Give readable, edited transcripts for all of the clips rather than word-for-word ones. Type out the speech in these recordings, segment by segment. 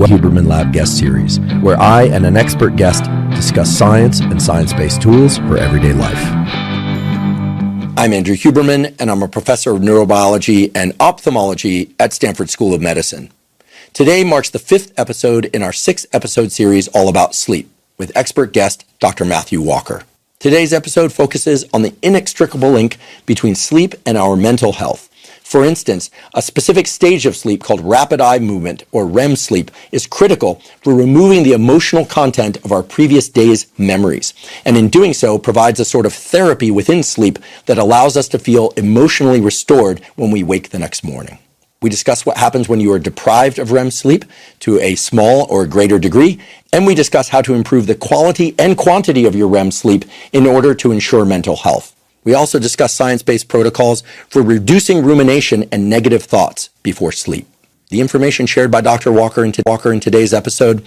Huberman Lab guest series, where I and an expert guest discuss science and science-based tools for everyday life. I'm Andrew Huberman, and I'm a professor of neurobiology and ophthalmology at Stanford School of Medicine. Today marks the 5th episode in our 6-episode series all about sleep, with expert guest Dr. Matthew Walker. Today's episode focuses on the inextricable link between sleep and our mental health. For instance, a specific stage of sleep called rapid eye movement, or REM sleep, is critical for removing the emotional content of our previous day's memories, and in doing so provides a sort of therapy within sleep that allows us to feel emotionally restored when we wake the next morning. We discuss what happens when you are deprived of REM sleep to a small or greater degree, and we discuss how to improve the quality and quantity of your REM sleep in order to ensure mental health. We also discuss science-based protocols for reducing rumination and negative thoughts before sleep. The information shared by Dr. Walker in today's episode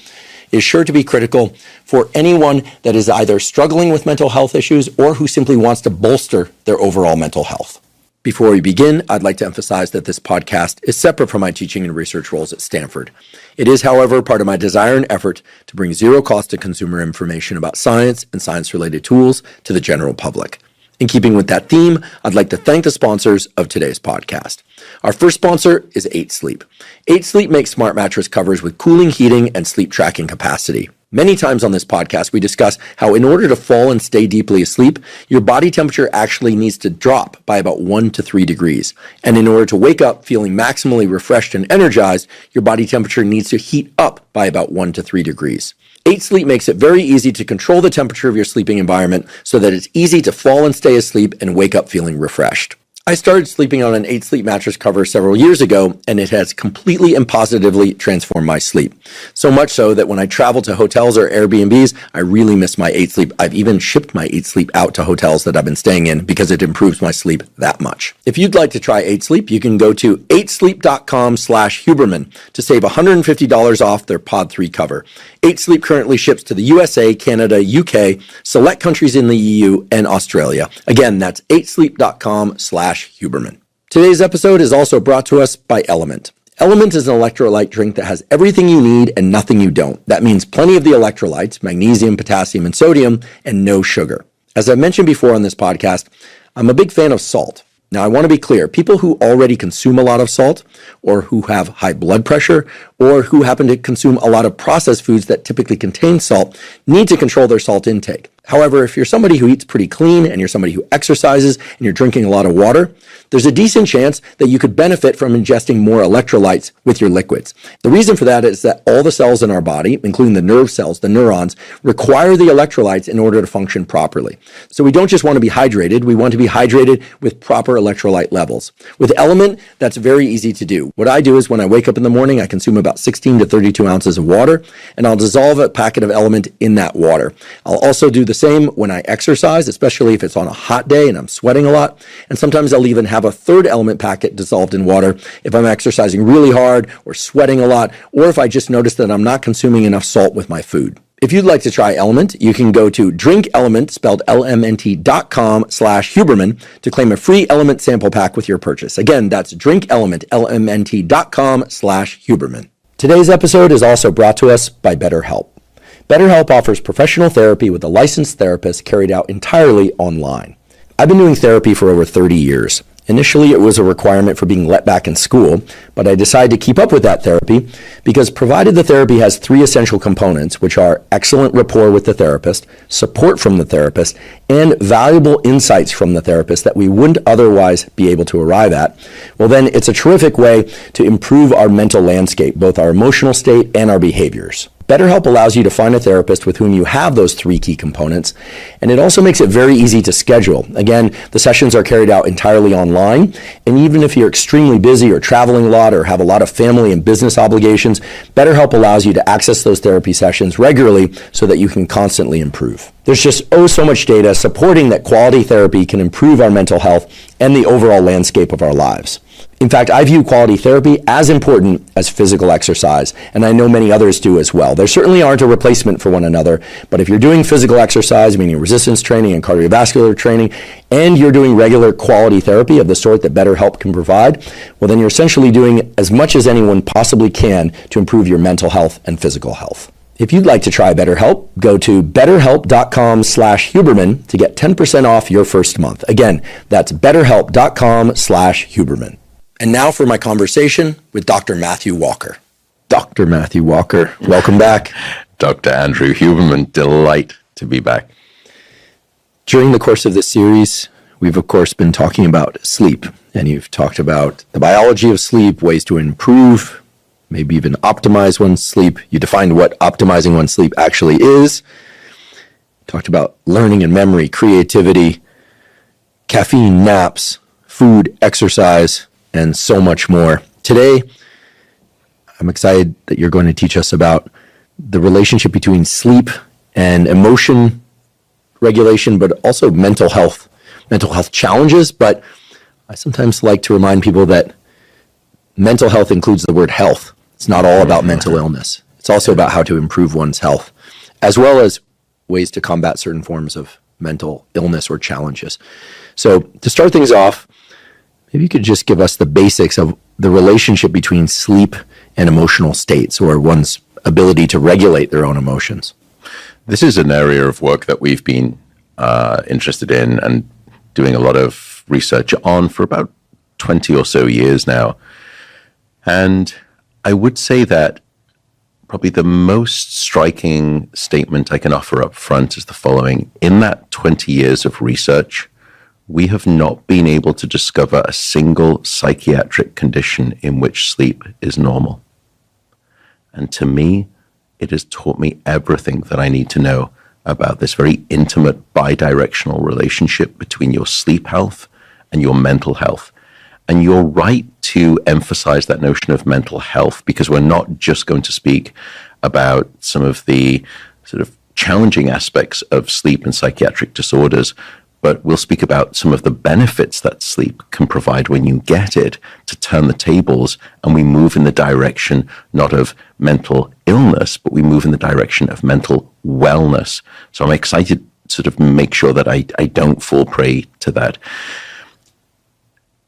is sure to be critical for anyone that is either struggling with mental health issues or who simply wants to bolster their overall mental health. Before we begin, I'd like to emphasize that this podcast is separate from my teaching and research roles at Stanford. It is, however, part of my desire and effort to bring zero-cost to consumer information about science and science-related tools to the general public. In keeping with that theme, I'd like to thank the sponsors of today's podcast. Our first sponsor is 8 Sleep. 8 Sleep makes smart mattress covers with cooling, heating, and sleep tracking capacity. Many times on this podcast, we discuss how in order to fall and stay deeply asleep, your body temperature actually needs to drop by about 1 to 3 degrees. And in order to wake up feeling maximally refreshed and energized, your body temperature needs to heat up by about 1 to 3 degrees. 8 Sleep makes it very easy to control the temperature of your sleeping environment so that it's easy to fall and stay asleep and wake up feeling refreshed. I started sleeping on an 8 Sleep mattress cover several years ago, and it has completely and positively transformed my sleep. So much so that when I travel to hotels or Airbnbs, I really miss my 8 Sleep. I've even shipped my 8 Sleep out to hotels that I've been staying in because it improves my sleep that much. If you'd like to try 8 Sleep, you can go to 8sleep.com/Huberman to save $150 off their Pod 3 cover. 8 Sleep currently ships to the USA, Canada, UK, select countries in the EU, and Australia. Again, that's 8sleep.com/Huberman. Today's episode is also brought to us by Element. Element is an electrolyte drink that has everything you need and nothing you don't. That means plenty of the electrolytes, magnesium, potassium, and sodium, and no sugar. As I mentioned before on this podcast, I'm a big fan of salt. Now, I want to be clear, people who already consume a lot of salt, or who have high blood pressure, or who happen to consume a lot of processed foods that typically contain salt, need to control their salt intake. However, if you're somebody who eats pretty clean and you're somebody who exercises and you're drinking a lot of water, there's a decent chance that you could benefit from ingesting more electrolytes with your liquids. The reason for that is that all the cells in our body, including the nerve cells, the neurons, require the electrolytes in order to function properly. So we don't just want to be hydrated, we want to be hydrated with proper electrolyte levels. With Element, that's very easy to do. What I do is when I wake up in the morning, I consume about 16 to 32 ounces of water, and I'll dissolve a packet of Element in that water. I'll also do the same when I exercise, especially if it's on a hot day and I'm sweating a lot. And sometimes I'll even have a third Element packet dissolved in water if I'm exercising really hard or sweating a lot, or if I just notice that I'm not consuming enough salt with my food. If you'd like to try Element, you can go to drinkelement, spelled LMNT.com/Huberman to claim a free Element sample pack with your purchase. Again, that's drinkelement, LMNT.com/Huberman. Today's episode is also brought to us by BetterHelp. BetterHelp offers professional therapy with a licensed therapist carried out entirely online. I've been doing therapy for over 30 years. Initially, it was a requirement for being let back in school, but I decided to keep up with that therapy because provided the therapy has 3 essential components, which are excellent rapport with the therapist, support from the therapist, and valuable insights from the therapist that we wouldn't otherwise be able to arrive at, well then it's a terrific way to improve our mental landscape, both our emotional state and our behaviors. BetterHelp allows you to find a therapist with whom you have those 3 key components, and it also makes it very easy to schedule. Again, the sessions are carried out entirely online, and even if you're extremely busy or traveling a lot or have a lot of family and business obligations, BetterHelp allows you to access those therapy sessions regularly so that you can constantly improve. There's just so much data supporting that quality therapy can improve our mental health and the overall landscape of our lives. In fact, I view quality therapy as important as physical exercise, and I know many others do as well. There certainly aren't a replacement for one another, but if you're doing physical exercise, meaning resistance training and cardiovascular training, and you're doing regular quality therapy of the sort that BetterHelp can provide, well, then you're essentially doing as much as anyone possibly can to improve your mental health and physical health. If you'd like to try BetterHelp, go to betterhelp.com/Huberman to get 10% off your first month. Again, that's betterhelp.com/Huberman. And now for my conversation with Dr. Matthew Walker. Dr. Matthew Walker, welcome back. Dr. Andrew Huberman, delight to be back. During the course of this series, we've of course been talking about sleep, and you've talked about the biology of sleep, ways to improve, maybe even optimize one's sleep. You defined what optimizing one's sleep actually is. Talked about learning and memory, creativity, caffeine, naps, food, exercise, and so much more. Today, I'm excited that you're going to teach us about the relationship between sleep and emotion regulation, but also mental health challenges. But I sometimes like to remind people that mental health includes the word health. It's not all about mental illness. It's also about how to improve one's health, as well as ways to combat certain forms of mental illness or challenges. So to start things off, maybe you could just give us the basics of the relationship between sleep and emotional states, or one's ability to regulate their own emotions. This is an area of work that we've been interested in and doing a lot of research on for about 20 or so years now. And I would say that probably the most striking statement I can offer up front is the following. In that 20 years of research, we have not been able to discover a single psychiatric condition in which sleep is normal. And to me, it has taught me everything that I need to know about this very intimate bidirectional relationship between your sleep health and your mental health. And you're right to emphasize that notion of mental health, because we're not just going to speak about some of the sort of challenging aspects of sleep and psychiatric disorders, but we'll speak about some of the benefits that sleep can provide when you get it, to turn the tables and we move in the direction not of mental illness, but we move in the direction of mental wellness. So I'm excited to sort of make sure that I don't fall prey to that.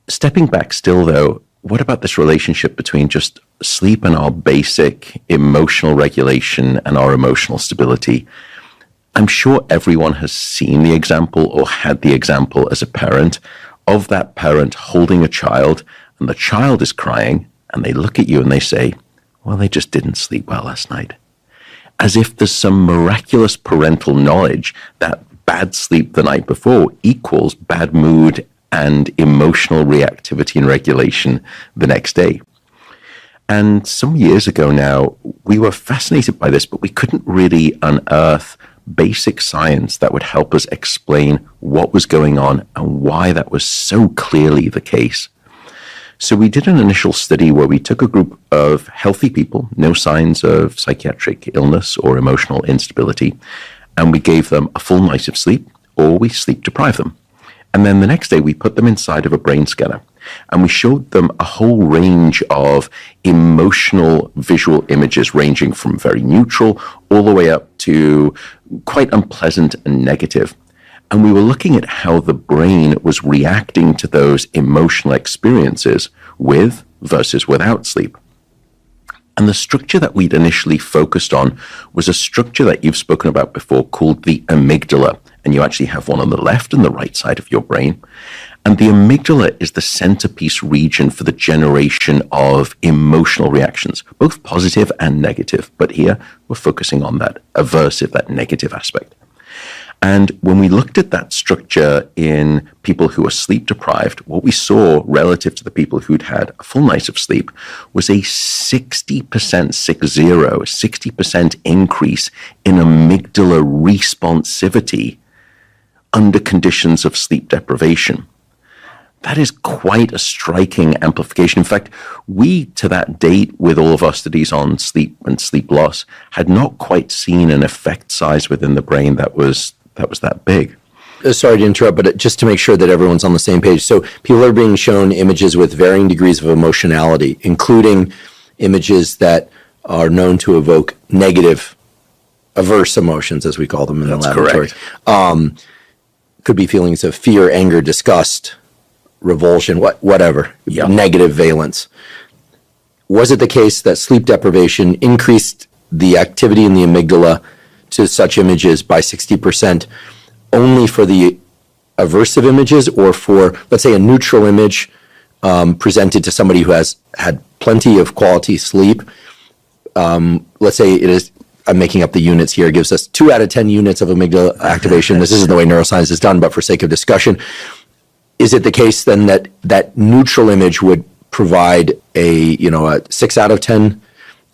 Stepping back still, though, what about this relationship between just sleep and our basic emotional regulation and our emotional stability? I'm sure everyone has seen the example or had the example as a parent of that parent holding a child, and the child is crying, and they look at you and they say, well, they just didn't sleep well last night. As if there's some miraculous parental knowledge that bad sleep the night before equals bad mood and emotional reactivity and regulation the next day. And some years ago now, we were fascinated by this, but we couldn't really unearth basic science that would help us explain what was going on and why that was so clearly the case. So we did an initial study where we took a group of healthy people, no signs of psychiatric illness or emotional instability, and we gave them a full night of sleep, or we sleep deprived them. And then the next day we put them inside of a brain scanner, and we showed them a whole range of emotional visual images, ranging from very neutral all the way up to quite unpleasant and negative. And we were looking at how the brain was reacting to those emotional experiences with versus without sleep. And the structure that we'd initially focused on was a structure that you've spoken about before called the amygdala. And you actually have one on the left and the right side of your brain. And the amygdala is the centerpiece region for the generation of emotional reactions, both positive and negative. But here we're focusing on that aversive, that negative aspect. And when we looked at that structure in people who are sleep deprived, what we saw relative to the people who'd had a full night of sleep was a 60% increase in amygdala responsivity under conditions of sleep deprivation. That is quite a striking amplification. In fact, we, to that date, with all of our studies on sleep and sleep loss, had not quite seen an effect size within the brain that was that big. Sorry to interrupt, but just to make sure that everyone's on the same page. So people are being shown images with varying degrees of emotionality, including images that are known to evoke negative, averse emotions, as we call them in the laboratory. Could be feelings of fear, anger, disgust, revulsion, whatever, negative valence. Was it the case that sleep deprivation increased the activity in the amygdala to such images by 60% only for the aversive images, or for, let's say, a neutral image presented to somebody who has had plenty of quality sleep? Let's say it is, I'm making up the units here, it gives us 2 out of 10 units of amygdala activation. This isn't the way neuroscience is done, but for sake of discussion, is it the case then that that neutral image would provide a 6 out of 10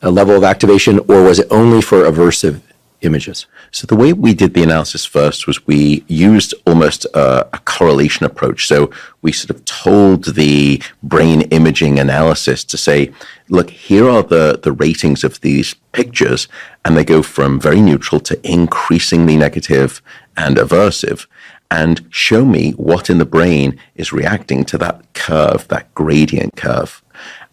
level of activation, or was it only for aversive images? So the way we did the analysis first was we used almost a correlation approach. So we sort of told the brain imaging analysis to say, look, here are the ratings of these pictures, and they go from very neutral to increasingly negative and aversive, and show me what in the brain is reacting to that curve, that gradient curve.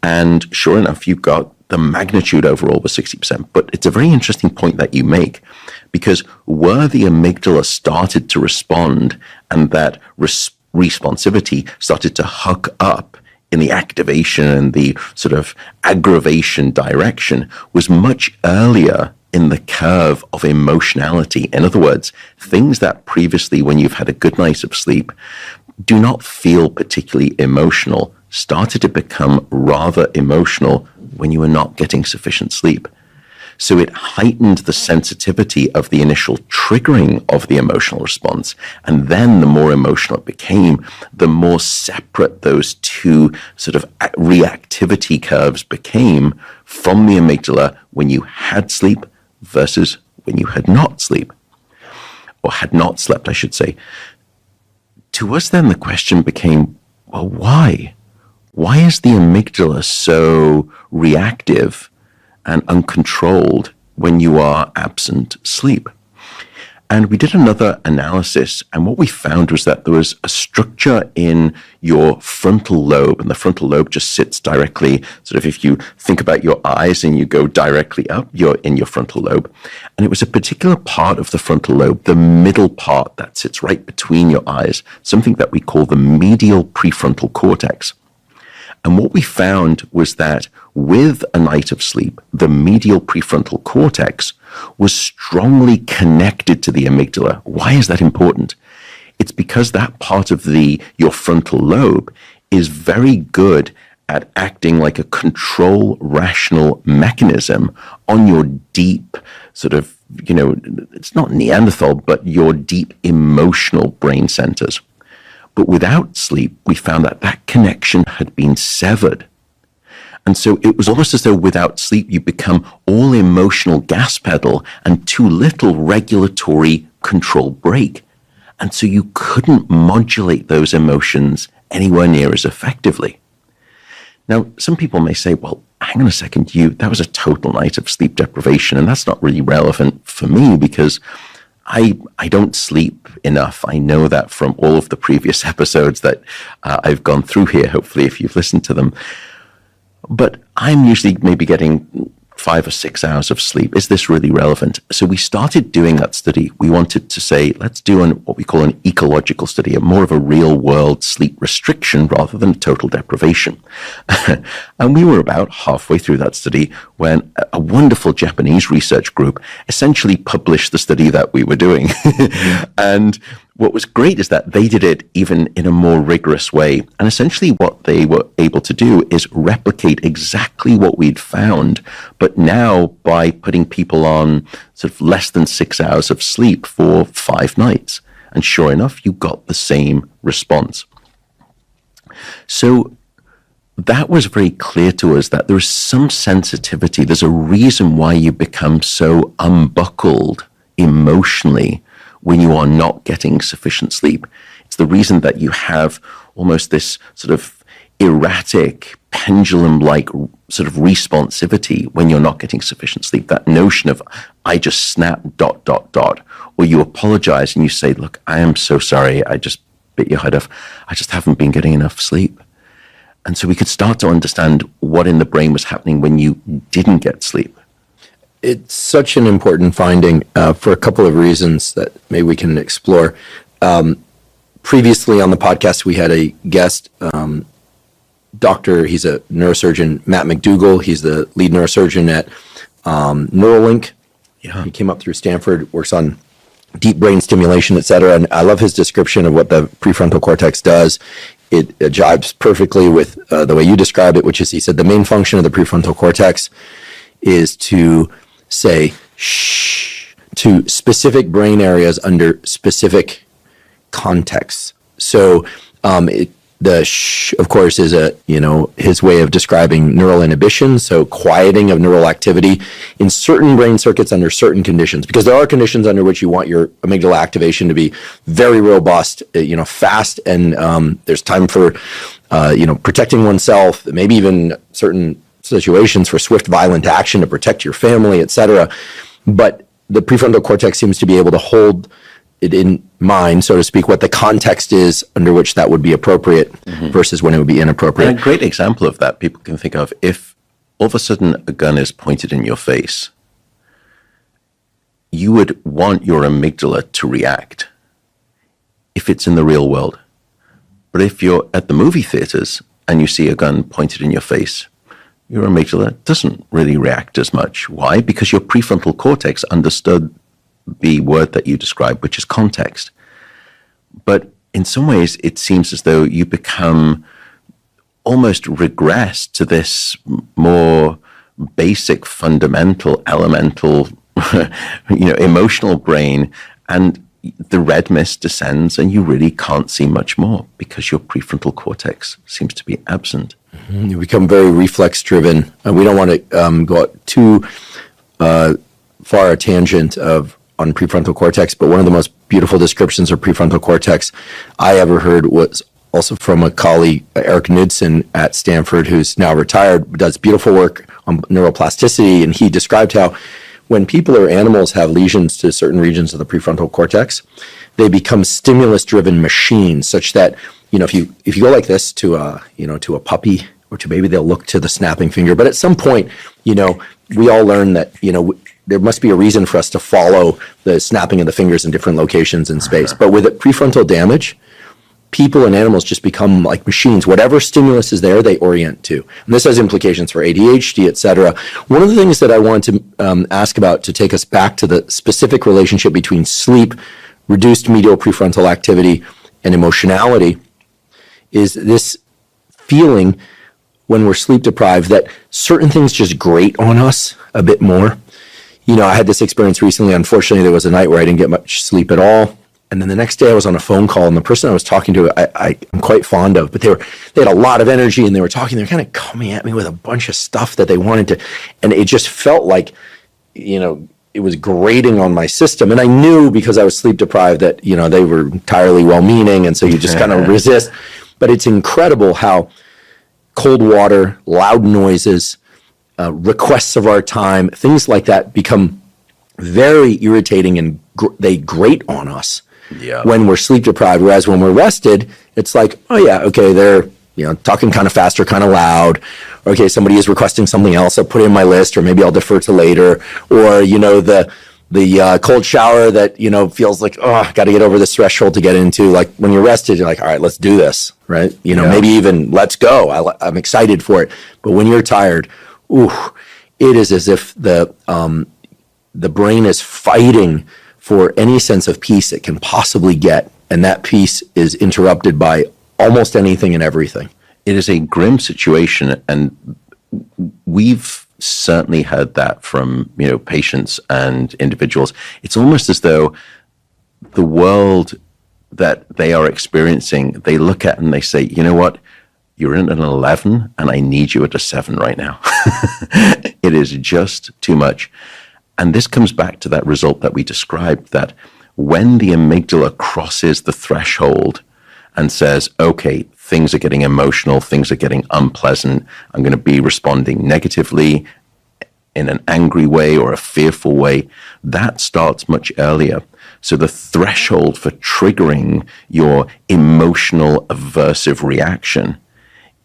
And sure enough, you've got the magnitude overall was 60%. But it's a very interesting point that you make, because where the amygdala started to respond and that responsivity started to hook up in the activation and the sort of aggravation direction was much earlier in the curve of emotionality. In other words, things that previously, when you've had a good night of sleep, do not feel particularly emotional, started to become rather emotional when you were not getting sufficient sleep. So it heightened the sensitivity of the initial triggering of the emotional response. And then the more emotional it became, the more separate those two sort of reactivity curves became from the amygdala when you had sleep versus when you had not sleep, or had not slept, I should say. To us, then, the question became, well, why? Why is the amygdala so reactive and uncontrolled when you are absent sleep? And we did another analysis, and what we found was that there was a structure in your frontal lobe, and the frontal lobe just sits directly, sort of if you think about your eyes and you go directly up, you're in your frontal lobe. And it was a particular part of the frontal lobe, the middle part that sits right between your eyes, something that we call the medial prefrontal cortex. And what we found was that with a night of sleep, the medial prefrontal cortex was strongly connected to the amygdala. Why is that important? It's because that part of your frontal lobe is very good at acting like a control rational mechanism on your deep sort of, it's not Neanderthal, but your deep emotional brain centers. But without sleep, we found that that connection had been severed. And so it was almost as though without sleep, you become all emotional gas pedal and too little regulatory control brake. And so you couldn't modulate those emotions anywhere near as effectively. Now, some people may say, well, hang on a second, that was a total night of sleep deprivation. And that's not really relevant for me because I don't sleep enough. I know that from all of the previous episodes that I've gone through here, hopefully, if you've listened to them. But I'm usually maybe getting 5 or 6 hours of sleep. Is this really relevant? So we started doing that study. We wanted to say, let's do what we call an ecological study, more of a real world sleep restriction rather than total deprivation. And we were about halfway through that study when a wonderful Japanese research group essentially published the study that we were doing. And what was great is that they did it even in a more rigorous way. And essentially what they were able to do is replicate exactly what we'd found, but now by putting people on sort of less than 6 hours of sleep for 5 nights. And sure enough, you got the same response. So that was very clear to us that there's some sensitivity. There's a reason why you become so unbuckled emotionally when you are not getting sufficient sleep. It's the reason that you have almost this sort of erratic, pendulum-like sort of responsivity when you're not getting sufficient sleep. That notion of, I just snap ... or you apologize and you say, look, I am so sorry. I just bit your head off. I just haven't been getting enough sleep. And so we could start to understand what in the brain was happening when you didn't get sleep. It's such an important finding for a couple of reasons that maybe we can explore. Previously on the podcast, we had a guest, doctor, he's a neurosurgeon, Matt McDougall. He's the lead neurosurgeon at Neuralink. Yeah. He came up through Stanford, works on deep brain stimulation, et cetera. And I love his description of what the prefrontal cortex does. It jives perfectly with the way you describe it, which is, he said, the main function of the prefrontal cortex is to say shh to specific brain areas under specific contexts. So the shh, of course, is his way of describing neural inhibition, so quieting of neural activity in certain brain circuits under certain conditions, because there are conditions under which you want your amygdala activation to be very robust, fast, and there's time for, protecting oneself, maybe even certain situations for swift, violent action to protect your family, etc. But the prefrontal cortex seems to be able to hold it in mind, so to speak, what the context is under which that would be appropriate versus when it would be inappropriate. And a great example of that people can think of, if all of a sudden a gun is pointed in your face, you would want your amygdala to react if it's in the real world. But if you're at the movie theaters and you see a gun pointed in your face, your amygdala doesn't really react as much. Why? Because your prefrontal cortex understood the word that you described, which is context. But in some ways, it seems as though you become almost regress to this more basic, fundamental, elemental, emotional brain, and the red mist descends and you really can't see much more because your prefrontal cortex seems to be absent. You become very reflex driven. And we don't want to go out too far a tangent on prefrontal cortex, but one of the most beautiful descriptions of prefrontal cortex I ever heard was also from a colleague, Eric Knudsen at Stanford, who's now retired, does beautiful work on neuroplasticity, and he described how when people or animals have lesions to certain regions of the prefrontal cortex, they become stimulus-driven machines, such that if you go like this to a puppy or to baby, they'll look to the snapping finger. But at some point, we all learn that there must be a reason for us to follow the snapping of the fingers in different locations in space. But with prefrontal damage, people and animals just become like machines. Whatever stimulus is there, they orient to. And this has implications for ADHD, et cetera. One of the things that I want to ask about to take us back to the specific relationship between sleep, reduced medial prefrontal activity, and emotionality is this feeling when we're sleep deprived that certain things just grate on us a bit more. I had this experience recently. Unfortunately, there was a night where I didn't get much sleep at all. And then the next day I was on a phone call, and the person I was talking to, I'm quite fond of, but they had a lot of energy, and they were talking, they were kind of coming at me with a bunch of stuff that they wanted to, and it just felt like, it was grating on my system. And I knew, because I was sleep deprived, that, they were entirely well-meaning, and so you just kind of resist. But it's incredible how cold water, loud noises, requests of our time, things like that become very irritating, and they grate on us when we're sleep deprived. Whereas when we're rested, it's like, oh yeah, okay, they're talking kind of fast or kind of loud. Okay, somebody is requesting something else. I'll put it in my list, or maybe I'll defer to later. Or the cold shower that feels like, oh, got to get over this threshold to get into. Like when you're rested, you're like, all right, let's do this, right? Maybe even let's go. I'm excited for it. But when you're tired, it is as if the brain is fighting for any sense of peace it can possibly get, and that peace is interrupted by almost anything and everything. It is a grim situation, and we've certainly heard that from patients and individuals. It's almost as though the world that they are experiencing, they look at and they say, you know what? You're in an 11 and I need you at a 7 right now. It is just too much. And this comes back to that result that we described, that when the amygdala crosses the threshold and says, okay, things are getting emotional, things are getting unpleasant, I'm going to be responding negatively, in an angry way or a fearful way, that starts much earlier. So the threshold for triggering your emotional aversive reaction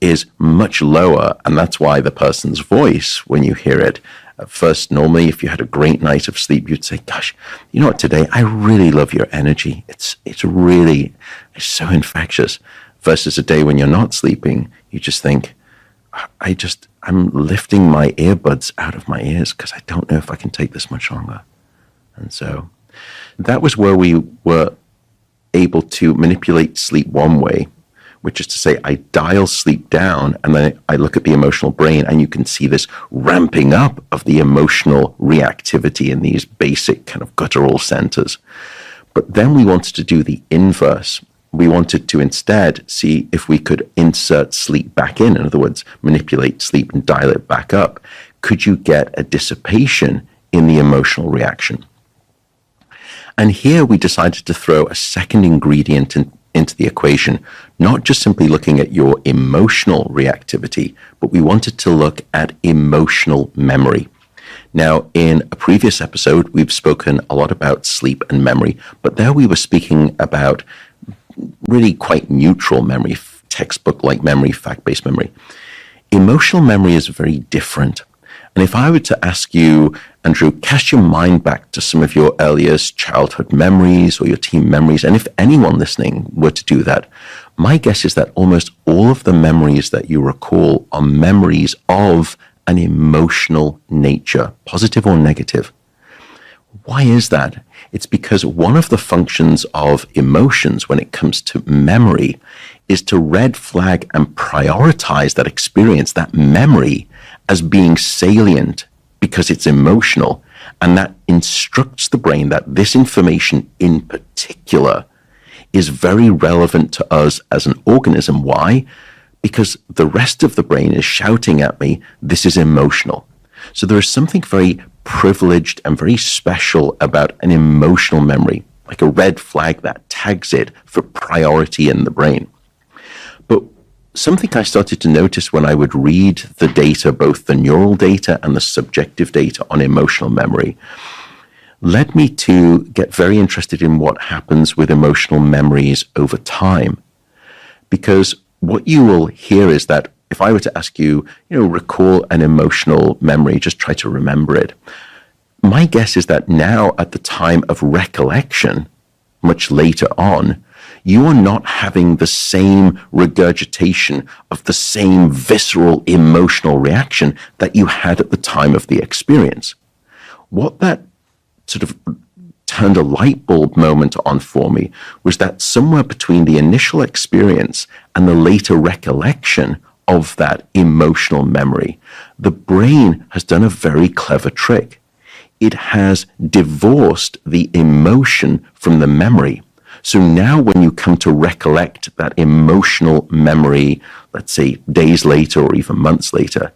is much lower. And that's why the person's voice, when you hear it, at first, normally, if you had a great night of sleep, you'd say, gosh, you know what, today, I really love your energy. It's so infectious. Versus a day when you're not sleeping, you just think, I'm lifting my earbuds out of my ears because I don't know if I can take this much longer. And so that was where we were able to manipulate sleep one way, which is to say I dial sleep down and then I look at the emotional brain, and you can see this ramping up of the emotional reactivity in these basic kind of guttural centers. But then we wanted to do the inverse. We wanted to instead see if we could insert sleep back in other words, manipulate sleep and dial it back up. Could you get a dissipation in the emotional reaction? And here we decided to throw a second ingredient into the equation, not just simply looking at your emotional reactivity, but we wanted to look at emotional memory. Now, in a previous episode, we've spoken a lot about sleep and memory, but there we were speaking about really quite neutral memory, textbook-like memory, fact-based memory. Emotional memory is very different. And if I were to ask you, Andrew, cast your mind back to some of your earliest childhood memories or your teen memories, and if anyone listening were to do that, my guess is that almost all of the memories that you recall are memories of an emotional nature, positive or negative. Why is that? It's because one of the functions of emotions when it comes to memory is to red flag and prioritize that experience, that memory, as being salient because it's emotional. And that instructs the brain that this information in particular is very relevant to us as an organism. Why? Because the rest of the brain is shouting at me, this is emotional. So there is something very privileged and very special about an emotional memory, like a red flag that tags it for priority in the brain. But something I started to notice when I would read the data, both the neural data and the subjective data on emotional memory, led me to get very interested in what happens with emotional memories over time. Because what you will hear is that if I were to ask you, recall an emotional memory, just try to remember it. My guess is that now at the time of recollection, much later on, you are not having the same regurgitation of the same visceral emotional reaction that you had at the time of the experience. What that sort of turned a light bulb moment on for me was that somewhere between the initial experience and the later recollection of that emotional memory, the brain has done a very clever trick. It has divorced the emotion from the memory. So now when you come to recollect that emotional memory, let's say days later or even months later,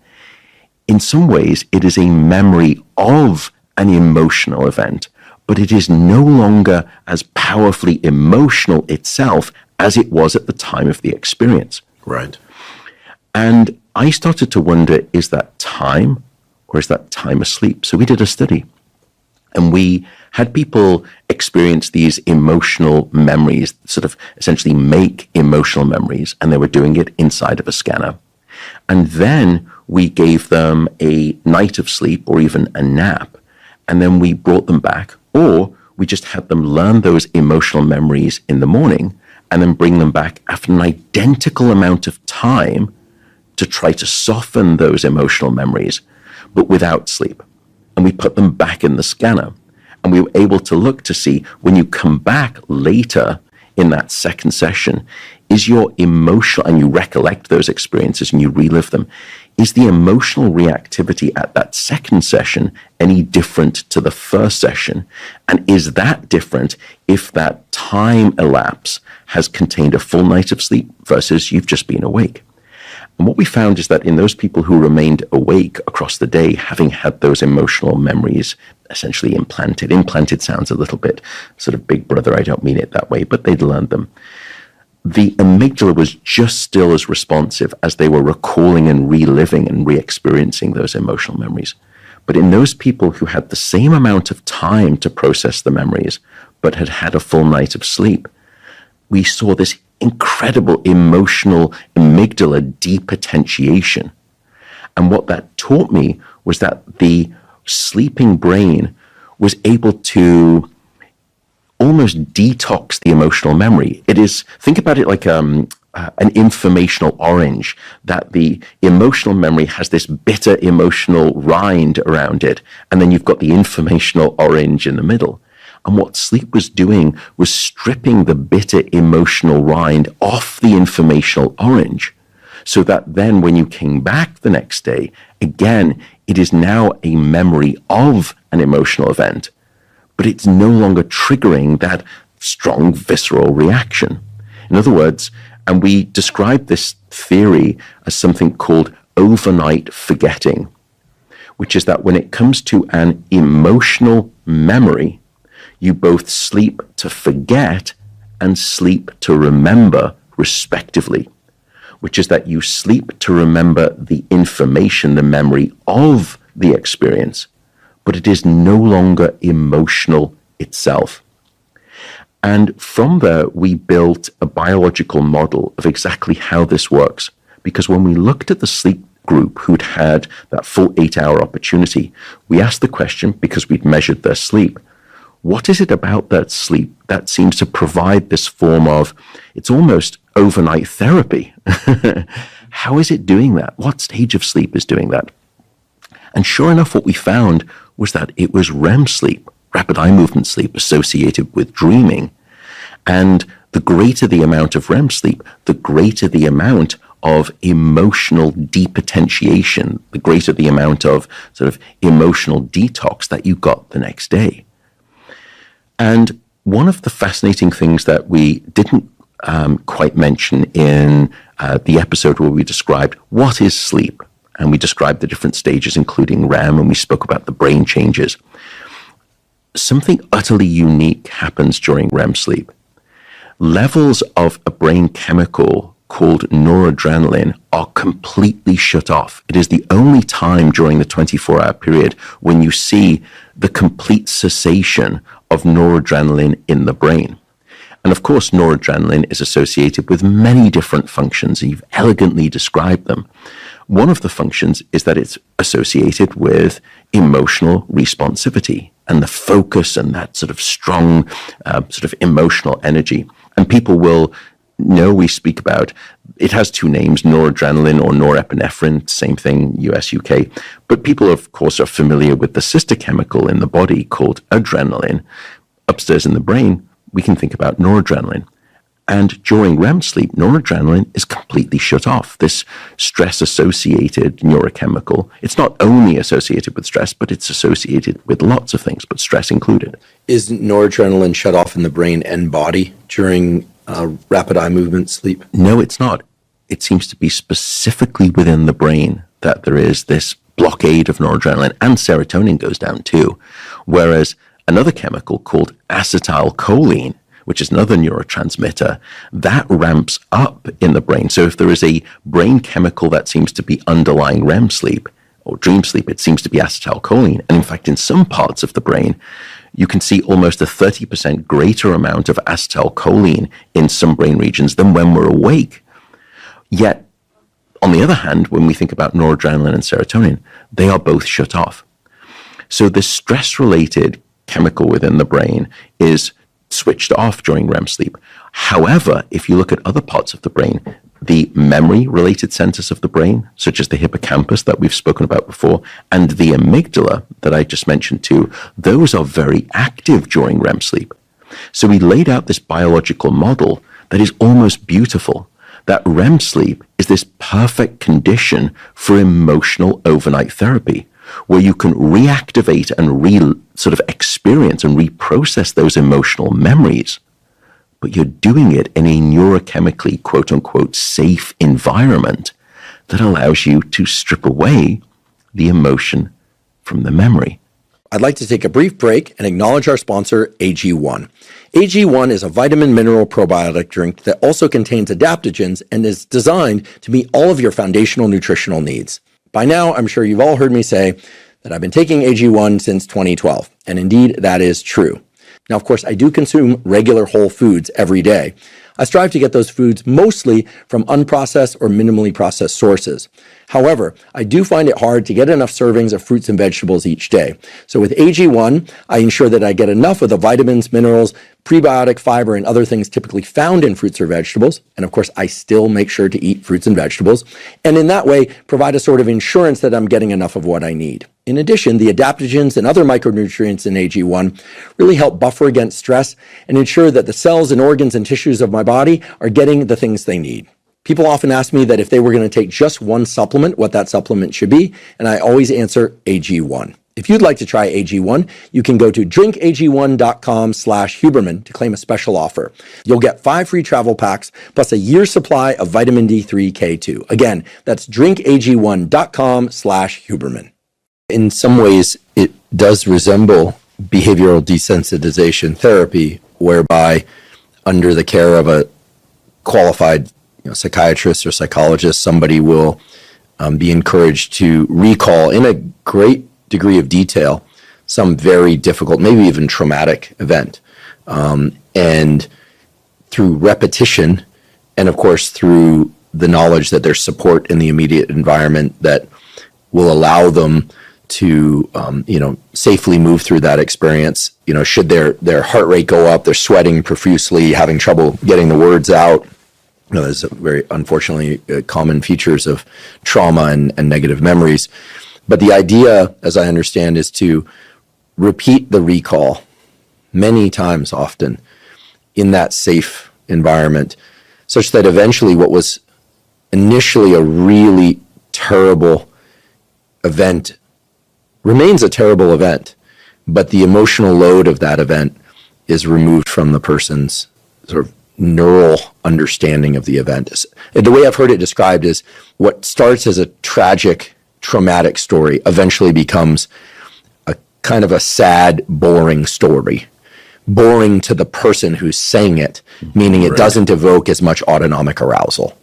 in some ways it is a memory of an emotional event, but it is no longer as powerfully emotional itself as it was at the time of the experience. Right. And I started to wonder, is that time or is that time asleep? So we did a study and we had people experience these emotional memories, sort of essentially make emotional memories, and they were doing it inside of a scanner. And then we gave them a night of sleep or even a nap, and then we brought them back, or we just had them learn those emotional memories in the morning and then bring them back after an identical amount of time to try to soften those emotional memories, but without sleep. And we put them back in the scanner. And we were able to look to see when you come back later in that second session, is your emotional, and you recollect those experiences and you relive them, is the emotional reactivity at that second session any different to the first session? And is that different if that time elapse has contained a full night of sleep versus you've just been awake? And what we found is that in those people who remained awake across the day, having had those emotional memories essentially implanted sounds a little bit sort of big brother, I don't mean it that way, but they'd learned them. The amygdala was just still as responsive as they were recalling and reliving and re-experiencing those emotional memories. But in those people who had the same amount of time to process the memories, but had had a full night of sleep, we saw this incredible emotional amygdala depotentiation. And what that taught me was that the sleeping brain was able to almost detox the emotional memory. It is, think about it like an informational orange, that the emotional memory has this bitter emotional rind around it, and then you've got the informational orange in the middle. And what sleep was doing was stripping the bitter emotional rind off the informational orange, so that then when you came back the next day, again, it is now a memory of an emotional event, but it's no longer triggering that strong visceral reaction. In other words, and we describe this theory as something called overnight forgetting, which is that when it comes to an emotional memory, you both sleep to forget and sleep to remember, respectively, which is that you sleep to remember the information, the memory of the experience, but it is no longer emotional itself. And from there, we built a biological model of exactly how this works. Because when we looked at the sleep group who'd had that full 8-hour opportunity, we asked the question, because we'd measured their sleep, what is it about that sleep that seems to provide this form of, it's almost overnight therapy? How is it doing that? What stage of sleep is doing that? And sure enough, what we found was that it was REM sleep, rapid eye movement sleep, associated with dreaming. And the greater the amount of REM sleep, the greater the amount of emotional depotentiation, the greater the amount of sort of emotional detox that you got the next day. And one of the fascinating things that we didn't quite mention in the episode where we described what is sleep, and we described the different stages, including REM, and we spoke about the brain changes. Something utterly unique happens during REM sleep. Levels of a brain chemical called noradrenaline are completely shut off. It is the only time during the 24-hour period when you see the complete cessation of noradrenaline in the brain. And of course, noradrenaline is associated with many different functions, and you've elegantly described them. One of the functions is that it's associated with emotional responsivity and the focus and that sort of strong sort of emotional energy. And people will know we speak about, it has two names, noradrenaline or norepinephrine, same thing, US, UK. But people, of course, are familiar with the sister chemical in the body called adrenaline. Upstairs in the brain, we can think about noradrenaline. And during REM sleep, noradrenaline is completely shut off. This stress-associated neurochemical, it's not only associated with stress, but it's associated with lots of things, but stress included. Is noradrenaline shut off in the brain and body during rapid eye movement sleep? No, it's not. It seems to be specifically within the brain that there is this blockade of noradrenaline, and serotonin goes down too. Whereas another chemical called acetylcholine, which is another neurotransmitter, that ramps up in the brain. So if there is a brain chemical that seems to be underlying REM sleep or dream sleep, it seems to be acetylcholine. And in fact, in some parts of the brain, you can see almost a 30% greater amount of acetylcholine in some brain regions than when we're awake. Yet, on the other hand, when we think about noradrenaline and serotonin, they are both shut off. So the stress-related chemical within the brain is switched off during REM sleep. However, if you look at other parts of the brain, the memory-related centers of the brain, such as the hippocampus that we've spoken about before, and the amygdala that I just mentioned too, those are very active during REM sleep. So we laid out this biological model that is almost beautiful, that REM sleep is this perfect condition for emotional overnight therapy, where you can reactivate and sort of experience and reprocess those emotional memories, but you're doing it in a neurochemically, quote unquote, safe environment that allows you to strip away the emotion from the memory. I'd like to take a brief break and acknowledge our sponsor, AG1. AG1 is a vitamin mineral probiotic drink that also contains adaptogens and is designed to meet all of your foundational nutritional needs. By now, I'm sure you've all heard me say that I've been taking AG1 since 2012, and indeed that is true. Now, of course, I do consume regular whole foods every day. I strive to get those foods mostly from unprocessed or minimally processed sources. However, I do find it hard to get enough servings of fruits and vegetables each day. So with AG1, I ensure that I get enough of the vitamins, minerals, prebiotic fiber, and other things typically found in fruits or vegetables. And of course, I still make sure to eat fruits and vegetables. And in that way, provide a sort of insurance that I'm getting enough of what I need. In addition, the adaptogens and other micronutrients in AG1 really help buffer against stress and ensure that the cells and organs and tissues of my body are getting the things they need. People often ask me that if they were going to take just one supplement, what that supplement should be, and I always answer AG1. If you'd like to try AG1, you can go to drinkag1.com/Huberman to claim a special offer. You'll get 5 free travel packs plus a year's supply of vitamin D3 K2. Again, that's drinkag1.com/Huberman. In some ways, it does resemble behavioral desensitization therapy, whereby under the care of a qualified psychiatrist or psychologist, somebody will be encouraged to recall in a great degree of detail some very difficult, maybe even traumatic event. And through repetition, and of course through the knowledge that there's support in the immediate environment that will allow them to safely move through that experience. Should their heart rate go up, they're sweating profusely, having trouble getting the words out. There's very unfortunately common features of trauma and negative memories. But the idea, as I understand, is to repeat the recall many times often in that safe environment, such that eventually what was initially a really terrible event remains a terrible event, but the emotional load of that event is removed from the person's sort of neural understanding of the event. The way I've heard it described is what starts as a tragic, traumatic story eventually becomes a kind of a sad, boring story. Boring to the person who's saying it, meaning it doesn't evoke as much autonomic arousal.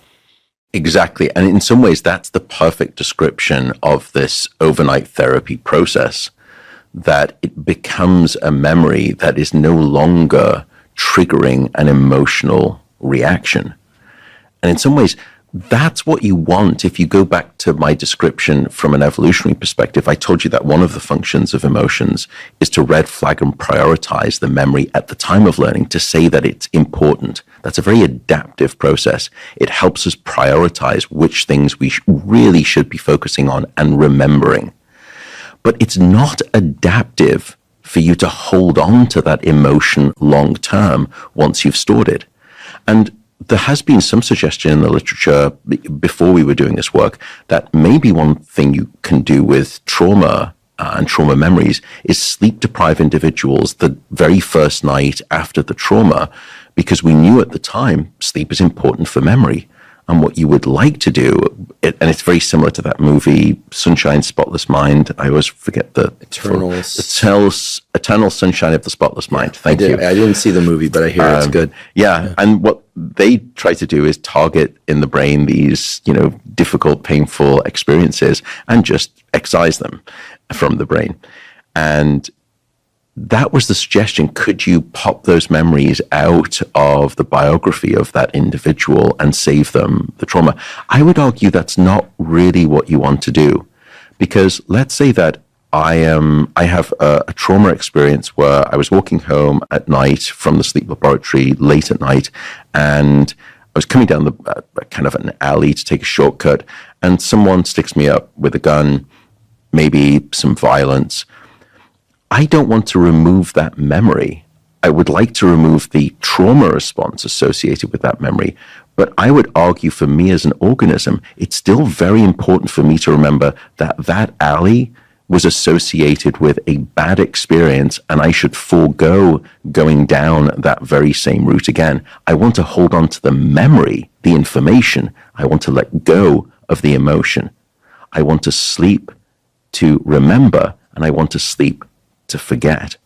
Exactly. And in some ways, that's the perfect description of this overnight therapy process, that it becomes a memory that is no longer triggering an emotional reaction. And in some ways, that's what you want. If you go back to my description from an evolutionary perspective, I told you that one of the functions of emotions is to red flag and prioritize the memory at the time of learning, to say that it's important. That's a very adaptive process. It helps us prioritize which things we really should be focusing on and remembering. But it's not adaptive for you to hold on to that emotion long term once you've stored it. And there has been some suggestion in the literature before we were doing this work that maybe one thing you can do with trauma and trauma memories is sleep deprive individuals the very first night after the trauma, because we knew at the time sleep is important for memory. And what you would like to do, and it's very similar to that movie, Sunshine, Spotless Mind. I always forget the Eternal Sunshine of the Spotless Mind. Thank you. I didn't see the movie, but I hear it's good. Yeah, and what they try to do is target in the brain these, difficult, painful experiences and just excise them from the brain. And that was the suggestion. Could you pop those memories out of the biography of that individual and save them the trauma? I would argue that's not really what you want to do, because let's say that I have a trauma experience where I was walking home at night from the sleep laboratory late at night, and I was coming down the kind of an alley to take a shortcut, and someone sticks me up with a gun, maybe some violence. I don't want to remove that memory. I would like to remove the trauma response associated with that memory. But I would argue for me as an organism, it's still very important for me to remember that that alley was associated with a bad experience, and I should forego going down that very same route again. I want to hold on to the memory, the information. I want to let go of the emotion. I want to sleep to remember, and I want to sleep to forget.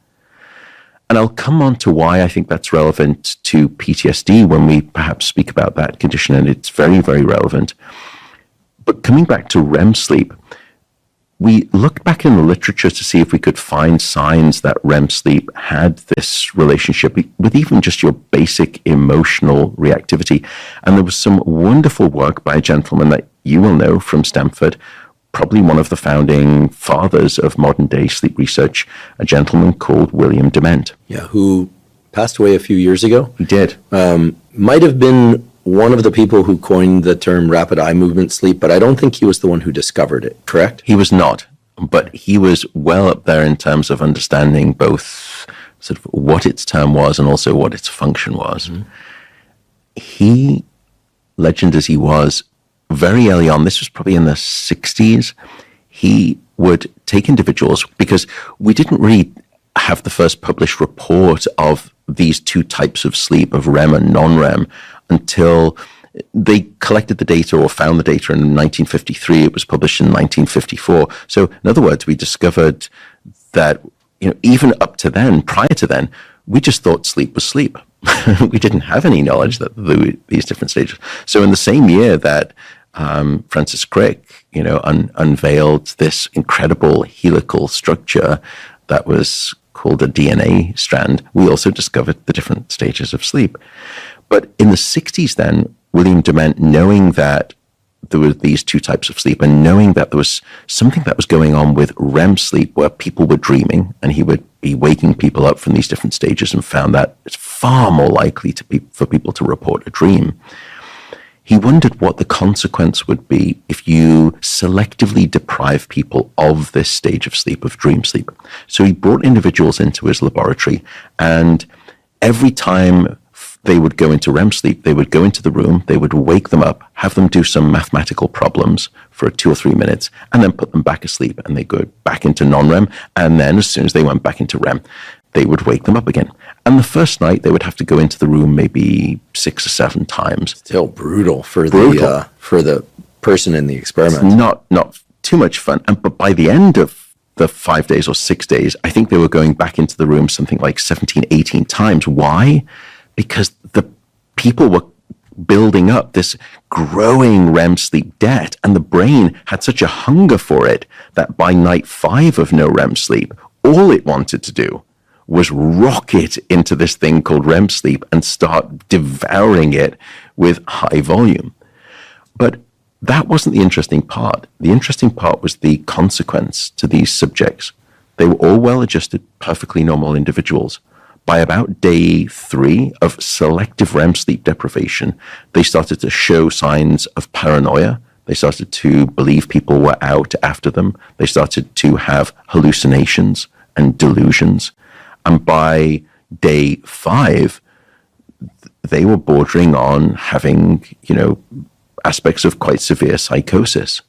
And I'll come on to why I think that's relevant to PTSD when we perhaps speak about that condition, and it's very, very relevant. But coming back to REM sleep, we looked back in the literature to see if we could find signs that REM sleep had this relationship with even just your basic emotional reactivity. And there was some wonderful work by a gentleman that you will know from Stanford, probably one of the founding fathers of modern day sleep research, a gentleman called William Dement. Yeah, who passed away a few years ago. He did. Might have been one of the people who coined the term rapid eye movement sleep, but I don't think he was the one who discovered it, correct? He was not, but he was well up there in terms of understanding both sort of what its term was and also what its function was. Mm-hmm. He, legend as he was, very early on, this was probably in the 60s, he would take individuals, because we didn't really have the first published report of these two types of sleep, of REM and non-REM, until they collected the data or found the data in 1953. It was published in 1954. So in other words, we discovered that, even up to then, prior to then, we just thought sleep was sleep. We didn't have any knowledge that there were these different stages. So in the same year that Francis Crick, unveiled this incredible helical structure that was called a DNA strand, we also discovered the different stages of sleep. But in the 60s then, William Dement, knowing that there were these two types of sleep and knowing that there was something that was going on with REM sleep where people were dreaming and he would be waking people up from these different stages, and found that it's far more likely for people to report a dream. He wondered what the consequence would be if you selectively deprive people of this stage of sleep, of dream sleep. So he brought individuals into his laboratory, and every time they would go into REM sleep, they would go into the room, they would wake them up, have them do some mathematical problems for 2 or 3 minutes, and then put them back asleep, and they go back into non-REM. And then as soon as they went back into REM, they would wake them up again. And the first night they would have to go into the room maybe 6 or 7 times. Still brutal for the person in the experiment. It's not too much fun. But by the end of the 5 days or 6 days, I think they were going back into the room something like 17, 18 times. Why? Because the people were building up this growing REM sleep debt, and the brain had such a hunger for it that by night 5 of no REM sleep, all it wanted to do was rocket into this thing called REM sleep and start devouring it with high volume. But that wasn't the interesting part. The interesting part was the consequence to these subjects. They were all well-adjusted, perfectly normal individuals. By about day 3 of selective REM sleep deprivation, they started to show signs of paranoia. They started to believe people were out after them. They started to have hallucinations and delusions. And by day 5, they were bordering on having, aspects of quite severe psychosis.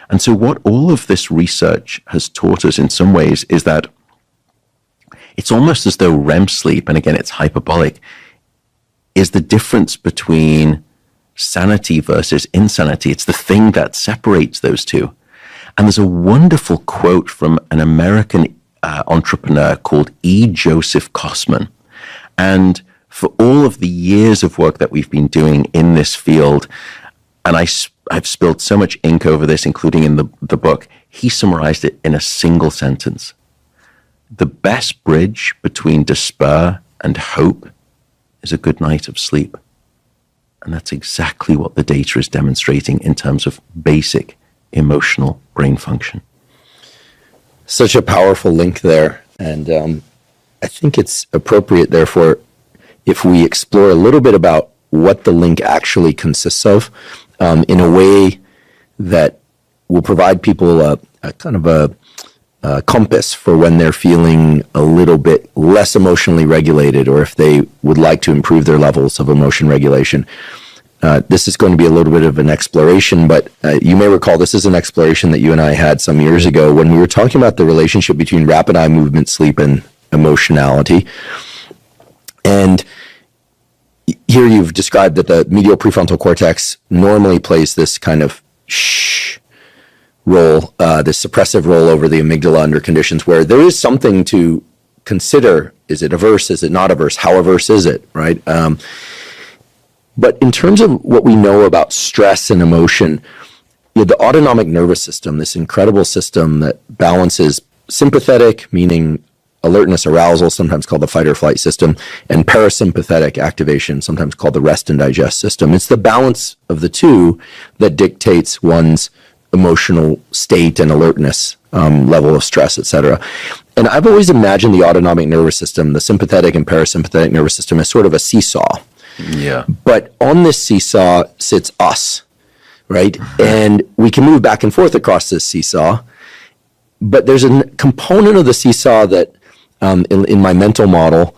And so what all of this research has taught us in some ways is that it's almost as though REM sleep, and again, it's hyperbolic, is the difference between sanity versus insanity. It's the thing that separates those two. And there's a wonderful quote from an American entrepreneur called E. Joseph Kosman. And for all of the years of work that we've been doing in this field, and I've spilled so much ink over this, including in the book, he summarized it in a single sentence. The best bridge between despair and hope is a good night of sleep. And that's exactly what the data is demonstrating in terms of basic emotional brain function. Such a powerful link there. And I think it's appropriate, therefore, if we explore a little bit about what the link actually consists of in a way that will provide people a kind of a compass for when they're feeling a little bit less emotionally regulated, or if they would like to improve their levels of emotion regulation. This is going to be a little bit of an exploration, but you may recall this is an exploration that you and I had some years ago when we were talking about the relationship between rapid eye movement, sleep, and emotionality. And here you've described that the medial prefrontal cortex normally plays this kind of role, this suppressive role over the amygdala under conditions where there is something to consider. Is it averse? Is it not averse? How averse is it, right? But in terms of what we know about stress and emotion, the autonomic nervous system, this incredible system that balances sympathetic, meaning alertness, arousal, sometimes called the fight or flight system, and parasympathetic activation, sometimes called the rest and digest system. It's the balance of the two that dictates one's emotional state and alertness, level of stress, etc. And I've always imagined the autonomic nervous system, the sympathetic and parasympathetic nervous system, as sort of a seesaw. Yeah. But on this seesaw sits us, right? Mm-hmm. And we can move back and forth across this seesaw. But there's a component of the seesaw that, in my mental model,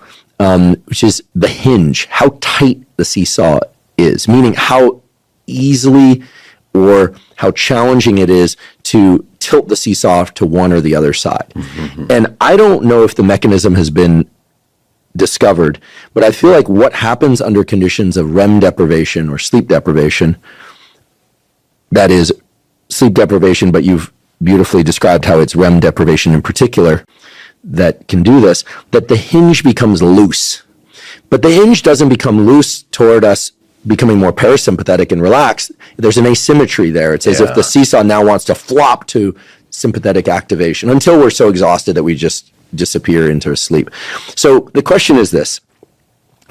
which is the hinge, how tight the seesaw is, meaning how easily or how challenging it is to tilt the seesaw to one or the other side. Mm-hmm. And I don't know if the mechanism has been discovered, but I feel like what happens under conditions of REM deprivation or sleep deprivation, that is sleep deprivation, but you've beautifully described how it's REM deprivation in particular that can do this, that the hinge becomes loose. But the hinge doesn't become loose toward us becoming more parasympathetic and relaxed. There's an asymmetry there. It's as if the seesaw now wants to flop to sympathetic activation until we're so exhausted that we just disappear into sleep. So the question is this,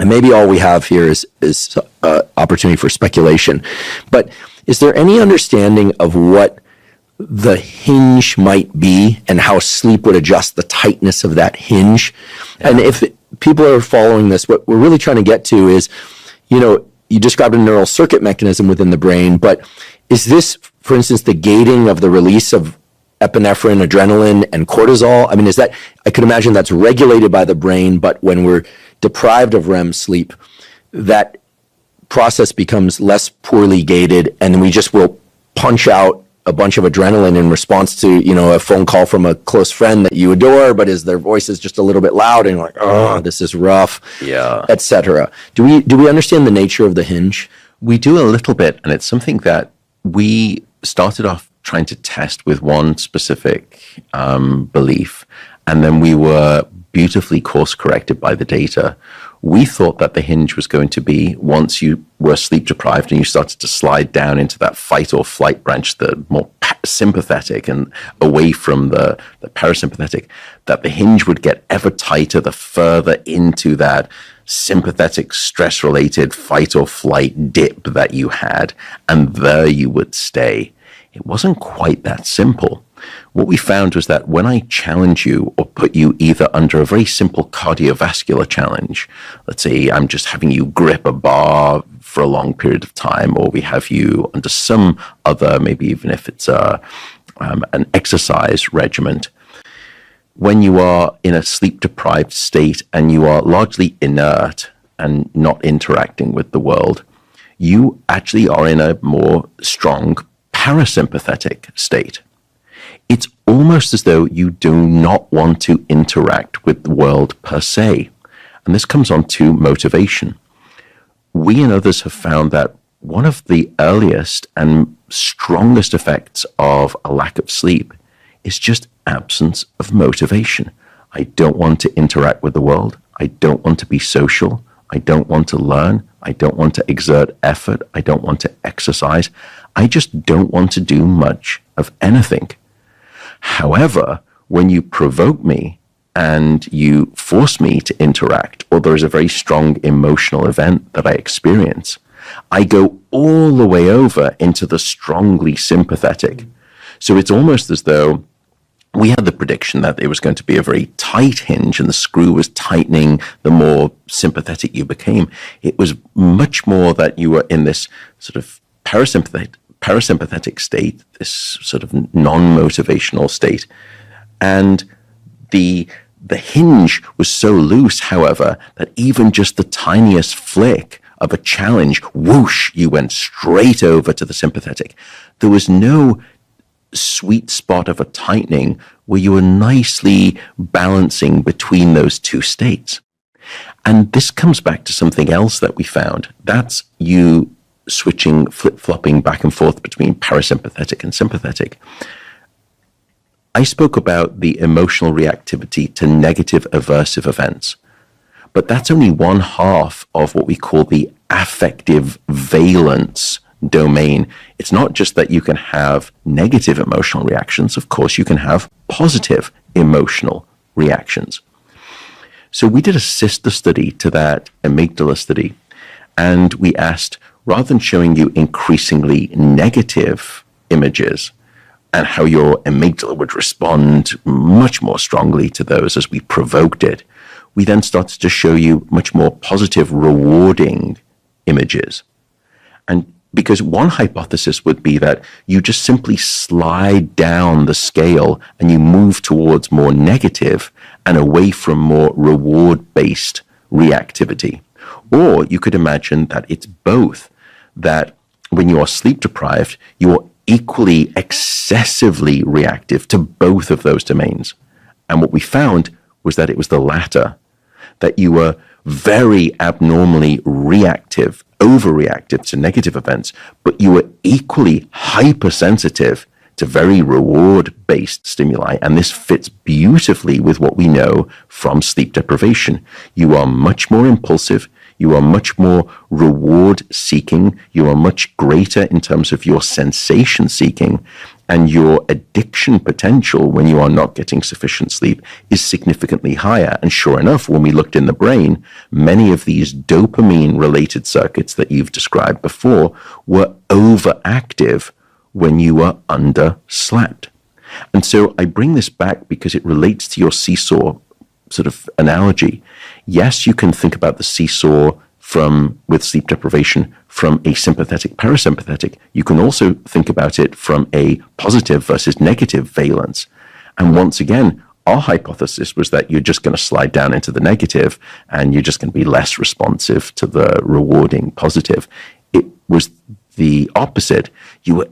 and maybe all we have here is opportunity for speculation, but is there any understanding of what the hinge might be and how sleep would adjust the tightness of that hinge? Yeah. And if people are following this, what we're really trying to get to is, you described a neural circuit mechanism within the brain, but is this, for instance, the gating of the release of epinephrine, adrenaline, and cortisol? I mean, I could imagine that's regulated by the brain, but when we're deprived of REM sleep, that process becomes less poorly gated, and we just will punch out a bunch of adrenaline in response to, a phone call from a close friend that you adore, but their voice is just a little bit loud and you're like, oh, this is rough, etc. Do we understand the nature of the hinge? We do a little bit, and it's something that we started off trying to test with one specific belief, and then we were beautifully course corrected by the data. We thought that the hinge was going to be, once you were sleep deprived and you started to slide down into that fight or flight branch, the more sympathetic and away from the parasympathetic, that the hinge would get ever tighter the further into that sympathetic stress-related fight or flight dip that you had, and there you would stay. It wasn't quite that simple. What we found was that when I challenge you or put you either under a very simple cardiovascular challenge, let's say I'm just having you grip a bar for a long period of time, or we have you under some other, maybe even if it's an exercise regimen, when you are in a sleep-deprived state and you are largely inert and not interacting with the world, you actually are in a more strong parasympathetic state. It's almost as though you do not want to interact with the world per se. And this comes on to motivation. We and others have found that one of the earliest and strongest effects of a lack of sleep is just absence of motivation. I don't want to interact with the world. I don't want to be social. I don't want to learn. I don't want to exert effort. I don't want to exercise. I just don't want to do much of anything. However, when you provoke me and you force me to interact, or there is a very strong emotional event that I experience, I go all the way over into the strongly sympathetic. So it's almost as though we had the prediction that it was going to be a very tight hinge and the screw was tightening the more sympathetic you became. It was much more that you were in this sort of parasympathetic state, this sort of non-motivational state. And the hinge was so loose, however, that even just the tiniest flick of a challenge, whoosh, you went straight over to the sympathetic. There was no sweet spot of a tightening where you were nicely balancing between those two states. And this comes back to something else that we found. That's you switching, flip-flopping back and forth between parasympathetic and sympathetic. I spoke about the emotional reactivity to negative aversive events, but that's only one half of what we call the affective valence domain, it's not just that you can have negative emotional reactions. Of course, you can have positive emotional reactions. So we did a sister study to that amygdala study, and we asked, rather than showing you increasingly negative images and how your amygdala would respond much more strongly to those as we provoked it, we then started to show you much more positive, rewarding images. And because one hypothesis would be that you just simply slide down the scale and you move towards more negative and away from more reward-based reactivity. Or you could imagine that it's both, that when you are sleep deprived, you are equally excessively reactive to both of those domains. And what we found was that it was the latter, that you were very abnormally reactive, overreactive to negative events, but you were equally hypersensitive to very reward-based stimuli. And this fits beautifully with what we know from sleep deprivation. You are much more impulsive. You are much more reward-seeking. You are much greater in terms of your sensation-seeking. And your addiction potential when you are not getting sufficient sleep is significantly higher. And sure enough, when we looked in the brain, many of these dopamine-related circuits that you've described before were overactive when you were underslept. And so I bring this back because it relates to your seesaw sort of analogy. Yes, you can think about the seesaw with sleep deprivation from a sympathetic parasympathetic. You can also think about it from a positive versus negative valence. And once again, our hypothesis was that you're just going to slide down into the negative and you're just going to be less responsive to the rewarding positive. It was the opposite. You were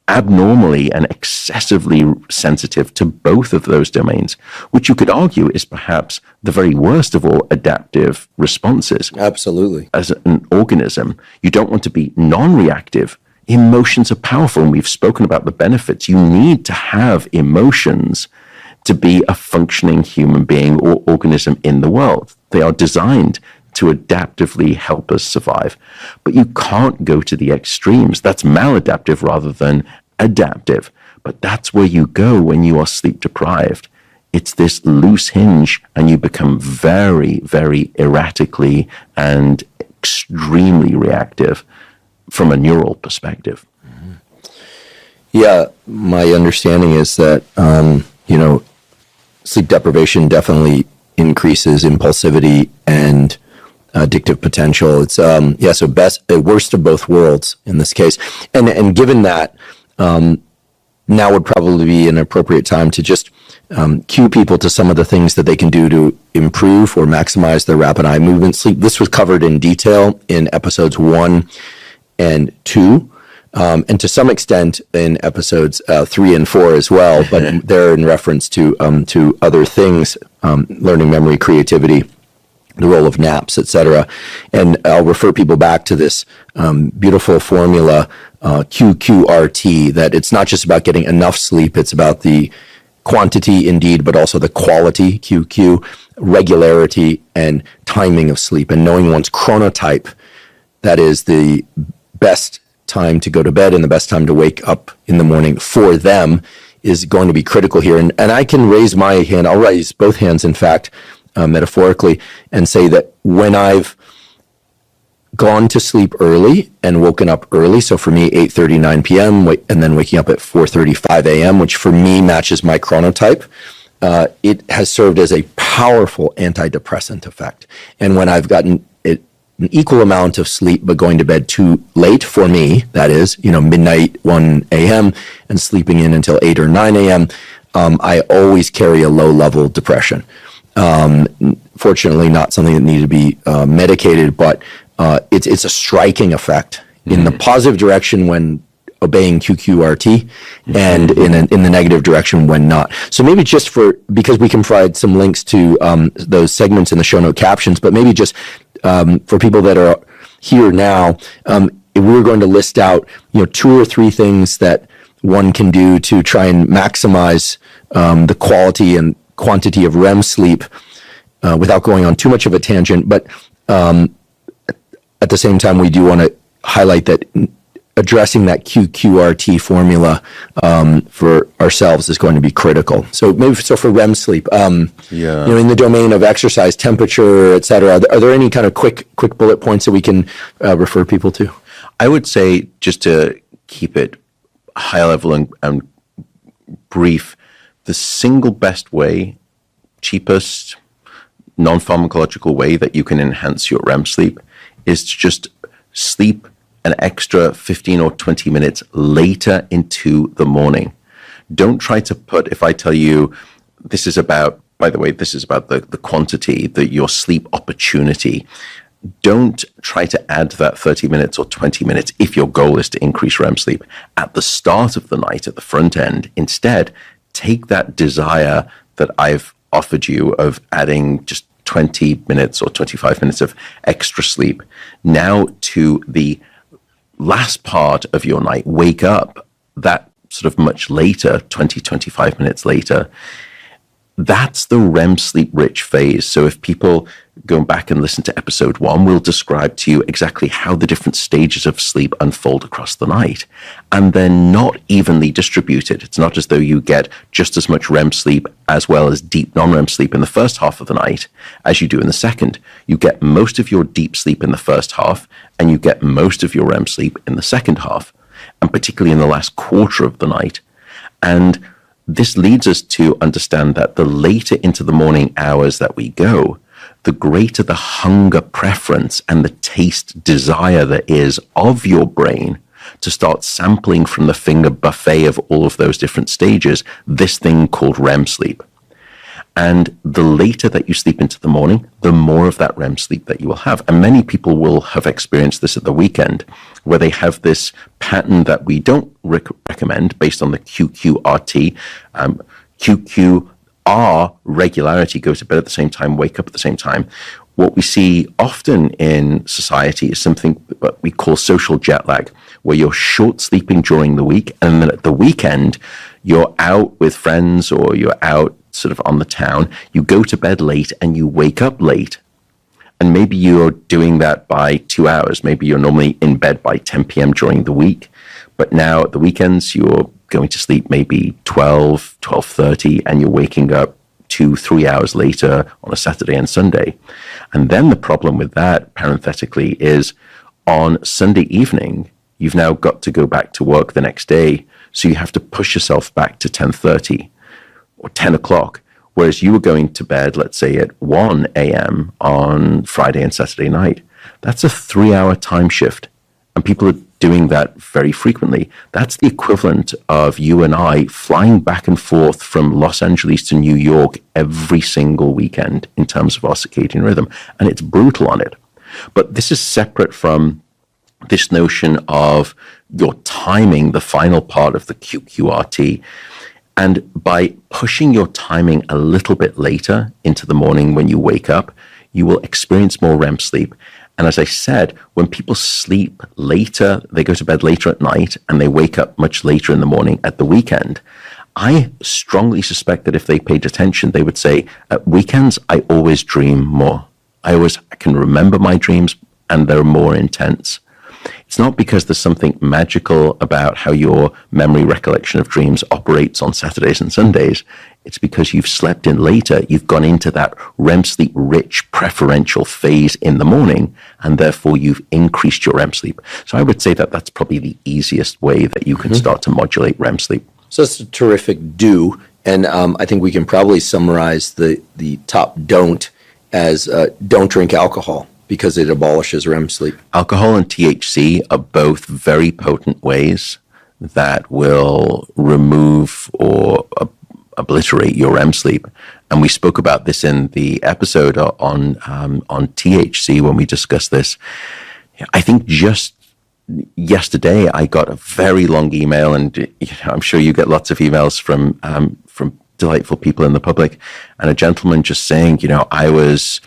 abnormally and excessively sensitive to both of those domains, which you could argue is perhaps the very worst of all adaptive responses. Absolutely. As an organism, you don't want to be non-reactive. Emotions are powerful, and we've spoken about the benefits. You need to have emotions to be a functioning human being or organism in the world. They are designed to adaptively help us survive. But you can't go to the extremes. That's maladaptive rather than adaptive. But that's where you go when you are sleep deprived. It's this loose hinge, and you become very, very erratically and extremely reactive from a neural perspective. Yeah, my understanding is that, sleep deprivation definitely increases impulsivity and addictive potential. It's so worst of both worlds in this case. And given that, now would probably be an appropriate time to just cue people to some of the things that they can do to improve or maximize their rapid eye movement sleep. This was covered in detail in episodes 1 and 2. And to some extent in episodes 3 and 4 as well, but they're in reference to other things, learning, memory, creativity, the role of naps, etc. And I'll refer people back to this beautiful formula, QQRT, that it's not just about getting enough sleep, it's about the quantity indeed, but also the quality, QQ, regularity, and timing of sleep, and knowing one's chronotype. That is the best time to go to bed and the best time to wake up in the morning for them is going to be critical here. And I can raise my hand, I'll raise both hands, in fact, metaphorically, and say that when I've gone to sleep early and woken up early, so for me 8:30, 9 p.m., and then waking up at 4:35 a.m., which for me matches my chronotype, it has served as a powerful antidepressant effect. And when I've gotten an equal amount of sleep but going to bed too late, for me, that is, midnight, 1 a.m., and sleeping in until 8 or 9 a.m., I always carry a low-level depression. Fortunately, not something that needed to be medicated, but it's a striking effect in the positive direction when obeying QQRT, and in the negative direction when not. So maybe just because we can provide some links to those segments in the show note captions, but maybe just for people that are here now, if we were going to list out 2 or 3 things that one can do to try and maximize the quality and quantity of REM sleep without going on too much of a tangent, but at the same time we do want to highlight that addressing that QQRT formula for ourselves is going to be critical. So maybe for REM sleep, in the domain of exercise, temperature, et cetera, are there any kind of quick bullet points that we can refer people to? I would say, just to keep it high level and brief, the single best way, cheapest, non-pharmacological way that you can enhance your REM sleep is to just sleep an extra 15 or 20 minutes later into the morning. Don't try to put, if I tell you this is about, by the way, this is about the quantity, your sleep opportunity. Don't try to add that 30 minutes or 20 minutes if your goal is to increase REM sleep at the start of the night, at the front end. Instead, take that desire that I've offered you of adding just 20 minutes or 25 minutes of extra sleep now to the last part of your night. Wake up that sort of much later, 20, 25 minutes later. That's the REM sleep rich phase. So if people go back and listen to episode 1, we'll describe to you exactly how the different stages of sleep unfold across the night. And they're not evenly distributed. It's not as though you get just as much REM sleep as well as deep non-REM sleep in the first half of the night as you do in the second. You get most of your deep sleep in the first half, and you get most of your REM sleep in the second half, and particularly in the last quarter of the night. And this leads us to understand that the later into the morning hours that we go, the greater the hunger preference and the taste desire there is of your brain to start sampling from the finger buffet of all of those different stages, this thing called REM sleep. And the later that you sleep into the morning, the more of that REM sleep that you will have. And many people will have experienced this at the weekend, where they have this pattern that we don't recommend based on the QQRT. QQR, regularity, go to bed at the same time, wake up at the same time. What we see often in society is something that we call social jet lag, where you're short sleeping during the week, and then at the weekend, you're out with friends or you're out sort of on the town, you go to bed late and you wake up late. And maybe you're doing that by 2 hours. Maybe you're normally in bed by 10 p.m. during the week. But now at the weekends, you're going to sleep maybe 12, 12:30, and you're waking up 2-3 hours later on a Saturday and Sunday. And then the problem with that, parenthetically, is on Sunday evening, you've now got to go back to work the next day. So you have to push yourself back to 10:30 or 10 o'clock, whereas you were going to bed, let's say, at 1 a.m. on Friday and Saturday night. That's a 3-hour time shift. And people are doing that very frequently. That's the equivalent of you and I flying back and forth from Los Angeles to New York every single weekend in terms of our circadian rhythm. And it's brutal on it. But this is separate from this notion of your timing, the final part of the QQRT. And by pushing your timing a little bit later into the morning when you wake up, you will experience more REM sleep. And as I said, when people sleep later, they go to bed later at night and they wake up much later in the morning at the weekend. I strongly suspect that if they paid attention, they would say, at weekends, I always dream more. I can remember my dreams and they're more intense. It's not because there's something magical about how your memory recollection of dreams operates on Saturdays and Sundays. It's because you've slept in later. You've gone into that REM sleep rich preferential phase in the morning, and therefore you've increased your REM sleep. So I would say that that's probably the easiest way that you can start to modulate REM sleep. So that's a terrific do. And I think we can probably summarize the top don't as don't drink alcohol, because it abolishes REM sleep. Alcohol and THC are both very potent ways that will remove or obliterate your REM sleep. And we spoke about this in the episode on THC when we discussed this. I think just yesterday I got a very long email, and I'm sure you get lots of emails from delightful people in the public, and a gentleman just saying, I was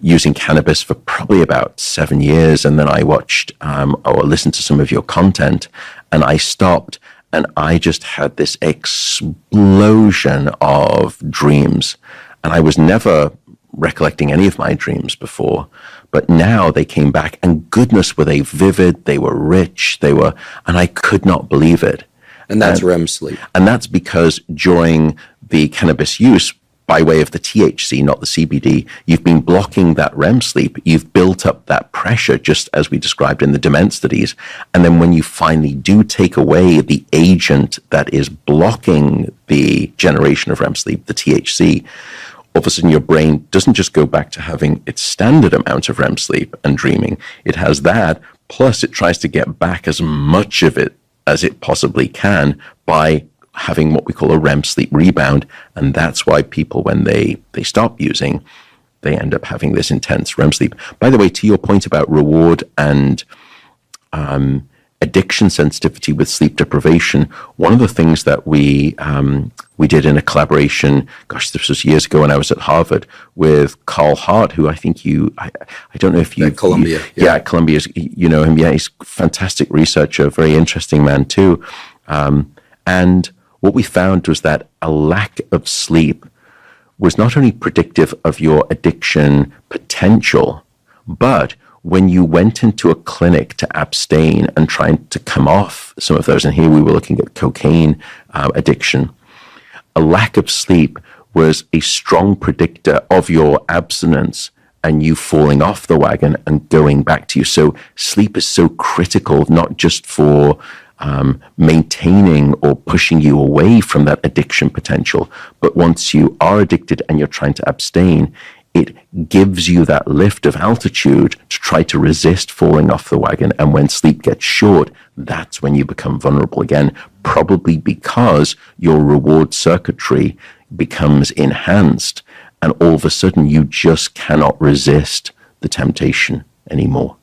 using cannabis for probably about 7 years, and then I watched or listened to some of your content, and I stopped, and I just had this explosion of dreams, and I was never recollecting any of my dreams before, But now they came back, and goodness, were they vivid, they were rich, and I could not believe it. And that's REM sleep. And that's because during the cannabis use, by way of the THC, not the CBD, you've been blocking that REM sleep. You've built up that pressure, just as we described in the dement studies. And then when you finally do take away the agent that is blocking the generation of REM sleep, the THC, all of a sudden your brain doesn't just go back to having its standard amount of REM sleep and dreaming. It has that, plus it tries to get back as much of it as it possibly can by having what we call a REM sleep rebound. And that's why people, when they stop using, they end up having this intense REM sleep. By the way, to your point about reward and addiction sensitivity with sleep deprivation, one of the things that we did in a collaboration, gosh, this was years ago when I was at Harvard, with Carl Hart, who I think I don't know if you... At Columbia. Yeah, Columbia, you know him. Yeah, he's a fantastic researcher, very interesting man too. And what we found was that a lack of sleep was not only predictive of your addiction potential, but when you went into a clinic to abstain and trying to come off some of those, and here we were looking at cocaine addiction, a lack of sleep was a strong predictor of your abstinence and you falling off the wagon and going back to you. So sleep is so critical, not just for maintaining or pushing you away from that addiction potential, but once you are addicted and you're trying to abstain, it gives you that lift of altitude to try to resist falling off the wagon. And when sleep gets short, that's when you become vulnerable again, probably because your reward circuitry becomes enhanced and all of a sudden you just cannot resist the temptation anymore.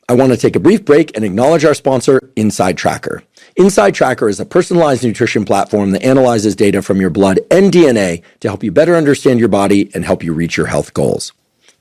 I want to take a brief break and acknowledge our sponsor, Inside Tracker. Inside Tracker is a personalized nutrition platform that analyzes data from your blood and DNA to help you better understand your body and help you reach your health goals.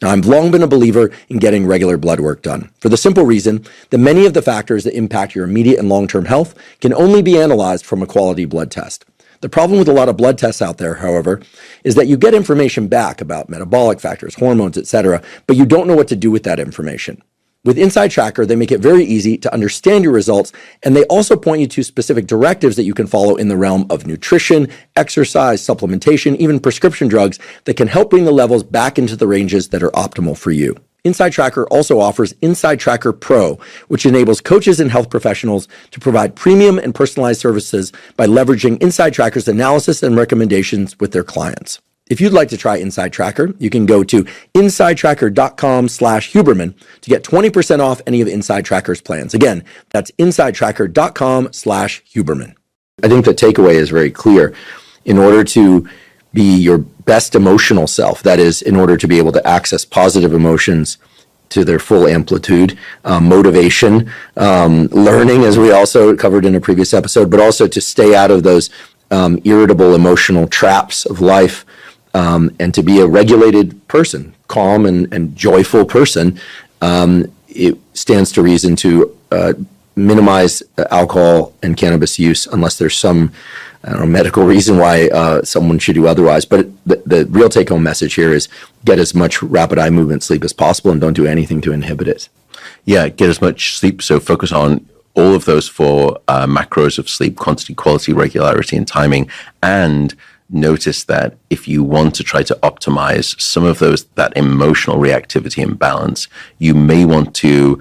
Now, I've long been a believer in getting regular blood work done for the simple reason that many of the factors that impact your immediate and long-term health can only be analyzed from a quality blood test. The problem with a lot of blood tests out there, however, is that you get information back about metabolic factors, hormones, etc., but you don't know what to do with that information. With Inside Tracker, they make it very easy to understand your results, and they also point you to specific directives that you can follow in the realm of nutrition, exercise, supplementation, even prescription drugs that can help bring the levels back into the ranges that are optimal for you. Inside Tracker also offers Inside Tracker Pro, which enables coaches and health professionals to provide premium and personalized services by leveraging Inside Tracker's analysis and recommendations with their clients. If you'd like to try Inside Tracker, you can go to insidetracker.com/Huberman to get 20% off any of Inside Tracker's plans. Again, that's insidetracker.com/Huberman. I think the takeaway is very clear. In order to be your best emotional self, that is, in order to be able to access positive emotions to their full amplitude, motivation, learning, as we also covered in a previous episode, but also to stay out of those irritable emotional traps of life, and to be a regulated person, calm and joyful person, it stands to reason to minimize alcohol and cannabis use unless there's some medical reason why someone should do otherwise. But the real take-home message here is get as much rapid eye movement sleep as possible and don't do anything to inhibit it. Yeah, get as much sleep. So focus on all of those four macros of sleep: quantity, quality, regularity, and timing. And notice that if you want to try to optimize some of that emotional reactivity and balance, you may want to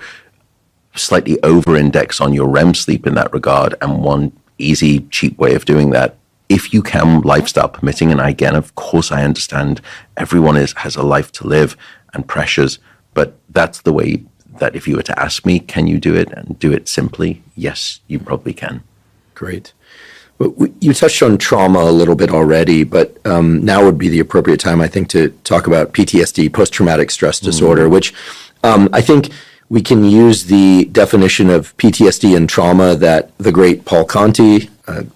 slightly over-index on your REM sleep in that regard. And one easy, cheap way of doing that, if you can, lifestyle permitting, and again, of course, I understand everyone has a life to live and pressures, but that's the way that if you were to ask me, can you do it and do it simply? Yes, you probably can. Great. You touched on trauma a little bit already, but now would be the appropriate time, I think, to talk about PTSD, post-traumatic stress disorder, which I think we can use the definition of PTSD and trauma that the great Paul Conti,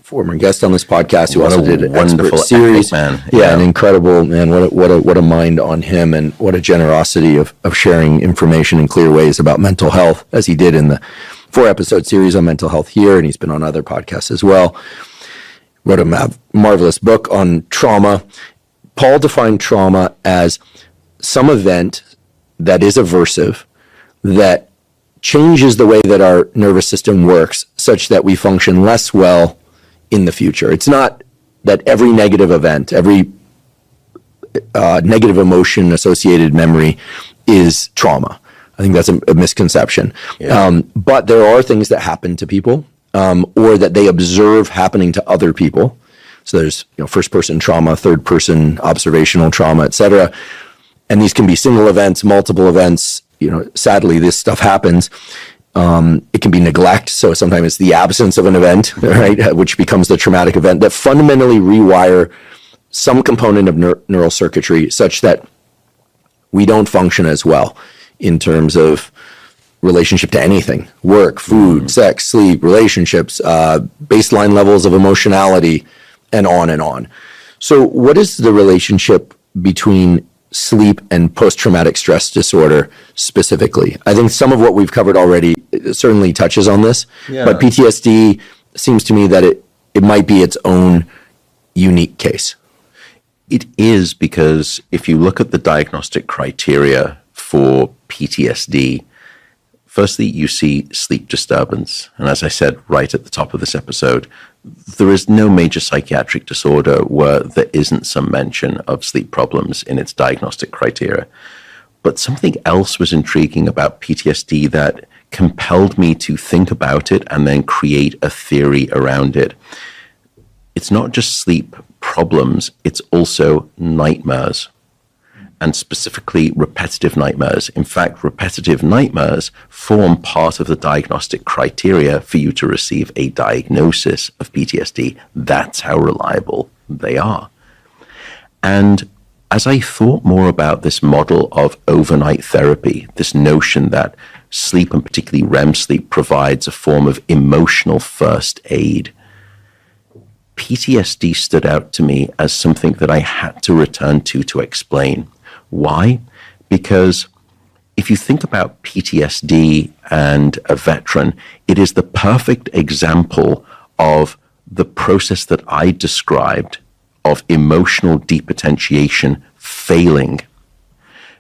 former guest on this podcast, who also did an expert series. Man. Yeah, an incredible man. What a mind on him, and what a generosity of sharing information in clear ways about mental health, as he did in the 4-episode series on mental health here, and he's been on other podcasts as well. Wrote a marvelous book on trauma. Paul defined trauma as some event that is aversive, that changes the way that our nervous system works such that we function less well in the future. It's not that every negative event, every negative emotion associated memory is trauma. I think that's a misconception. Yeah. But there are things that happen to people or that they observe happening to other people. So there's first person trauma, third person observational trauma, et cetera. And these can be single events, multiple events. Sadly, this stuff happens. It can be neglect. So sometimes it's the absence of an event, right, which becomes the traumatic event that fundamentally rewire some component of neural circuitry such that we don't function as well in terms of relationship to anything: work, food, sex, sleep, relationships, baseline levels of emotionality, and on and on. So what is the relationship between sleep and post-traumatic stress disorder specifically? I think some of what we've covered already certainly touches on this, but PTSD seems to me that it might be its own unique case. It is, because if you look at the diagnostic criteria for PTSD, firstly, you see sleep disturbance. And as I said right at the top of this episode, there is no major psychiatric disorder where there isn't some mention of sleep problems in its diagnostic criteria. But something else was intriguing about PTSD that compelled me to think about it and then create a theory around it. It's not just sleep problems, it's also nightmares, and specifically repetitive nightmares. In fact, repetitive nightmares form part of the diagnostic criteria for you to receive a diagnosis of PTSD. That's how reliable they are. And as I thought more about this model of overnight therapy, this notion that sleep, and particularly REM sleep, provides a form of emotional first aid, PTSD stood out to me as something that I had to return to explain. Why? Because if you think about PTSD and a veteran, it is the perfect example of the process that I described of emotional depotentiation failing.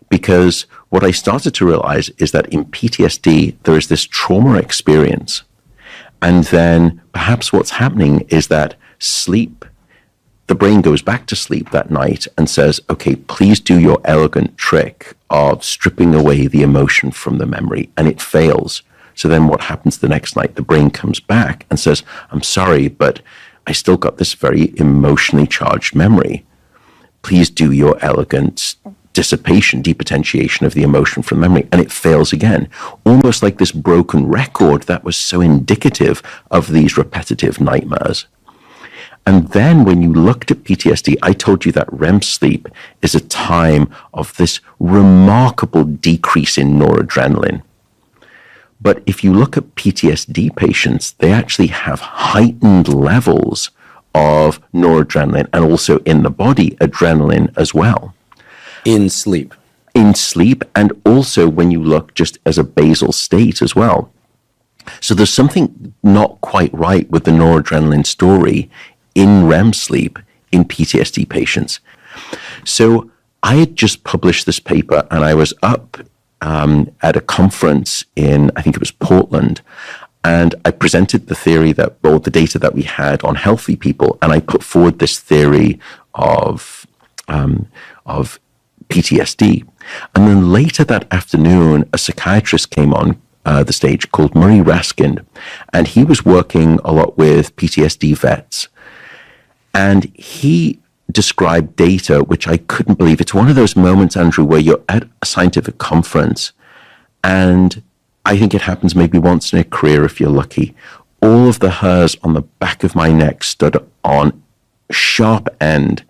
Because what I started to realize is that in PTSD, there is this trauma experience. And then perhaps what's happening is that sleep, the brain goes back to sleep that night and says, okay, please do your elegant trick of stripping away the emotion from the memory, and it fails. So then what happens the next night? The brain comes back and says, I'm sorry, but I still got this very emotionally charged memory. Please do your elegant depotentiation of the emotion from memory, and it fails again. Almost like this broken record that was so indicative of these repetitive nightmares. And then when you looked at PTSD, I told you that REM sleep is a time of this remarkable decrease in noradrenaline. But if you look at PTSD patients, they actually have heightened levels of noradrenaline and also in the body adrenaline as well. In sleep. In sleep, and also when you look just as a basal state as well. So there's something not quite right with the noradrenaline story in REM sleep in PTSD patients. So I had just published this paper, and I was up at a conference in, I think it was Portland, and I presented the theory that, or the data that we had on healthy people, and I put forward this theory of PTSD. And then later that afternoon, a psychiatrist came on the stage called Murray Raskin, and he was working a lot with PTSD vets. And he described data which I couldn't believe. It's one of those moments, Andrew, where you're at a scientific conference, and I think it happens maybe once in a career if you're lucky. All of the hairs on the back of my neck stood on sharp end,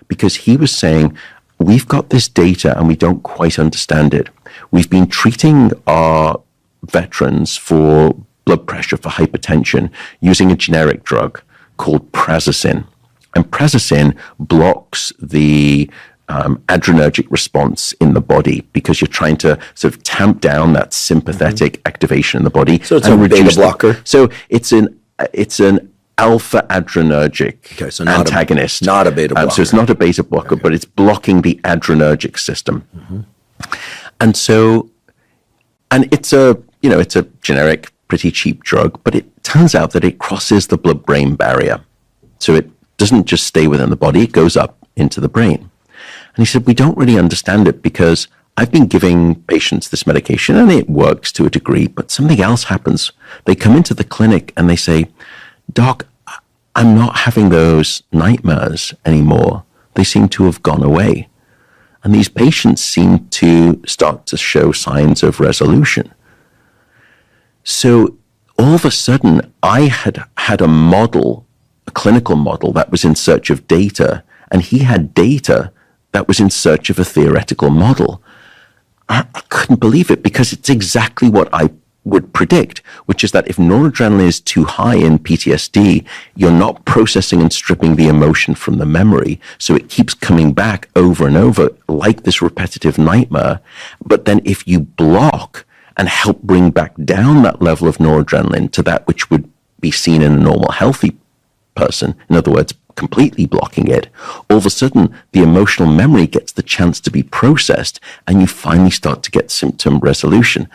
because he was saying, we've got this data and we don't quite understand it. We've been treating our veterans for blood pressure, for hypertension, using a generic drug called prazosin. And prazosin blocks the adrenergic response in the body, because you're trying to sort of tamp down that sympathetic activation in the body. So it's a beta blocker. So it's an alpha adrenergic antagonist. Not a beta blocker. So it's not a beta blocker, but it's blocking the adrenergic system. And so, and it's it's a generic, pretty cheap drug, but it turns out that it crosses the blood-brain barrier. So it doesn't just stay within the body, it goes up into the brain. And he said, we don't really understand it because I've been giving patients this medication and it works to a degree, but something else happens. They come into the clinic and they say, Doc, I'm not having those nightmares anymore. They seem to have gone away. And these patients seem to start to show signs of resolution. So all of a sudden, I had a model, a clinical model that was in search of data, and he had data that was in search of a theoretical model. I couldn't believe it because it's exactly what I would predict, which is that if noradrenaline is too high in PTSD, you're not processing and stripping the emotion from the memory. So it keeps coming back over and over like this repetitive nightmare. But then if you block and help bring back down that level of noradrenaline to that which would be seen in a normal, healthy person, in other words, completely blocking it, all of a sudden the emotional memory gets the chance to be processed and you finally start to get symptom resolution.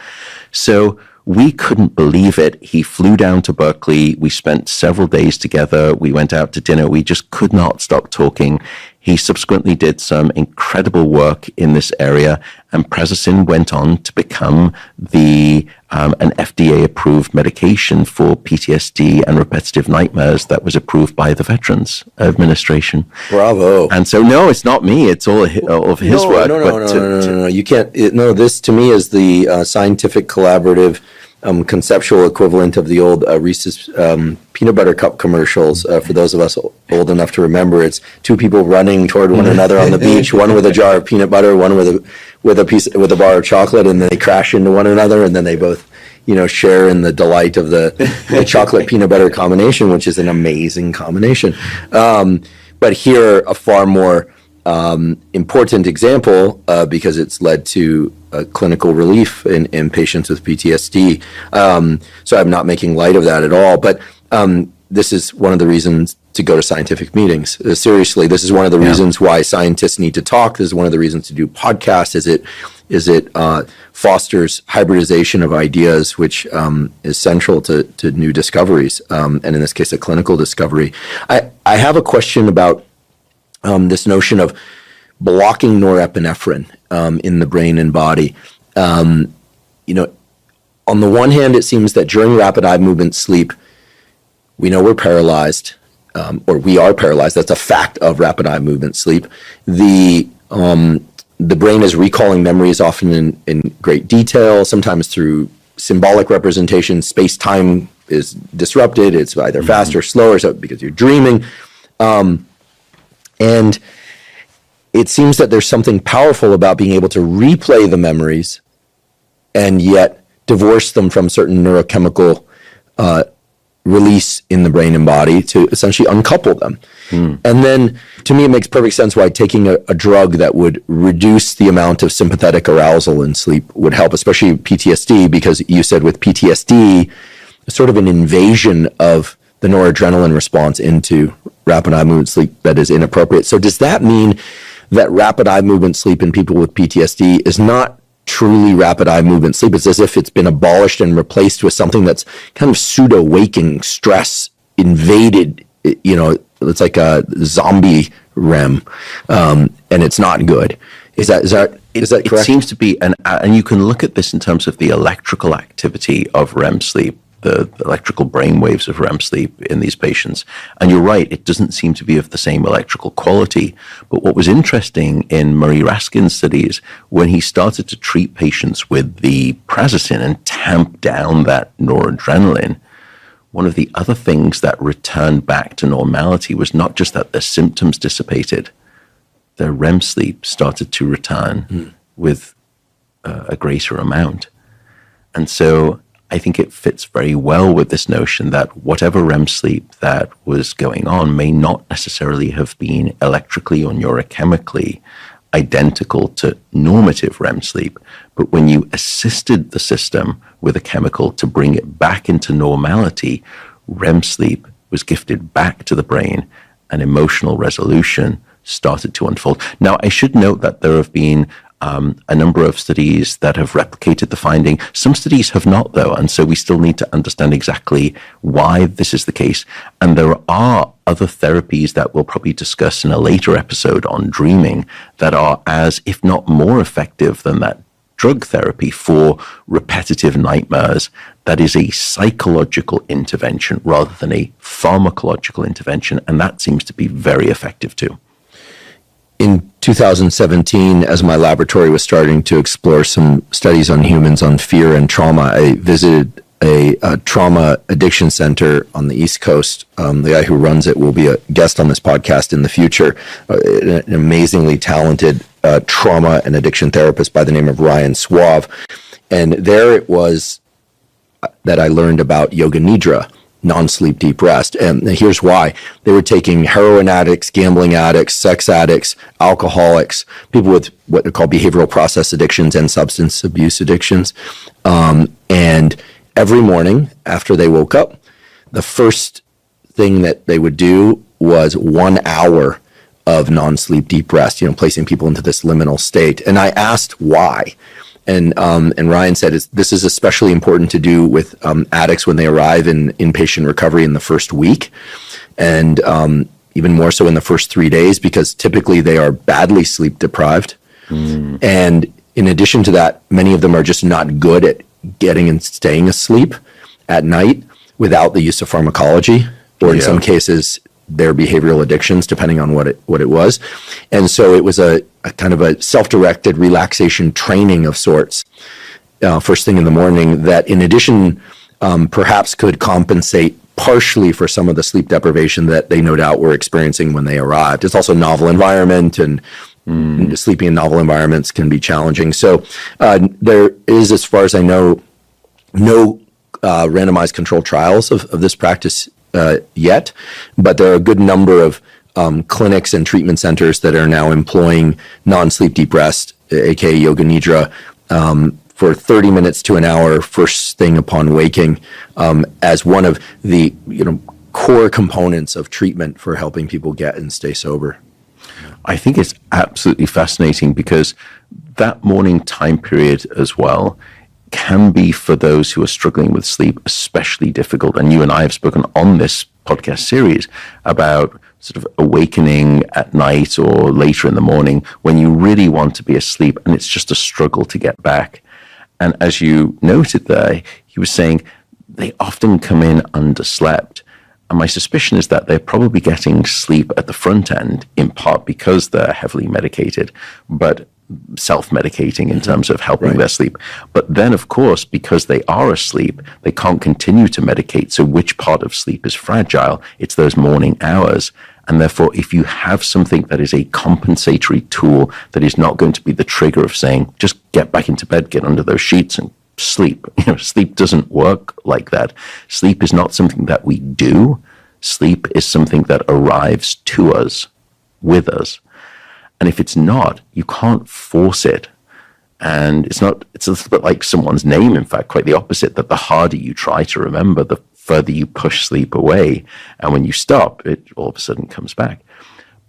So we couldn't believe it. He flew down to Berkeley. We spent several days together. We went out to dinner. We just could not stop talking. He subsequently did some incredible work in this area, and Prazosin went on to become an FDA-approved medication for PTSD and repetitive nightmares that was approved by the Veterans Administration. Bravo! And so, no, it's not me. It's all of his work. No. You can't. This to me is the scientific collaborative. Conceptual equivalent of the old Reese's peanut butter cup commercials. For those of us old enough to remember, it's two people running toward one another on the beach, one with a jar of peanut butter, one with a bar of chocolate, and they crash into one another, and then they both, share in the delight of the chocolate peanut butter combination, which is an amazing combination. But here, a far more important example because it's led to clinical relief in patients with PTSD. So I'm not making light of that at all. But this is one of the reasons to go to scientific meetings. Seriously, this is one of the reasons why scientists need to talk. This is one of the reasons to do podcasts. Is it fosters hybridization of ideas, which is central to new discoveries, and in this case, a clinical discovery. I have a question about this notion of blocking norepinephrine in the brain and body. On the one hand, it seems that during rapid eye movement sleep, we know we're paralyzed, or we are paralyzed. That's a fact of rapid eye movement sleep. The brain is recalling memories often in great detail, sometimes through symbolic representation. Space-time is disrupted. It's either fast or slower, so because you're dreaming. And it seems that there's something powerful about being able to replay the memories and yet divorce them from certain neurochemical release in the brain and body to essentially uncouple them. And then, to me, it makes perfect sense why taking a drug that would reduce the amount of sympathetic arousal in sleep would help, especially PTSD, because you said with PTSD, sort of an invasion of the noradrenaline response into rapid eye movement sleep that is inappropriate. So does that mean that rapid eye movement sleep in people with PTSD is not truly rapid eye movement sleep? It's as if it's been abolished and replaced with something that's kind of pseudo-waking stress invaded, it's like a zombie REM, and it's not good. Is that correct? It seems to be, and you can look at this in terms of the electrical activity of REM sleep, the electrical brain waves of REM sleep in these patients. And you're right, it doesn't seem to be of the same electrical quality. But what was interesting in Murray Raskin's studies, when he started to treat patients with the prazosin and tamp down that noradrenaline, one of the other things that returned back to normality was not just that their symptoms dissipated, their REM sleep started to return with a greater amount. And so I think it fits very well with this notion that whatever REM sleep that was going on may not necessarily have been electrically or neurochemically identical to normative REM sleep. But when you assisted the system with a chemical to bring it back into normality, REM sleep was gifted back to the brain and emotional resolution started to unfold. Now, I should note that there have been a number of studies that have replicated the finding. Some studies have not, though, and so we still need to understand exactly why this is the case. And there are other therapies that we'll probably discuss in a later episode on dreaming that are as, if not more effective than that drug therapy for repetitive nightmares. That is a psychological intervention rather than a pharmacological intervention, and that seems to be very effective too. In 2017, as my laboratory was starting to explore some studies on humans on fear and trauma, I visited a trauma addiction center on the East Coast. The guy who runs it will be a guest on this podcast in the future. An amazingly talented trauma and addiction therapist by the name of Ryan Suave. And there it was that I learned about yoga nidra, non-sleep deep rest. And here's why. They were taking heroin addicts, gambling addicts, sex addicts, alcoholics, people with what they call behavioral process addictions and substance abuse addictions. And every morning after they woke up, the first thing that they would do was 1 hour of non-sleep deep rest, placing people into this liminal state. And I asked why. And Ryan said this is especially important to do with addicts when they arrive in inpatient recovery in the first week, and even more so in the first 3 days, because typically they are badly sleep deprived. And in addition to that, many of them are just not good at getting and staying asleep at night without the use of pharmacology, or in some cases, their behavioral addictions, depending on what it was. And so it was a kind of a self-directed relaxation training of sorts, first thing in the morning, that in addition, perhaps could compensate partially for some of the sleep deprivation that they no doubt were experiencing when they arrived. It's also a novel environment, and sleeping in novel environments can be challenging. So there is, as far as I know, no randomized controlled trials of this practice yet, but there are a good number of clinics and treatment centers that are now employing non-sleep deep rest, aka yoga nidra, for 30 minutes to an hour first thing upon waking, as one of the core components of treatment for helping people get and stay sober. I think it's absolutely fascinating because that morning time period as well can be, for those who are struggling with sleep, especially difficult. And you and I have spoken on this podcast series about sort of awakening at night or later in the morning when you really want to be asleep and it's just a struggle to get back. And as you noted there, he was saying they often come in underslept. And my suspicion is that they're probably getting sleep at the front end, in part because they're heavily medicated, but self-medicating in terms of helping their sleep. But then, of course, because they are asleep, they can't continue to medicate. So which part of sleep is fragile? It's those morning hours. And therefore, if you have something that is a compensatory tool that is not going to be the trigger of saying, just get back into bed, get under those sheets and sleep. Sleep doesn't work like that. Sleep is not something that we do. Sleep is something that arrives to us, with us. And if it's not, you can't force it. And it's a little bit like someone's name, in fact, quite the opposite, that the harder you try to remember, the further you push sleep away. And when you stop, it all of a sudden comes back.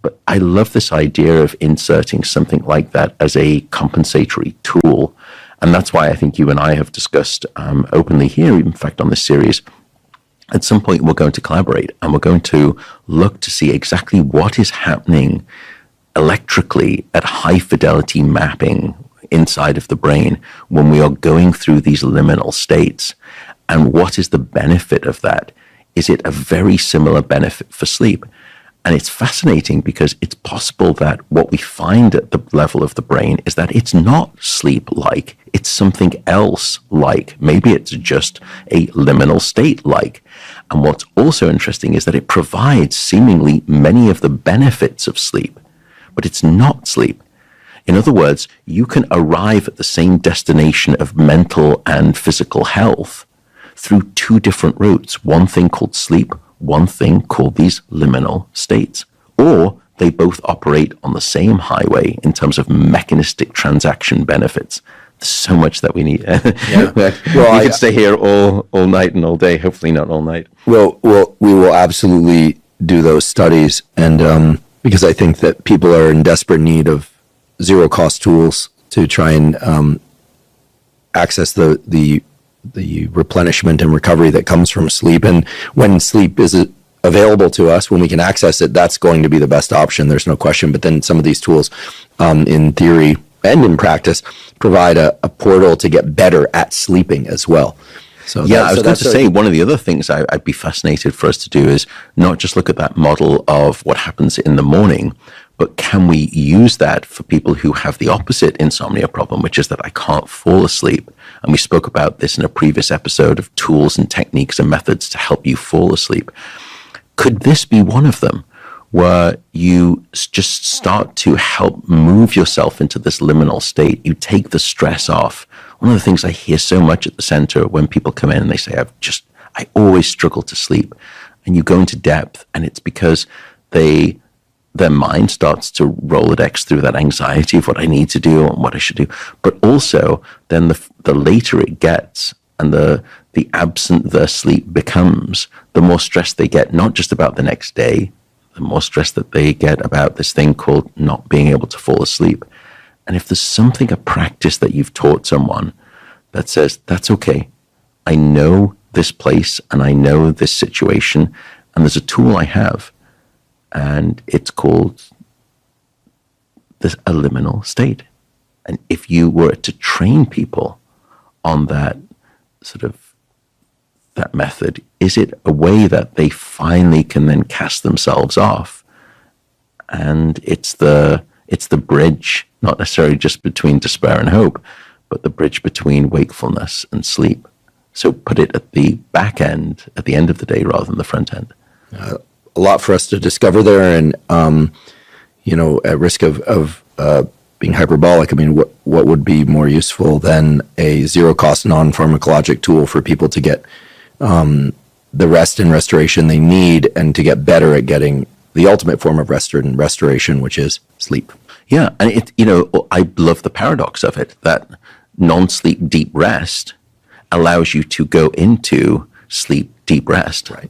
But I love this idea of inserting something like that as a compensatory tool. And that's why I think you and I have discussed openly here, in fact, on this series, at some point we're going to collaborate and we're going to look to see exactly what is happening electrically at high fidelity mapping inside of the brain when we are going through these liminal states. And what is the benefit of that? Is it a very similar benefit for sleep? And it's fascinating because it's possible that what we find at the level of the brain is that it's not sleep-like. It's something else like. Maybe it's just a liminal state like. And what's also interesting is that it provides seemingly many of the benefits of sleep, but it's not sleep. In other words, you can arrive at the same destination of mental and physical health through two different routes, one thing called sleep, one thing called these liminal states, or they both operate on the same highway in terms of mechanistic transaction benefits. There's so much that we need. Yeah. Well, we could stay here all night and all day, hopefully not all night. Well, we will absolutely do those studies, and because I think that people are in desperate need of zero-cost tools to try and access the replenishment and recovery that comes from sleep. And when sleep is available to us, when we can access it, that's going to be the best option. There's no question. But then some of these tools, in theory and in practice, provide a portal to get better at sleeping as well. So yeah, I was going to say, one of the other things I'd be fascinated for us to do is not just look at that model of what happens in the morning, but can we use that for people who have the opposite insomnia problem, which is that I can't fall asleep? And we spoke about this in a previous episode of tools and techniques and methods to help you fall asleep. Could this be one of them, where you just start to help move yourself into this liminal state? You take the stress off. One of the things I hear so much at the center when people come in and they say, I always struggle to sleep. And you go into depth, and it's because their mind starts to Rolodex through that anxiety of what I need to do and what I should do. But also, then the later it gets and the absent their sleep becomes, the more stress they get, not just about the next day, the more stress that they get about this thing called not being able to fall asleep. And if there's something, a practice that you've taught someone that says, that's okay, I know this place and I know this situation, and there's a tool I have, and it's called this a liminal state. And if you were to train people on that sort of that method, is it a way that they finally can then cast themselves off? And it's the bridge, not necessarily just between despair and hope, but the bridge between wakefulness and sleep. So put it at the back end, at the end of the day, rather than the front end. A lot for us to discover there, and at risk of being hyperbolic, I mean, what would be more useful than a zero-cost, non-pharmacologic tool for people to get the rest and restoration they need, and to get better at getting the ultimate form of rest and restoration, which is sleep. Yeah, and I love the paradox of it, that non-sleep deep rest allows you to go into sleep deep rest. Right.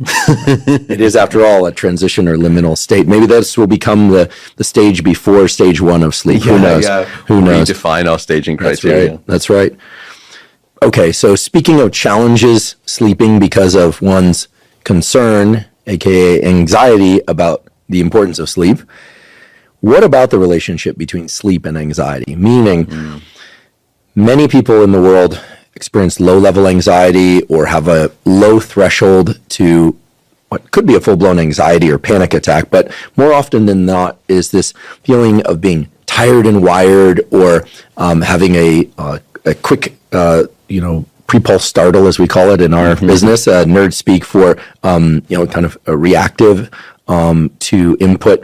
It is, after all, a transition or liminal state. Maybe this will become the stage before stage one of sleep. Who knows? Yeah. Who knows? Redefine our staging criteria. That's right. Okay, so speaking of challenges sleeping because of one's concern, aka anxiety, about the importance of sleep, what about the relationship between sleep and anxiety? Meaning, many people in the world experience low-level anxiety or have a low threshold to what could be a full-blown anxiety or panic attack, but more often than not is this feeling of being tired and wired, or having a quick, pre-pulse startle, as we call it in our business, nerd speak for, kind of a reactive to input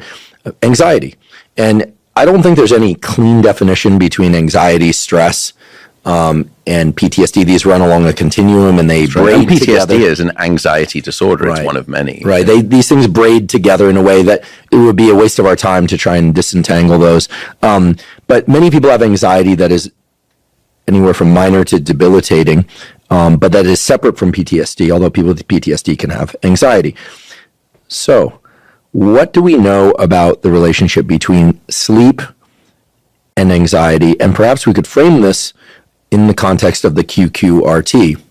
anxiety. And I don't think there's any clean definition between anxiety, stress, and PTSD. These run along a continuum, and they braid PTSD together. is an anxiety disorder. Right. It's one of many. Right. These things braid together in a way that it would be a waste of our time to try and disentangle those. But many people have anxiety that is anywhere from minor to debilitating, but that is separate from PTSD, although people with PTSD can have anxiety. So what do we know about the relationship between sleep and anxiety? And perhaps we could frame this in the context of the QQRT.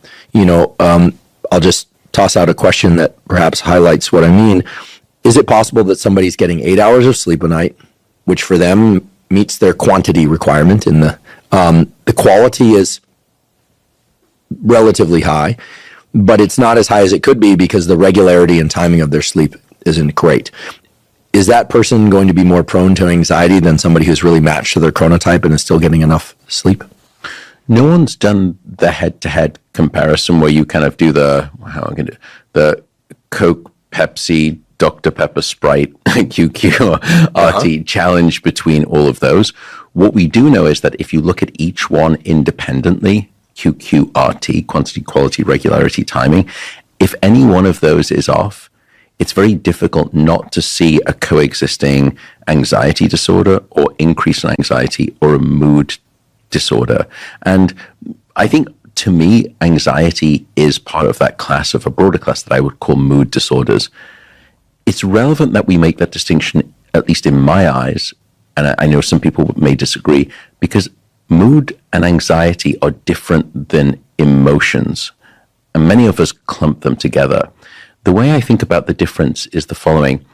I'll just toss out a question that perhaps highlights what I mean. Is it possible that somebody's getting 8 hours of sleep a night, which for them meets their quantity requirement, and the quality is relatively high, but it's not as high as it could be because the regularity and timing of their sleep isn't great? Is that person going to be more prone to anxiety than somebody who's really matched to their chronotype and is still getting enough sleep? No one's done the head-to-head comparison where you kind of do the Coke, Pepsi, Dr. Pepper, Sprite, QQRT challenge between all of those. What we do know is that if you look at each one independently, QQRT, quantity, quality, regularity, timing, if any one of those is off, it's very difficult not to see a coexisting anxiety disorder or increase in anxiety or a mood disorder. And I think, to me, anxiety is part of that class, of a broader class that I would call mood disorders. It's relevant that we make that distinction, at least in my eyes, and I know some people may disagree, because mood and anxiety are different than emotions, and many of us clump them together. The way I think about the difference is the following.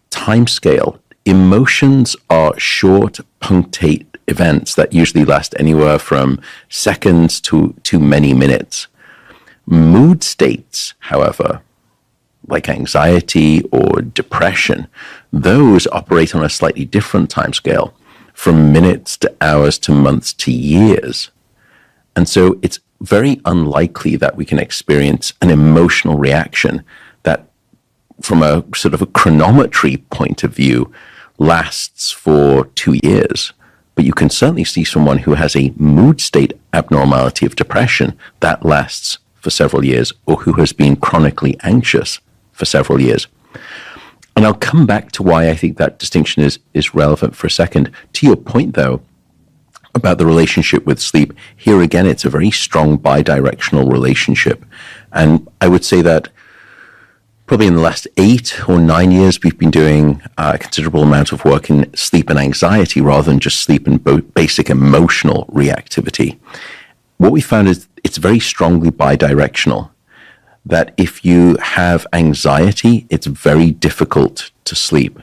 Timescale. Emotions are short, punctate events that usually last anywhere from seconds to many minutes. Mood states, however, like anxiety or depression, those operate on a slightly different timescale, from minutes to hours to months to years. And so it's very unlikely that we can experience an emotional reaction that, from a sort of a chronometry point of view, lasts for 2 years. But you can certainly see someone who has a mood state abnormality of depression that lasts for several years, or who has been chronically anxious for several years. And I'll come back to why I think that distinction is relevant for a second. To your point, though, about the relationship with sleep, here again, it's a very strong bidirectional relationship. And I would say that probably in the last 8 or 9 years, we've been doing a considerable amount of work in sleep and anxiety rather than just sleep and basic emotional reactivity. What we found is it's very strongly bidirectional, that if you have anxiety, it's very difficult to sleep.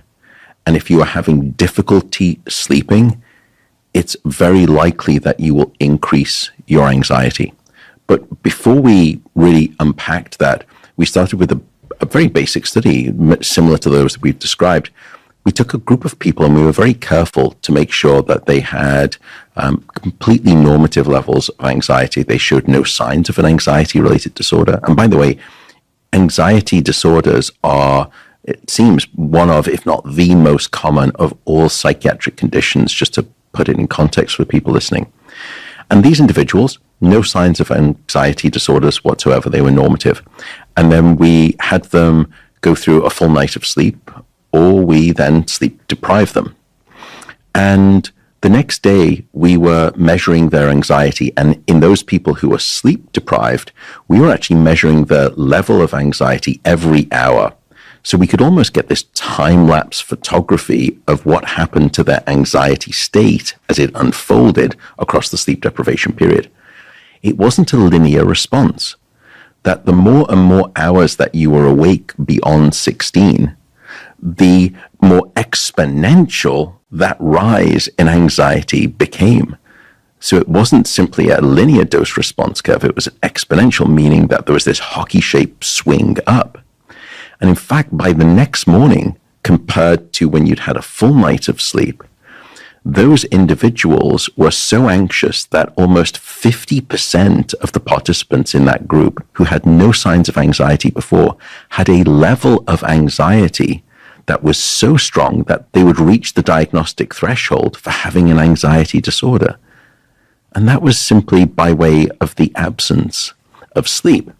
And if you are having difficulty sleeping, it's very likely that you will increase your anxiety. But before we really unpacked that, we started with a very basic study, similar to those that we've described. We took a group of people and we were very careful to make sure that they had completely normative levels of anxiety. They showed no signs of an anxiety-related disorder. And by the way, anxiety disorders are, it seems, one of, if not the most common of all psychiatric conditions, just to put it in context for people listening. And these individuals, no signs of anxiety disorders whatsoever. They were normative. And then we had them go through a full night of sleep, or we then sleep deprive them. And the next day, we were measuring their anxiety. And in those people who were sleep deprived, we were actually measuring the level of anxiety every hour. So we could almost get this time-lapse photography of what happened to their anxiety state as it unfolded across the sleep deprivation period. It wasn't a linear response, that the more and more hours that you were awake beyond 16, the more exponential that rise in anxiety became. So it wasn't simply a linear dose response curve, it was exponential, meaning that there was this hockey-shaped swing up. And in fact, by the next morning, compared to when you'd had a full night of sleep, those individuals were so anxious that almost 50% of the participants in that group who had no signs of anxiety before had a level of anxiety that was so strong that they would reach the diagnostic threshold for having an anxiety disorder. And that was simply by way of the absence of sleep.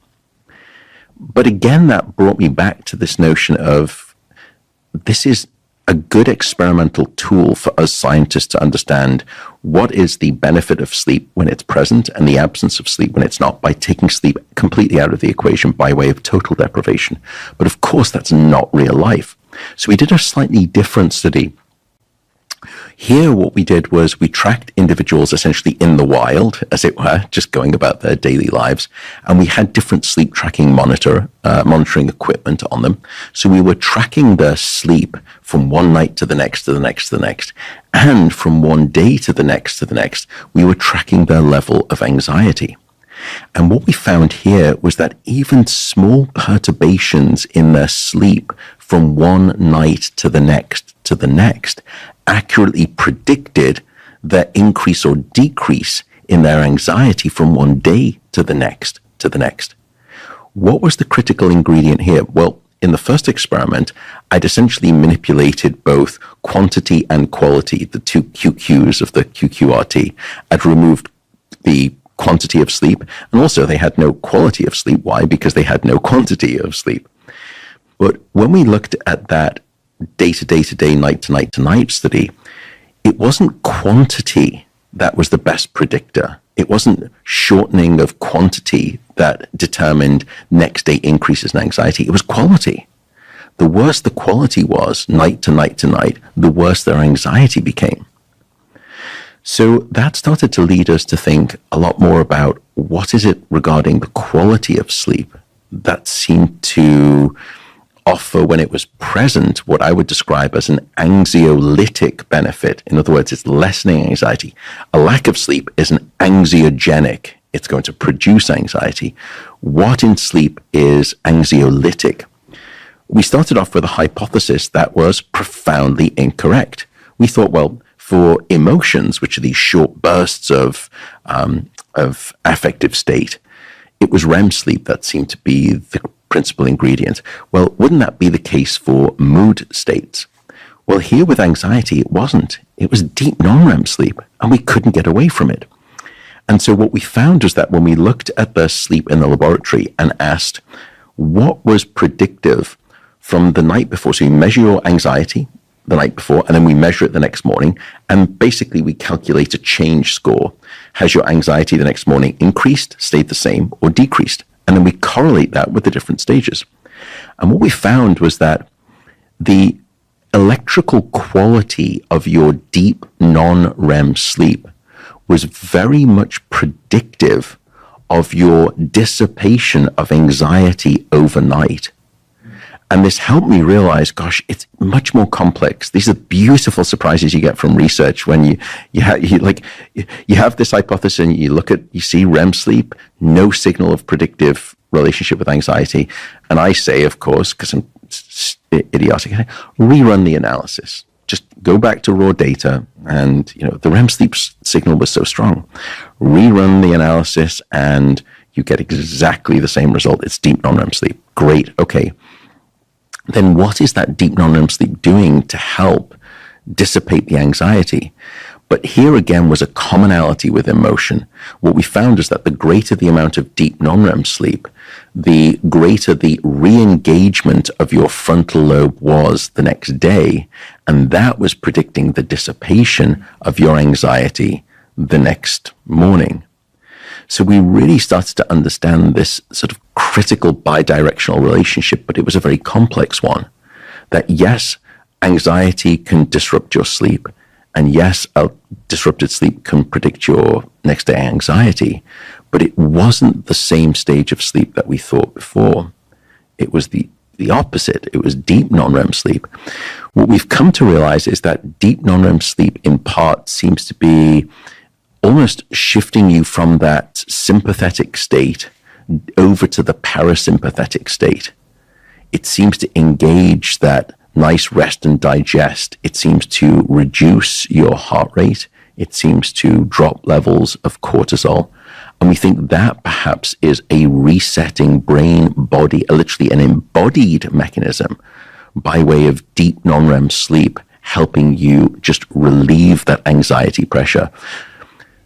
But again, that brought me back to this notion of this is a good experimental tool for us scientists to understand what is the benefit of sleep when it's present and the absence of sleep when it's not, by taking sleep completely out of the equation by way of total deprivation. But of course, that's not real life. So we did a slightly different study. Here, what we did was we tracked individuals essentially in the wild, as it were, just going about their daily lives. And we had different sleep tracking monitoring equipment on them. So we were tracking their sleep from one night to the next, to the next, to the next. And from one day to the next, to the next, we were tracking their level of anxiety. And what we found here was that even small perturbations in their sleep from one night to the next, accurately predicted their increase or decrease in their anxiety from one day to the next, to the next. What was the critical ingredient here? Well, in the first experiment, I'd essentially manipulated both quantity and quality, the two QQs of the QQRT. I'd removed the quantity of sleep, and also they had no quality of sleep. Why? Because they had no quantity of sleep. But when we looked at that day to day to day, night to night to night study, it wasn't quantity that was the best predictor. It wasn't shortening of quantity that determined next day increases in anxiety. It was quality. The worse the quality was, night to night to night, the worse their anxiety became. So that started to lead us to think a lot more about what is it regarding the quality of sleep that seemed to offer, when it was present, what I would describe as an anxiolytic benefit. In other words, it's lessening anxiety. A lack of sleep is an anxiogenic. It's going to produce anxiety. What in sleep is anxiolytic? We started off with a hypothesis that was profoundly incorrect. We thought, well, for emotions, which are these short bursts of affective state, it was REM sleep that seemed to be the principal ingredient. Well, wouldn't that be the case for mood states? Well, here with anxiety, it wasn't. It was deep non-REM sleep, and we couldn't get away from it. And so what we found was that when we looked at the sleep in the laboratory and asked what was predictive from the night before, so you measure your anxiety the night before, and then we measure it the next morning, and basically we calculate a change score. Has your anxiety the next morning increased, stayed the same, or decreased? And then we correlate that with the different stages. And what we found was that the electrical quality of your deep non-REM sleep was very much predictive of your dissipation of anxiety overnight. And this helped me realize, gosh, it's much more complex. These are beautiful surprises you get from research when you have this hypothesis and you see REM sleep, no signal of predictive relationship with anxiety. And I say, of course, because I'm idiotic, rerun the analysis. Just go back to raw data, and the REM sleep signal was so strong. Rerun the analysis, and you get exactly the same result. It's deep non-REM sleep. Great. Okay. Then what is that deep non-REM sleep doing to help dissipate the anxiety? But here again was a commonality with emotion. What we found is that the greater the amount of deep non-REM sleep, the greater the re-engagement of your frontal lobe was the next day. And that was predicting the dissipation of your anxiety the next morning. So we really started to understand this sort of critical bidirectional relationship, but it was a very complex one. That yes, anxiety can disrupt your sleep, and yes, a disrupted sleep can predict your next day anxiety, but it wasn't the same stage of sleep that we thought before. It was the opposite. It was deep non-REM sleep. What we've come to realize is that deep non-REM sleep in part seems to be almost shifting you from that sympathetic state over to the parasympathetic state. It seems to engage that nice rest and digest. It seems to reduce your heart rate. It seems to drop levels of cortisol. And we think that perhaps is a resetting brain body, literally an embodied mechanism by way of deep non-REM sleep, helping you just relieve that anxiety pressure.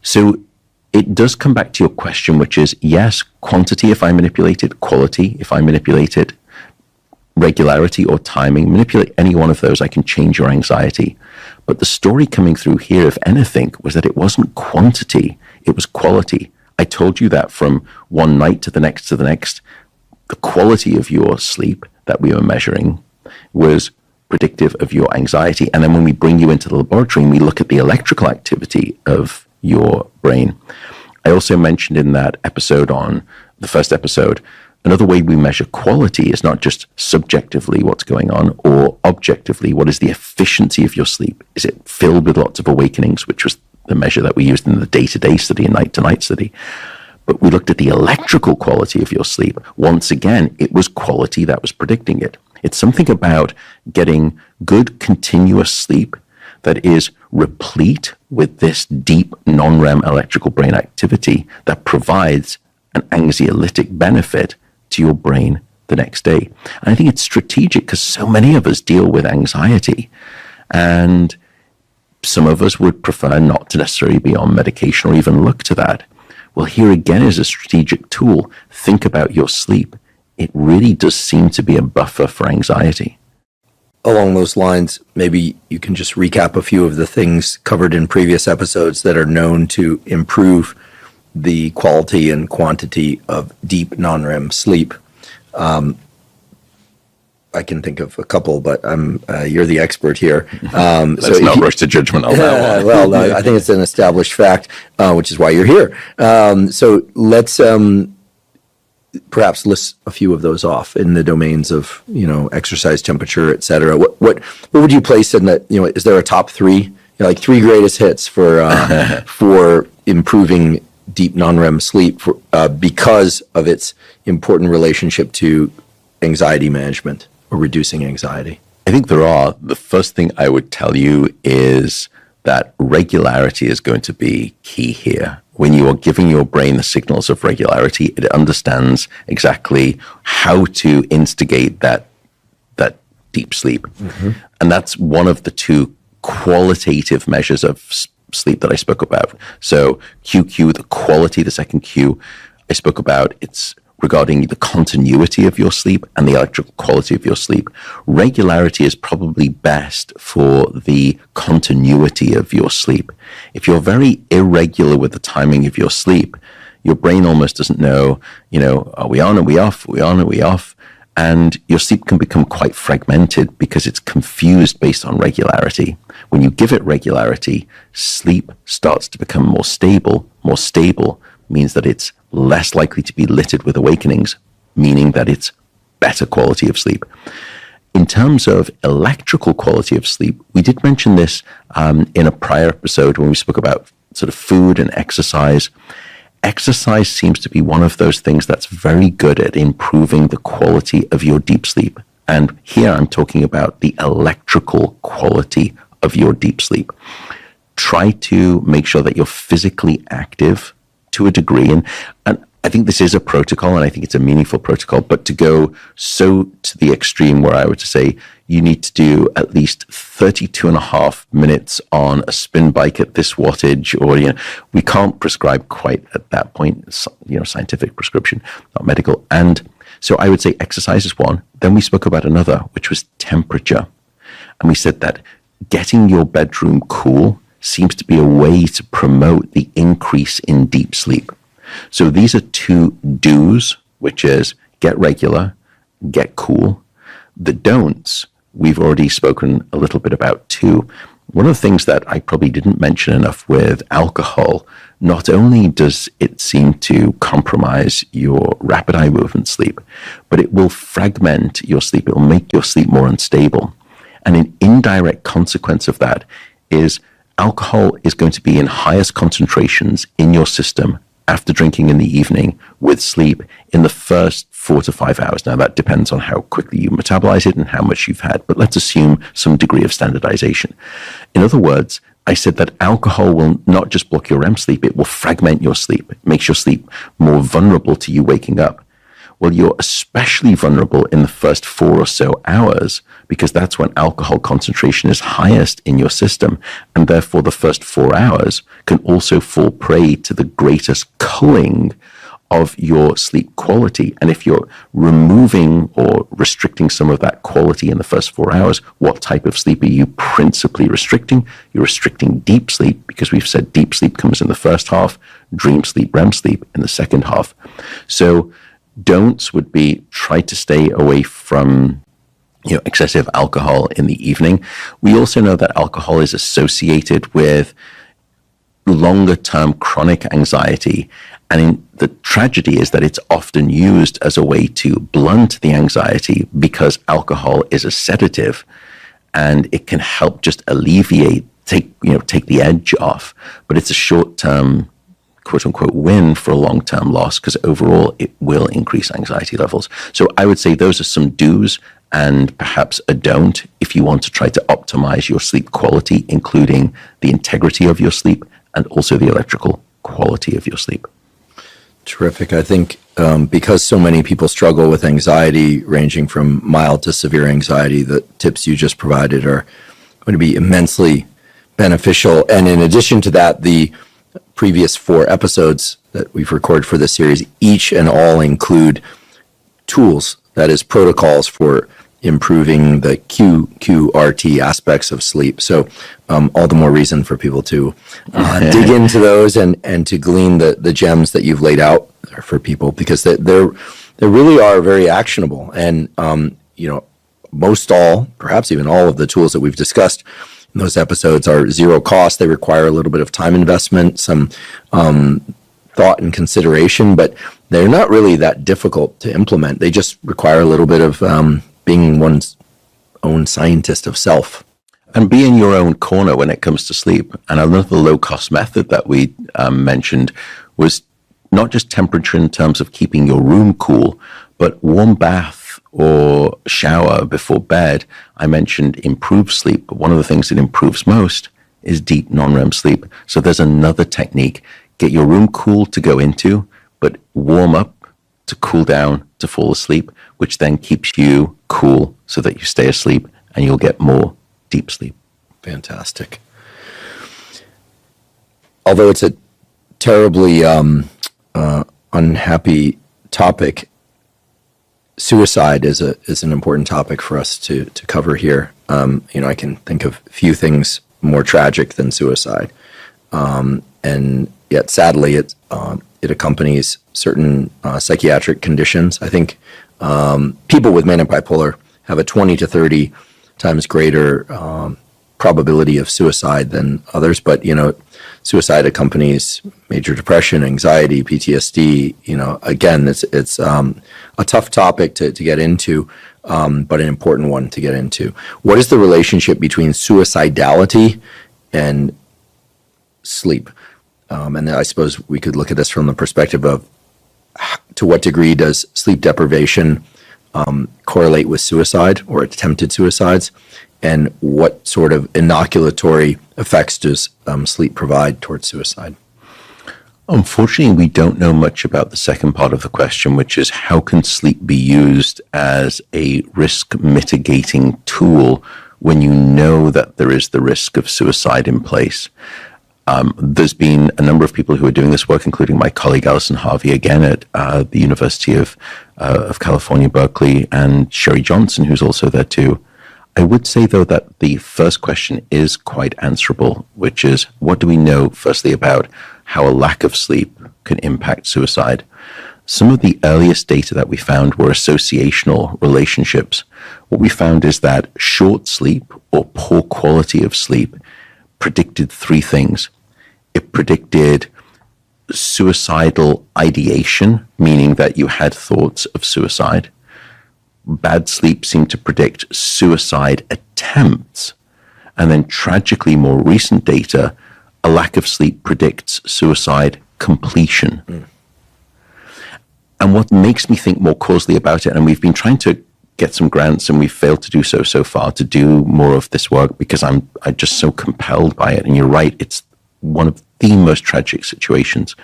So it does come back to your question, which is, yes, quantity if I manipulate it, quality if I manipulate it, regularity or timing, manipulate any one of those, I can change your anxiety. But the story coming through here, if anything, was that it wasn't quantity, it was quality. I told you that from one night to the next to the next, the quality of your sleep that we were measuring was predictive of your anxiety. And then when we bring you into the laboratory and we look at the electrical activity of your brain. I also mentioned in that episode, on the first episode, another way we measure quality is not just subjectively what's going on, or objectively what is the efficiency of your sleep. Is it filled with lots of awakenings, which was the measure that we used in the day-to-day study and night-to-night study. But we looked at the electrical quality of your sleep. Once again, it was quality that was predicting it. It's something about getting good continuous sleep that is replete with this deep non-REM electrical brain activity that provides an anxiolytic benefit to your brain the next day. And I think it's strategic because so many of us deal with anxiety, and some of us would prefer not to necessarily be on medication or even look to that. Well, here again is a strategic tool. Think about your sleep. It really does seem to be a buffer for anxiety. Along those lines, maybe you can just recap a few of the things covered in previous episodes that are known to improve the quality and quantity of deep non-REM sleep. I can think of a couple, but you're the expert here. Let's not rush to judgment on that one. Well, no, I think it's an established fact, which is why you're here. So let's perhaps list a few of those off in the domains of, exercise, temperature, et cetera. What would you place in that? Is there a top three, like three greatest hits for improving deep non-REM sleep because of its important relationship to anxiety management or reducing anxiety? I think there are. The first thing I would tell you is that regularity is going to be key here. When you are giving your brain the signals of regularity, it understands exactly how to instigate that deep sleep. Mm-hmm. And that's one of the two qualitative measures of sleep that I spoke about. So QQ, the quality, the second Q I spoke about, it's regarding the continuity of your sleep and the electrical quality of your sleep. Regularity is probably best for the continuity of your sleep. If you're very irregular with the timing of your sleep, your brain almost doesn't know, are we on, are we off, are we on, are we off? And your sleep can become quite fragmented because it's confused based on regularity. When you give it regularity, sleep starts to become more stable. More stable means that it's less likely to be littered with awakenings, meaning that it's better quality of sleep. In terms of electrical quality of sleep, we did mention this in a prior episode when we spoke about sort of food and exercise. Exercise seems to be one of those things that's very good at improving the quality of your deep sleep. And here I'm talking about the electrical quality of your deep sleep. Try to make sure that you're physically active to a degree. And I think this is a protocol, and I think it's a meaningful protocol, but to go so to the extreme where I would say you need to do at least 32 and a half minutes on a spin bike at this wattage, or, we can't prescribe quite at that point, scientific prescription, not medical. And so I would say exercise is one. Then we spoke about another, which was temperature. And we said that getting your bedroom cool seems to be a way to promote the increase in deep sleep. So these are two do's, which is get regular, get cool. The don'ts, we've already spoken a little bit about too. One of the things that I probably didn't mention enough with alcohol, not only does it seem to compromise your rapid eye movement sleep, but it will fragment your sleep. It will make your sleep more unstable. And an indirect consequence of that is alcohol is going to be in highest concentrations in your system after drinking in the evening with sleep in the first 4 to 5 hours. Now, that depends on how quickly you metabolize it and how much you've had, but let's assume some degree of standardization. In other words, I said that alcohol will not just block your REM sleep, it will fragment your sleep. It makes your sleep more vulnerable to you waking up. Well, you're especially vulnerable in the first 4 or so hours because that's when alcohol concentration is highest in your system. And therefore, the first 4 hours can also fall prey to the greatest culling of your sleep quality. And if you're removing or restricting some of that quality in the first 4 hours, what type of sleep are you principally restricting? You're restricting deep sleep because we've said deep sleep comes in the first half, dream sleep, REM sleep in the second half. So don'ts would be try to stay away from excessive alcohol in the evening. We also know that alcohol is associated with longer term chronic anxiety. And the tragedy is that it's often used as a way to blunt the anxiety because alcohol is a sedative and it can help just alleviate, take the edge off. But it's a short term quote unquote win for a long-term loss because overall it will increase anxiety levels. So I would say those are some do's and perhaps a don't if you want to try to optimize your sleep quality, including the integrity of your sleep and also the electrical quality of your sleep. Terrific. I think because so many people struggle with anxiety ranging from mild to severe anxiety, the tips you just provided are going to be immensely beneficial. And in addition to that, the previous 4 episodes that we've recorded for this series, each and all include tools, that is protocols for improving the QRT aspects of sleep. So all the more reason for people to dig into those and to glean the gems that you've laid out for people because they really are very actionable. And, most all, perhaps even all of the tools that we've discussed in those episodes are zero cost. They require a little bit of time investment, some thought and consideration, but they're not really that difficult to implement. They just require a little bit of being one's own scientist of self. And be in your own corner when it comes to sleep. And another low-cost method that we mentioned was not just temperature in terms of keeping your room cool, but warm bath or shower before bed. I mentioned improved sleep, but one of the things that improves most is deep non-REM sleep. So there's another technique. Get your room cool to go into, but warm up to cool down to fall asleep, which then keeps you cool so that you stay asleep and you'll get more deep sleep. Fantastic. Although it's a terribly unhappy topic, suicide is an important topic for us to cover here. I can think of few things more tragic than suicide, and yet sadly it accompanies certain psychiatric conditions. I think people with manic bipolar have a 20 to 30 times greater probability of suicide than others, but suicide accompanies major depression, anxiety, PTSD. Again, it's a tough topic to get into, but an important one to get into. What is the relationship between suicidality and sleep? And I suppose we could look at this from the perspective of to what degree does sleep deprivation correlate with suicide or attempted suicides, and what sort of inoculatory effects does sleep provide towards suicide? Unfortunately, we don't know much about the second part of the question, which is how can sleep be used as a risk mitigating tool when you know that there is the risk of suicide in place? There's been a number of people who are doing this work, including my colleague Alison Harvey, again at the University of California, Berkeley, and Sherry Johnson, who's also there too. I would say, though, that the first question is quite answerable, which is, what do we know, firstly, about how a lack of sleep can impact suicide? Some of the earliest data that we found were associational relationships. What we found is that short sleep or poor quality of sleep predicted three things. It predicted suicidal ideation, meaning that you had thoughts of suicide. Bad sleep seemed to predict suicide attempts. And then tragically, more recent data, a lack of sleep predicts suicide completion. And what makes me think more causally about it, and we've been trying to get some grants and we've failed to do so far, to do more of this work because I'm just so compelled by it. And you're right, it's one of the most tragic situations.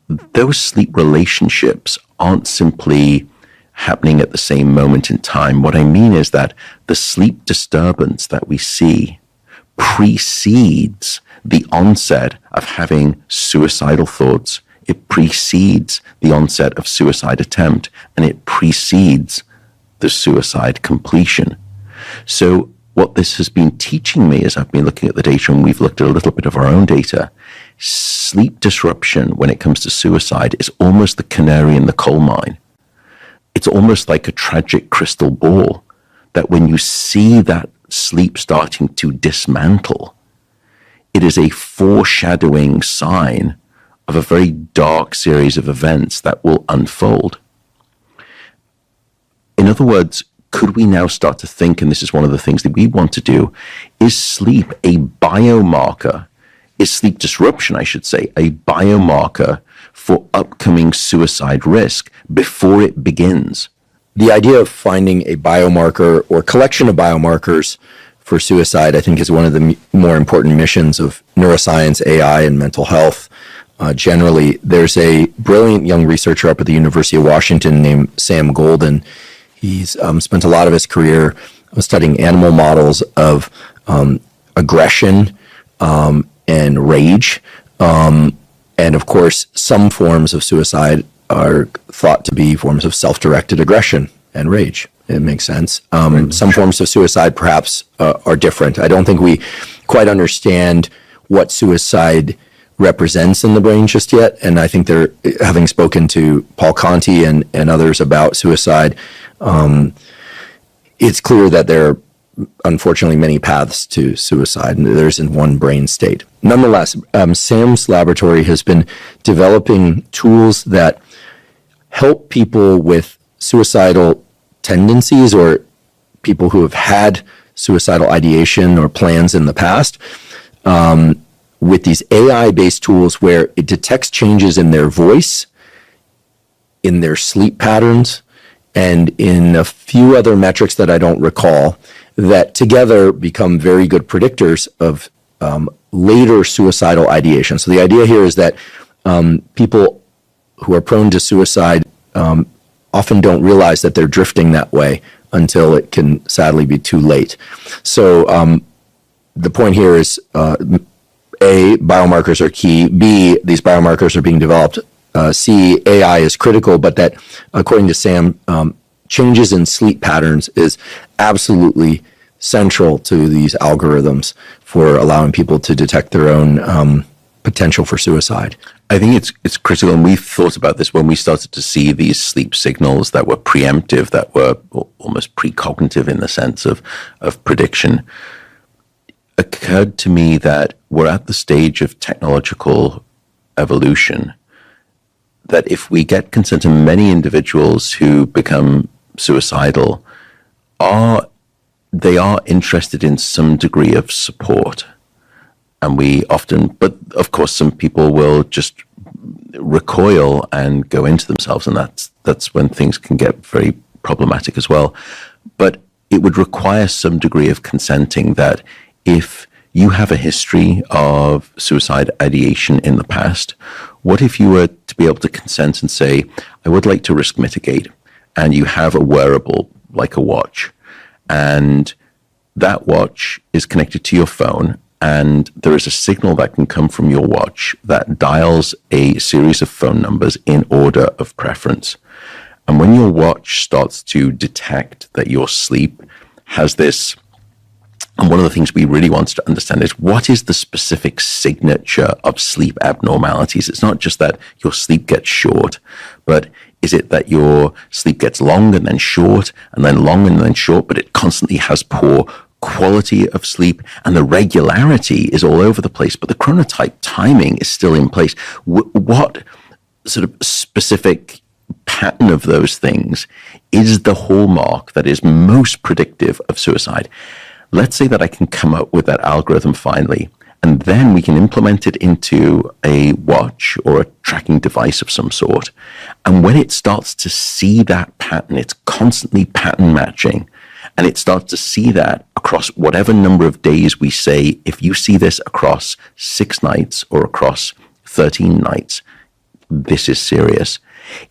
Those sleep relationships aren't simply happening at the same moment in time. What I mean is that the sleep disturbance that we see precedes the onset of having suicidal thoughts. It precedes the onset of suicide attempt, and it precedes the suicide completion. So what this has been teaching me as I've been looking at the data, and we've looked at a little bit of our own data, sleep disruption when it comes to suicide is almost the canary in the coal mine. It's almost like a tragic crystal ball that when you see that sleep starting to dismantle, it is a foreshadowing sign of a very dark series of events that will unfold. In other words, could we now start to think, and this is one of the things that we want to do, is sleep a biomarker, is sleep disruption, I should say, a biomarker for upcoming suicide risk before it begins? The idea of finding a biomarker or collection of biomarkers for suicide, I think, is one of the more important missions of neuroscience, AI, and mental health. Generally, there's a brilliant young researcher up at the University of Washington named Sam Golden. He's spent a lot of his career studying animal models of aggression and rage. And of course, some forms of suicide are thought to be forms of self-directed aggression and rage. It makes sense. Some forms of suicide perhaps are different. I don't think we quite understand what suicide represents in the brain just yet. And I think they're, having spoken to Paul Conti and others about suicide, it's clear that there are unfortunately many paths to suicide, and there isn't one brain state. Nonetheless, Sam's laboratory has been developing tools that help people with suicidal tendencies or people who have had suicidal ideation or plans in the past, with these AI-based tools where it detects changes in their voice, in their sleep patterns, and in a few other metrics that I don't recall, that together become very good predictors of later suicidal ideation. So the idea here is that people who are prone to suicide often don't realize that they're drifting that way until it can sadly be too late. So the point here is, A, biomarkers are key. B, these biomarkers are being developed. C, AI is critical, but that, according to Sam, changes in sleep patterns is absolutely central to these algorithms for allowing people to detect their own potential for suicide. I think it's critical, and we thought about this when we started to see these sleep signals that were preemptive, that were almost precognitive in the sense of prediction. Occurred to me that we're at the stage of technological evolution that if we get consent, and many individuals who become suicidal they are interested in some degree of support. And we often, but of course, some people will just recoil and go into themselves, and that's when things can get very problematic as well. But it would require some degree of consenting that if you have a history of suicide ideation in the past, what if you were to be able to consent and say, I would like to risk mitigate, and you have a wearable like a watch, and that watch is connected to your phone, and there is a signal that can come from your watch that dials a series of phone numbers in order of preference. And when your watch starts to detect that your sleep has this, and one of the things we really wanted to understand is what is the specific signature of sleep abnormalities? It's not just that your sleep gets short, but is it that your sleep gets long and then short and then long and then short, but it constantly has poor quality of sleep, and the regularity is all over the place, but the chronotype timing is still in place? What sort of specific pattern of those things is the hallmark that is most predictive of suicide? Let's say that I can come up with that algorithm finally, and then we can implement it into a watch or a tracking device of some sort. And when it starts to see that pattern, it's constantly pattern matching, and it starts to see that across whatever number of days we say, if you see this across 6 nights or across 13 nights, this is serious.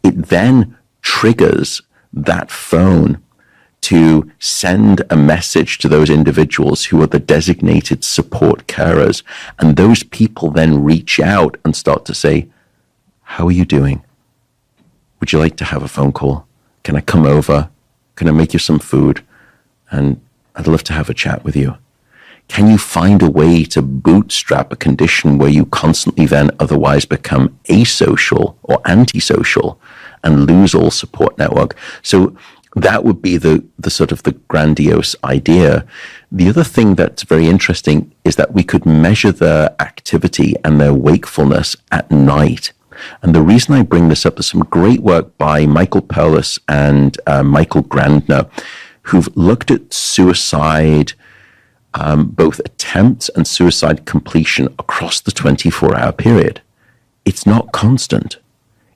It then triggers that phone to send a message to those individuals who are the designated support carers. And those people then reach out and start to say, how are you doing? Would you like to have a phone call? Can I come over? Can I make you some food? And I'd love to have a chat with you. Can you find a way to bootstrap a condition where you constantly then otherwise become asocial or antisocial and lose all support network? So that would be the sort of the grandiose idea. The other thing that's very interesting is that we could measure their activity and their wakefulness at night. And the reason I bring this up, there's some great work by Michael Perlis and Michael Grandner, who've looked at suicide, both attempts and suicide completion across the 24-hour period. It's not constant.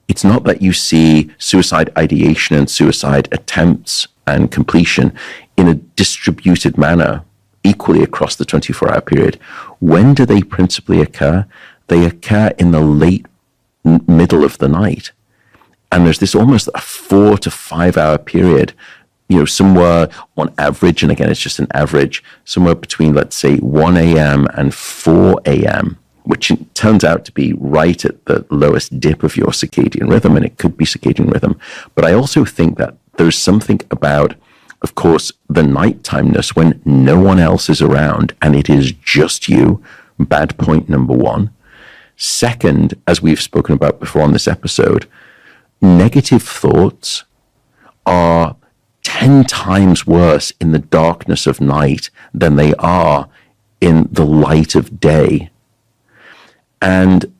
It's not that you see suicide ideation and suicide attempts and completion in a distributed manner equally across the 24-hour period. When do they principally occur? They occur in the late middle of the night. And there's this almost a 4 to 5 hour period, somewhere on average, and again, it's just an average, somewhere between, let's say, 1 a.m. and 4 a.m., which turns out to be right at the lowest dip of your circadian rhythm, and it could be circadian rhythm. But I also think that there's something about, of course, the nighttimeness when no one else is around and it is just you. Bad point number one. Second, as we've spoken about before on this episode, negative thoughts are 10 times worse in the darkness of night than they are in the light of day. And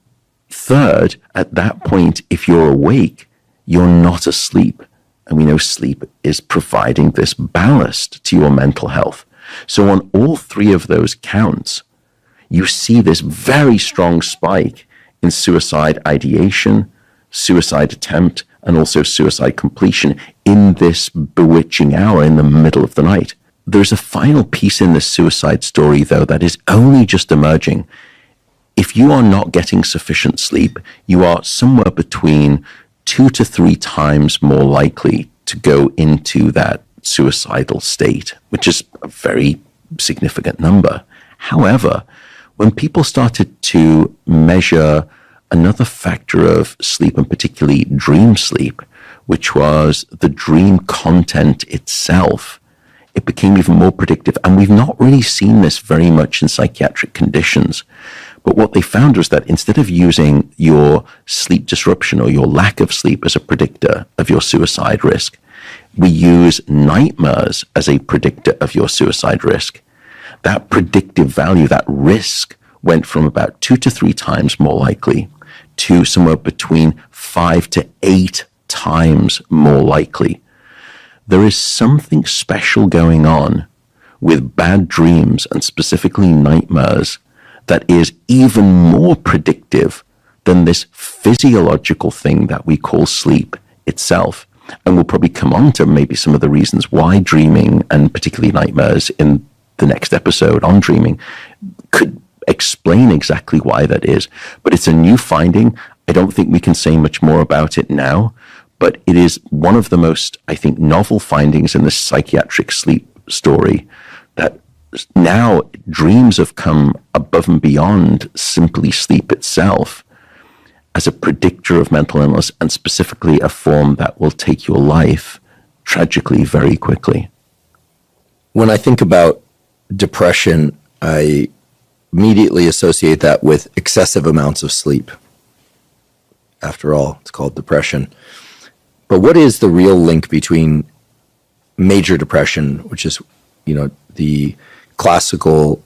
third, at that point, if you're awake, you're not asleep. And we know sleep is providing this ballast to your mental health. So on all three of those counts, you see this very strong spike in suicide ideation, suicide attempt, and also suicide completion in this bewitching hour in the middle of the night. There's a final piece in this suicide story, though, that is only just emerging. If you are not getting sufficient sleep, you are somewhere between 2 to 3 times more likely to go into that suicidal state, which is a very significant number. However, when people started to measure another factor of sleep, and particularly dream sleep, which was the dream content itself, it became even more predictive. And we've not really seen this very much in psychiatric conditions. But what they found was that instead of using your sleep disruption or your lack of sleep as a predictor of your suicide risk, we use nightmares as a predictor of your suicide risk. That predictive value, that risk, went from about 2 to 3 times more likely to somewhere between 5 to 8 times more likely. There is something special going on with bad dreams, and specifically nightmares, that is even more predictive than this physiological thing that we call sleep itself. And we'll probably come on to maybe some of the reasons why dreaming, and particularly nightmares, in the next episode on dreaming, could explain exactly why that is. But it's a new finding. I don't think we can say much more about it now, but it is one of the most, I think, novel findings in the psychiatric sleep story, that now dreams have come above and beyond simply sleep itself as a predictor of mental illness, and specifically a form that will take your life tragically very quickly. When I think about depression, I immediately associate that with excessive amounts of sleep. After all, it's called depression. But what is the real link between major depression, which is, the classical,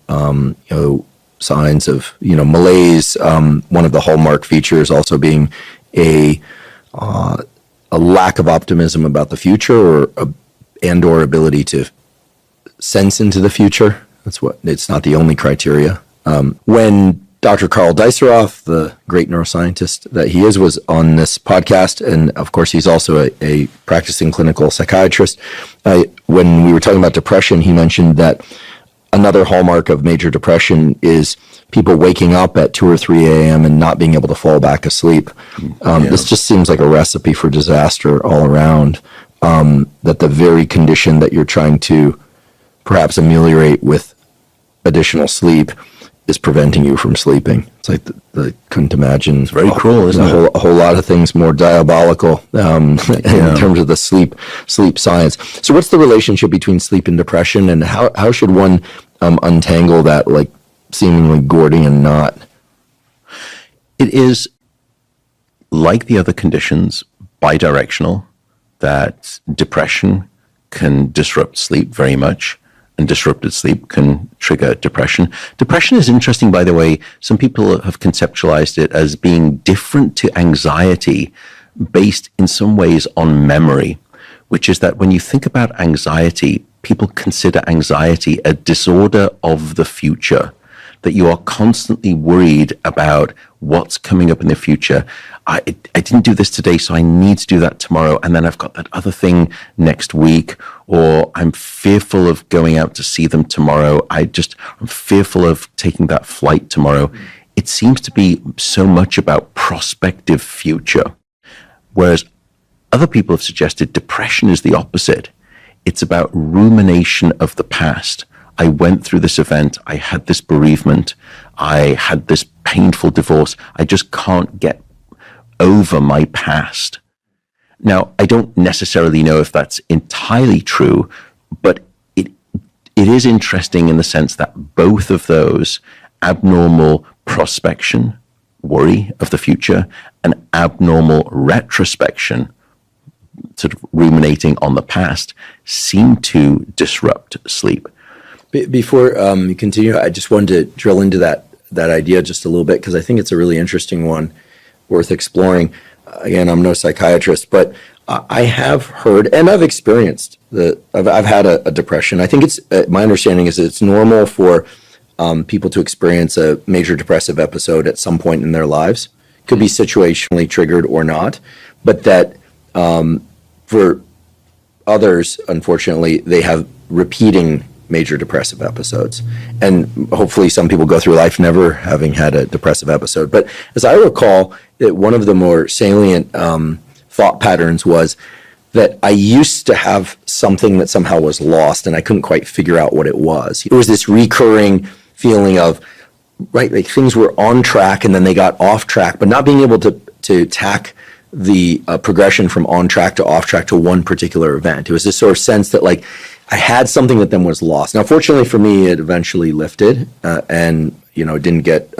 signs of, malaise, one of the hallmark features also being a lack of optimism about the future, or ability to sense into the future. It's not the only criteria. When Dr. Carl Diceroff, the great neuroscientist that he is, was on this podcast, and of course he's also a practicing clinical psychiatrist, when we were talking about depression, he mentioned that another hallmark of major depression is people waking up at 2 or 3 a.m. and not being able to fall back asleep. This just seems like a recipe for disaster all around, that the very condition that you're trying to perhaps ameliorate with additional sleep is preventing you from sleeping. It's like I couldn't imagine. It's very cruel, isn't it? A whole lot of things more diabolical in terms of the sleep science. So what's the relationship between sleep and depression, and how should one untangle that like seemingly Gordian knot? It is, like the other conditions, bidirectional, that depression can disrupt sleep very much, and disrupted sleep can trigger depression. Depression is interesting, by the way. Some people have conceptualized it as being different to anxiety, based in some ways on memory, which is that when you think about anxiety, people consider anxiety a disorder of the future, that you are constantly worried about what's coming up in the future. I didn't do this today, so I need to do that tomorrow. And then I've got that other thing next week, or I'm fearful of going out to see them tomorrow. I'm fearful of taking that flight tomorrow. It seems to be so much about prospective future. Whereas other people have suggested depression is the opposite. It's about rumination of the past. I went through this event. I had this bereavement. I had this painful divorce. I just can't get over my past. Now, I don't necessarily know if that's entirely true, but it is interesting in the sense that both of those, abnormal prospection, worry of the future, and abnormal retrospection, sort of ruminating on the past seem to disrupt sleep. Before you continue, I just wanted to drill into that idea just a little bit, because I think it's a really interesting one, worth exploring. Again, I'm no psychiatrist, but I have heard and I've experienced I've had a depression. I think it's my understanding is that it's normal for people to experience a major depressive episode at some point in their lives. Could be situationally triggered or not, but that for others, unfortunately, they have repeating major depressive episodes. And hopefully some people go through life never having had a depressive episode. But as I recall, one of the more salient thought patterns was that I used to have something that somehow was lost and I couldn't quite figure out what it was. It was this recurring feeling of, right, like things were on track and then they got off track, but not being able to tack the progression from on track to off track to one particular event. It was this sort of sense that like I had something that then was lost. Now, fortunately for me, it eventually lifted and, didn't get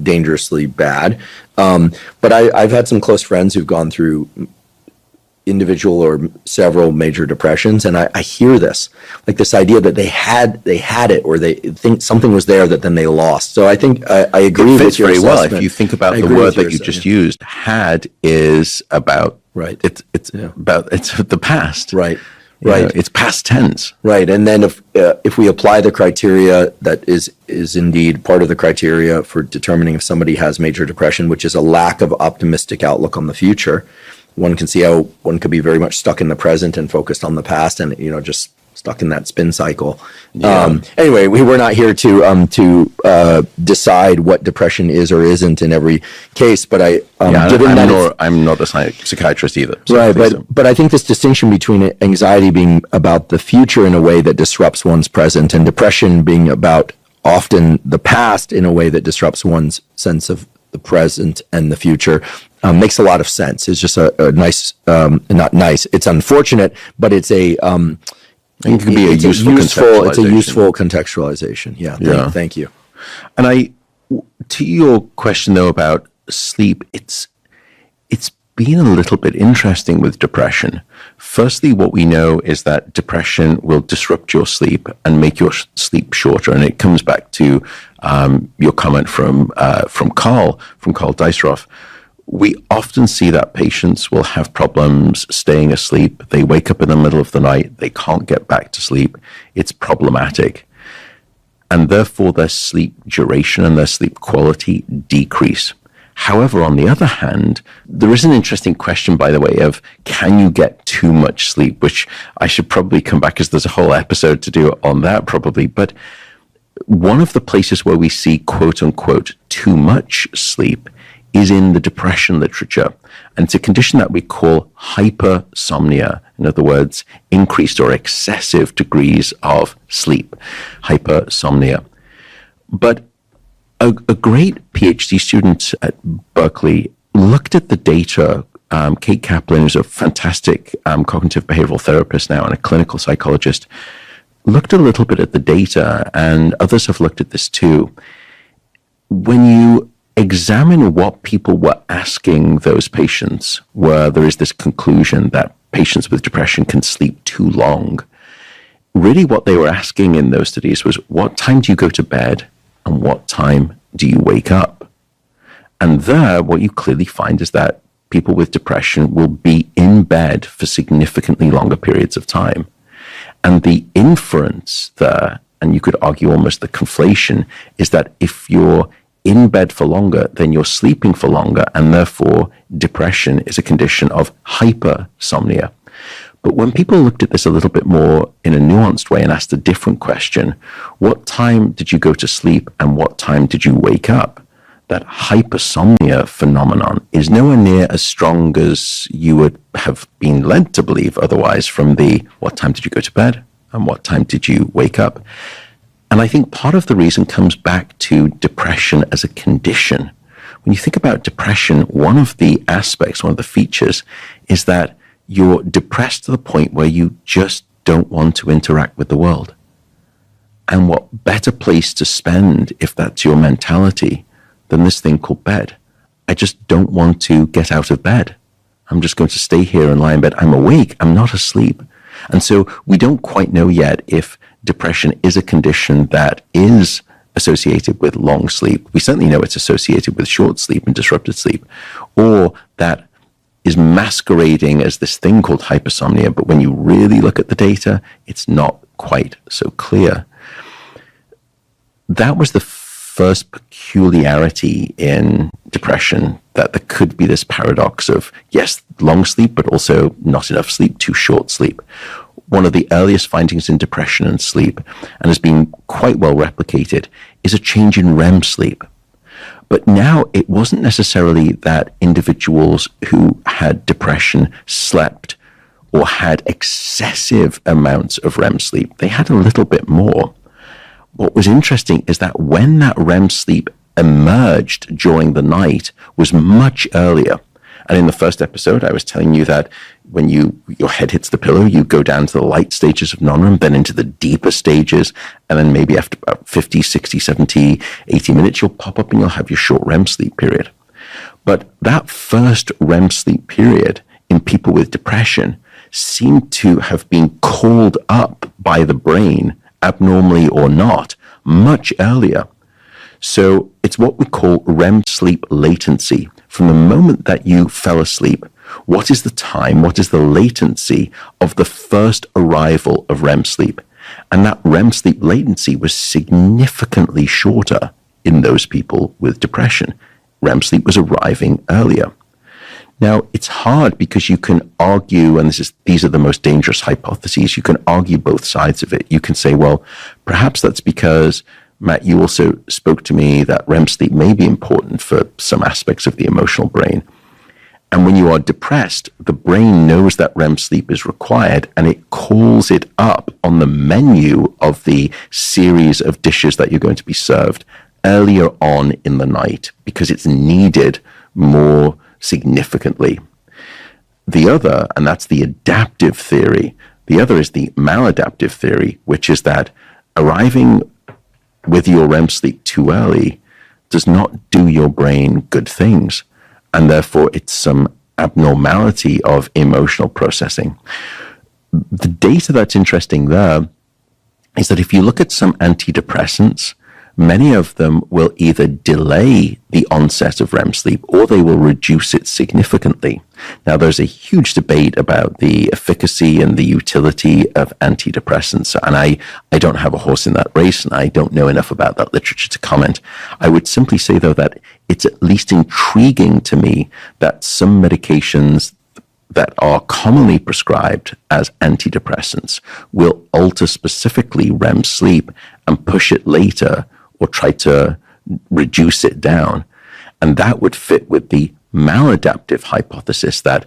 dangerously bad. But I've had some close friends who've gone through individual or several major depressions. And I hear this, like this idea that they had it, or they think something was there that then they lost. So I think I agree with your assessment. Well, if you think about the word that you just used, had is about, right. It's the past. Right. Right. It's past tense. Right. And then if we apply the criteria that is indeed part of the criteria for determining if somebody has major depression, which is a lack of optimistic outlook on the future, one can see how one could be very much stuck in the present and focused on the past and, just stuck in that spin cycle. Yeah. Anyway, we were not here to decide what depression is or isn't in every case, but I'm not a psychiatrist either. So right, but I think this distinction between anxiety being about the future in a way that disrupts one's present and depression being about often the past in a way that disrupts one's sense of the present and the future makes a lot of sense. It's just a nice, not nice. It's unfortunate, but it's a it can be a useful contextualization. Yeah. Thank you. And to your question though about sleep, it's been a little bit interesting with depression. Firstly, what we know is that depression will disrupt your sleep and make your sleep shorter. And it comes back to your comment from Carl Dijsselhoff. We often see that patients will have problems staying asleep. They wake up in the middle of the night. They can't get back to sleep. It's problematic. And therefore, their sleep duration and their sleep quality decrease. However, on the other hand, there is an interesting question, by the way, of can you get too much sleep, which I should probably come back because there's a whole episode to do on that probably. But one of the places where we see, quote unquote, too much sleep is in the depression literature. And it's a condition that we call hypersomnia. In other words, increased or excessive degrees of sleep, hypersomnia. But a great PhD student at Berkeley looked at the data. Kate Kaplan is a fantastic cognitive behavioral therapist now and a clinical psychologist, looked a little bit at the data, and others have looked at this too. When you examine what people were asking those patients, where there is this conclusion that patients with depression can sleep too long, really what they were asking in those studies was, what time do you go to bed and what time do you wake up? And there, what you clearly find is that people with depression will be in bed for significantly longer periods of time. And the inference there, and you could argue almost the conflation, is that if you're in bed for longer, then you're sleeping for longer, and therefore depression is a condition of hypersomnia. But when people looked at this a little bit more in a nuanced way and asked a different question, what time did you go to sleep and what time did you wake up? That hypersomnia phenomenon is nowhere near as strong as you would have been led to believe otherwise from the what time did you go to bed and what time did you wake up? And I think part of the reason comes back to depression as a condition. When you think about depression, one of the aspects, one of the features is that you're depressed to the point where you just don't want to interact with the world. And what better place to spend, if that's your mentality, than this thing called bed? I just don't want to get out of bed. I'm just going to stay here and lie in bed. I'm awake. I'm not asleep. And so we don't quite know yet if depression is a condition that is associated with long sleep. We certainly know it's associated with short sleep and disrupted sleep, or that is masquerading as this thing called hypersomnia. But when you really look at the data, it's not quite so clear. That was the first peculiarity in depression, that there could be this paradox of, yes, long sleep, but also not enough sleep, too short sleep. One of the earliest findings in depression and sleep, and has been quite well replicated, is a change in REM sleep. But now it wasn't necessarily that individuals who had depression slept or had excessive amounts of REM sleep. They had a little bit more. What was interesting is that when that REM sleep emerged during the night was much earlier. And in the first episode, I was telling you that when your head hits the pillow, you go down to the light stages of non-REM, then into the deeper stages, and then maybe after about 50, 60, 70, 80 minutes, you'll pop up and you'll have your short REM sleep period. But that first REM sleep period in people with depression seemed to have been called up by the brain, abnormally or not, much earlier. So it's what we call REM sleep latency. From the moment that you fell asleep, what is the time, what is the latency of the first arrival of REM sleep? And that REM sleep latency was significantly shorter in those people with depression. REM sleep was arriving earlier. Now, it's hard because you can argue, and these are the most dangerous hypotheses, you can argue both sides of it. You can say, well, perhaps that's because, Matt, you also spoke to me that REM sleep may be important for some aspects of the emotional brain. And when you are depressed, the brain knows that REM sleep is required and it calls it up on the menu of the series of dishes that you're going to be served earlier on in the night because it's needed more significantly. The other, and that's the adaptive theory, the other is the maladaptive theory, which is that arriving with your REM sleep too early does not do your brain good things. And therefore, it's some abnormality of emotional processing. The data that's interesting there is that if you look at some antidepressants, many of them will either delay the onset of REM sleep or they will reduce it significantly. Now, there's a huge debate about the efficacy and the utility of antidepressants, and I don't have a horse in that race, and I don't know enough about that literature to comment. I would simply say, though, that it's at least intriguing to me that some medications that are commonly prescribed as antidepressants will alter specifically REM sleep and push it later or try to reduce it down. And that would fit with the maladaptive hypothesis that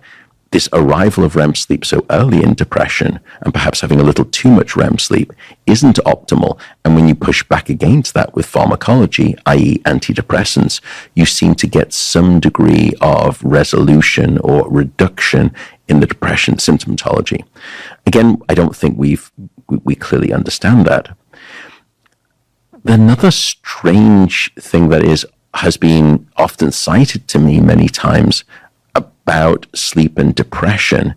this arrival of REM sleep so early in depression and perhaps having a little too much REM sleep isn't optimal. And when you push back against that with pharmacology, i.e. antidepressants, you seem to get some degree of resolution or reduction in the depression symptomatology. Again, I don't think we clearly understand that. Another strange thing that has been often cited to me many times about sleep and depression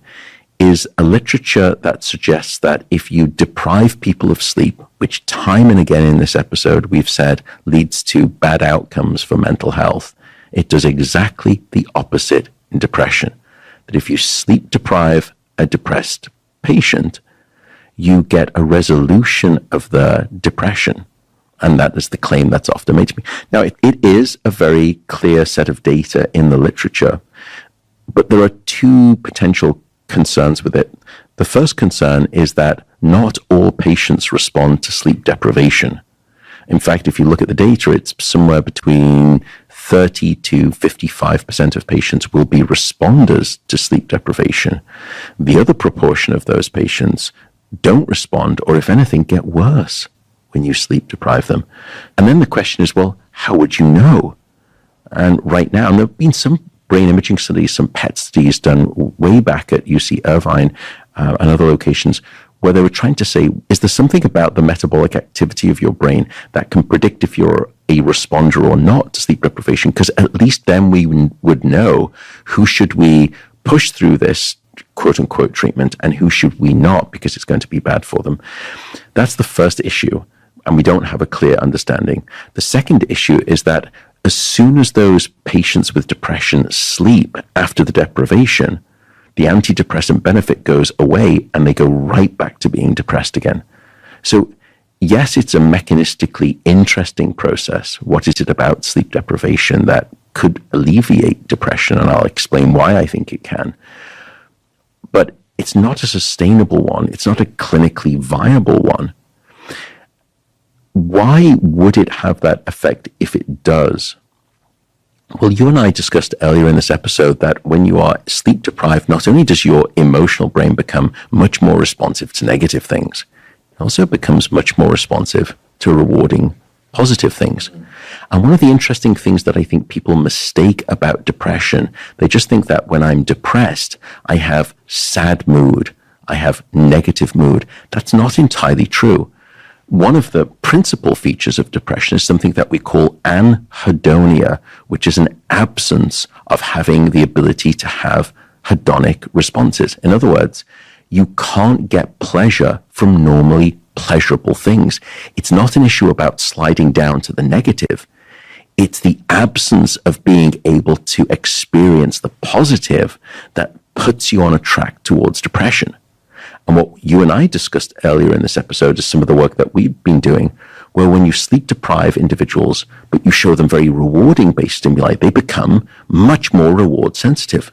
is a literature that suggests that if you deprive people of sleep, which time and again in this episode we've said leads to bad outcomes for mental health, it does exactly the opposite in depression. That if you sleep deprive a depressed patient, you get a resolution of the depression. And that is the claim that's often made to me. Now, it is a very clear set of data in the literature, but there are two potential concerns with it. The first concern is that not all patients respond to sleep deprivation. In fact, if you look at the data, it's somewhere between 30 to 55% of patients will be responders to sleep deprivation. The other proportion of those patients don't respond, or if anything, get worse when you sleep deprive them. And then the question is, well, how would you know? And right now, and there have been some brain imaging studies, some PET studies done way back at UC Irvine and other locations, where they were trying to say, is there something about the metabolic activity of your brain that can predict if you're a responder or not to sleep deprivation? Because at least then we would know who should we push through this quote unquote treatment and who should we not because it's going to be bad for them. That's the first issue. And we don't have a clear understanding. The second issue is that as soon as those patients with depression sleep after the deprivation, the antidepressant benefit goes away and they go right back to being depressed again. So yes, it's a mechanistically interesting process. What is it about sleep deprivation that could alleviate depression? And I'll explain why I think it can. But it's not a sustainable one. It's not a clinically viable one. Why would it have that effect if it does? Well, you and I discussed earlier in this episode that when you are sleep deprived, not only does your emotional brain become much more responsive to negative things, it also becomes much more responsive to rewarding positive things. And one of the interesting things that I think people mistake about depression, they just think that when I'm depressed, I have sad mood, I have negative mood. That's not entirely true. One of the principal features of depression is something that we call anhedonia, which is an absence of having the ability to have hedonic responses. In other words, you can't get pleasure from normally pleasurable things. It's not an issue about sliding down to the negative. It's the absence of being able to experience the positive that puts you on a track towards depression. And what you and I discussed earlier in this episode is some of the work that we've been doing, where when you sleep deprive individuals, but you show them very rewarding based stimuli, they become much more reward sensitive.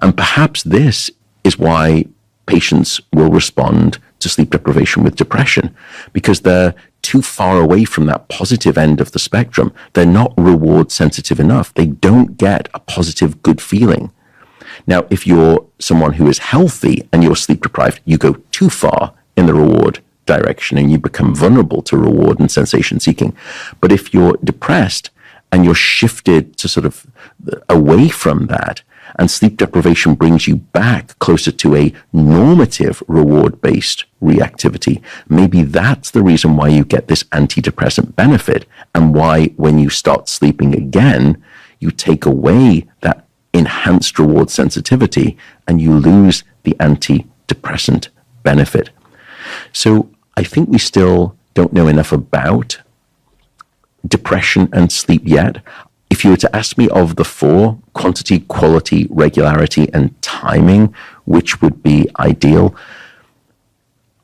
And perhaps this is why patients will respond to sleep deprivation with depression, because they're too far away from that positive end of the spectrum. They're not reward sensitive enough. They don't get a positive, good feeling. Now, if you're someone who is healthy and you're sleep deprived, you go too far in the reward direction and you become vulnerable to reward and sensation seeking. But if you're depressed and you're shifted to sort of away from that, and sleep deprivation brings you back closer to a normative reward-based reactivity, maybe that's the reason why you get this antidepressant benefit and why when you start sleeping again, you take away that enhanced reward sensitivity and you lose the antidepressant benefit. So I think we still don't know enough about depression and sleep yet. If you were to ask me of the four, quantity, quality, regularity, and timing, which would be ideal,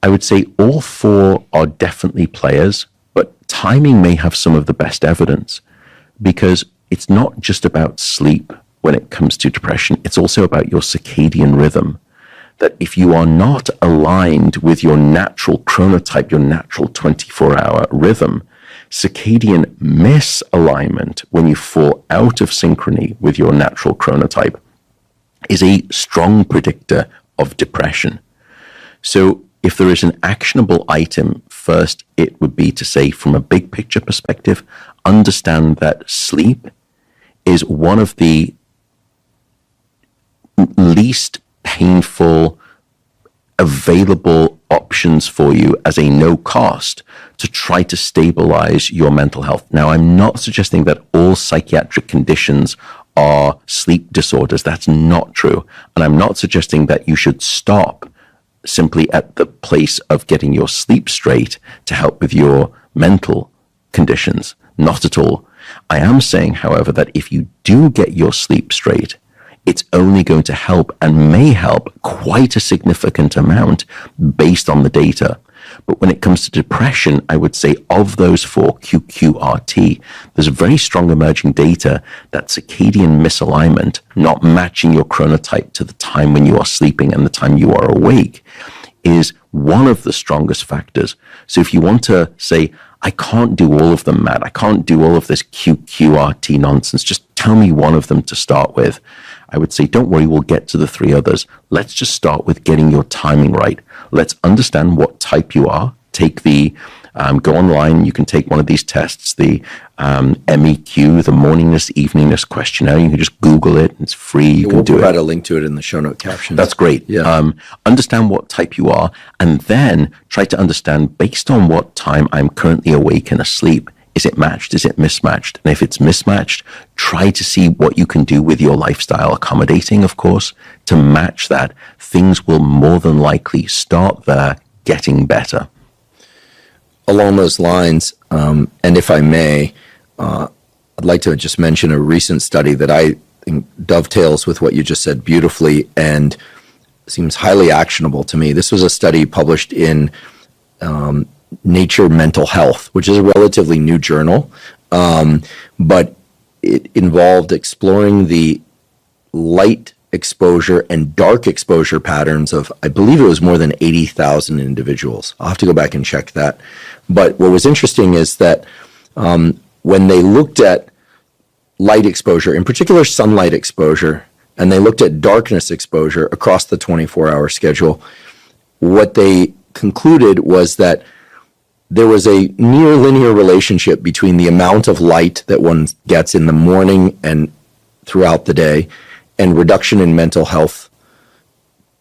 I would say all four are definitely players, but timing may have some of the best evidence because it's not just about sleep when it comes to depression. It's also about your circadian rhythm. That if you are not aligned with your natural chronotype, your natural 24-hour rhythm, circadian misalignment, when you fall out of synchrony with your natural chronotype, is a strong predictor of depression. So if there is an actionable item, first it would be to say, from a big picture perspective, understand that sleep is one of the least painful available options for you as a no cost to try to stabilize your mental health. Now, I'm not suggesting that all psychiatric conditions are sleep disorders. That's not true. And I'm not suggesting that you should stop simply at the place of getting your sleep straight to help with your mental conditions. Not at all. I am saying, however, that if you do get your sleep straight, it's only going to help and may help quite a significant amount based on the data. But when it comes to depression, I would say of those four, QQRT, there's very strong emerging data that circadian misalignment, not matching your chronotype to the time when you are sleeping and the time you are awake, is one of the strongest factors. So if you want to say, I can't do all of them, Matt, I can't do all of this QQRT nonsense, just tell me one of them to start with, I would say, don't worry, we'll get to the three others. Let's just start with getting your timing right. Let's understand what type you are. Take the, go online, you can take one of these tests, the MEQ, the morningness, eveningness questionnaire. You can just Google it. It's free. You can do it. We'll provide a link to it in the show note captions. That's great. Yeah. Understand what type you are, and then try to understand, based on what time I'm currently awake and asleep, Is it matched? Is it mismatched? And if it's mismatched, try to see what you can do with your lifestyle, accommodating, of course, to match that. Things will more than likely start there getting better. Along those lines, and if I may, I'd like to just mention a recent study that I think dovetails with what you just said beautifully and seems highly actionable to me. This was a study published in Nature Mental Health, which is a relatively new journal, but it involved exploring the light exposure and dark exposure patterns of, I believe it was more than 80,000 individuals. I'll have to go back and check that. But what was interesting is that when they looked at light exposure, in particular sunlight exposure, and they looked at darkness exposure across the 24-hour schedule, what they concluded was that there was a near linear relationship between the amount of light that one gets in the morning and throughout the day and reduction in mental health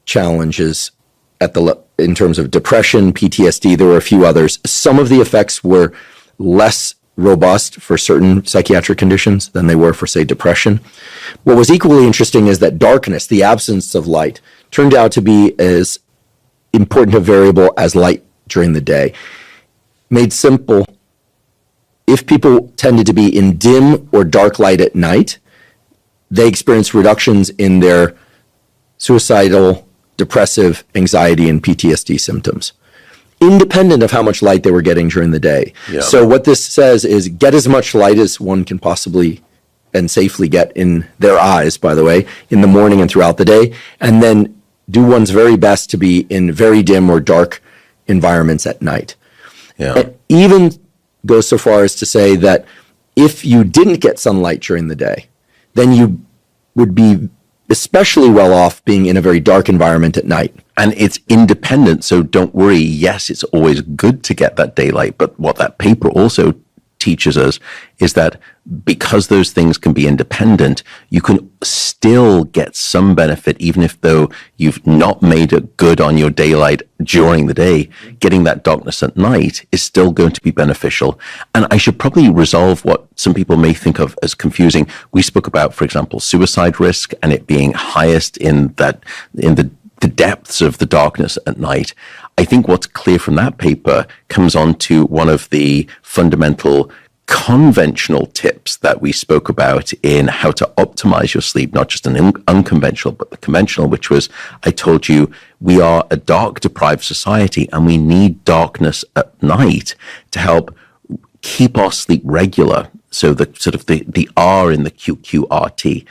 challenges in terms of depression, PTSD. There were a few others. Some of the effects were less robust for certain psychiatric conditions than they were for, say, depression. What was equally interesting is that darkness, the absence of light, turned out to be as important a variable as light during the day. Made simple, if people tended to be in dim or dark light at night, they experienced reductions in their suicidal, depressive, anxiety, and PTSD symptoms, independent of how much light they were getting during the day. Yeah. So what this says is get as much light as one can possibly and safely get in their eyes, by the way, in the morning and throughout the day, and then do one's very best to be in very dim or dark environments at night. Yeah. And even goes so far as to say that if you didn't get sunlight during the day, then you would be especially well off being in a very dark environment at night. And it's independent, so don't worry. Yes, it's always good to get that daylight, but what that paper also teaches us is that because those things can be independent, you can still get some benefit, even if though you've not made it good on your daylight during the day, getting that darkness at night is still going to be beneficial. And I should probably resolve what some people may think of as confusing. We spoke about, for example, suicide risk and it being highest in the depths of the darkness at night. I think what's clear from that paper comes on to one of the fundamental conventional tips that we spoke about in how to optimize your sleep, not just an unconventional, but the conventional, which was, I told you, we are a dark deprived society and we need darkness at night to help keep our sleep regular. So the sort of the R in the QQRT.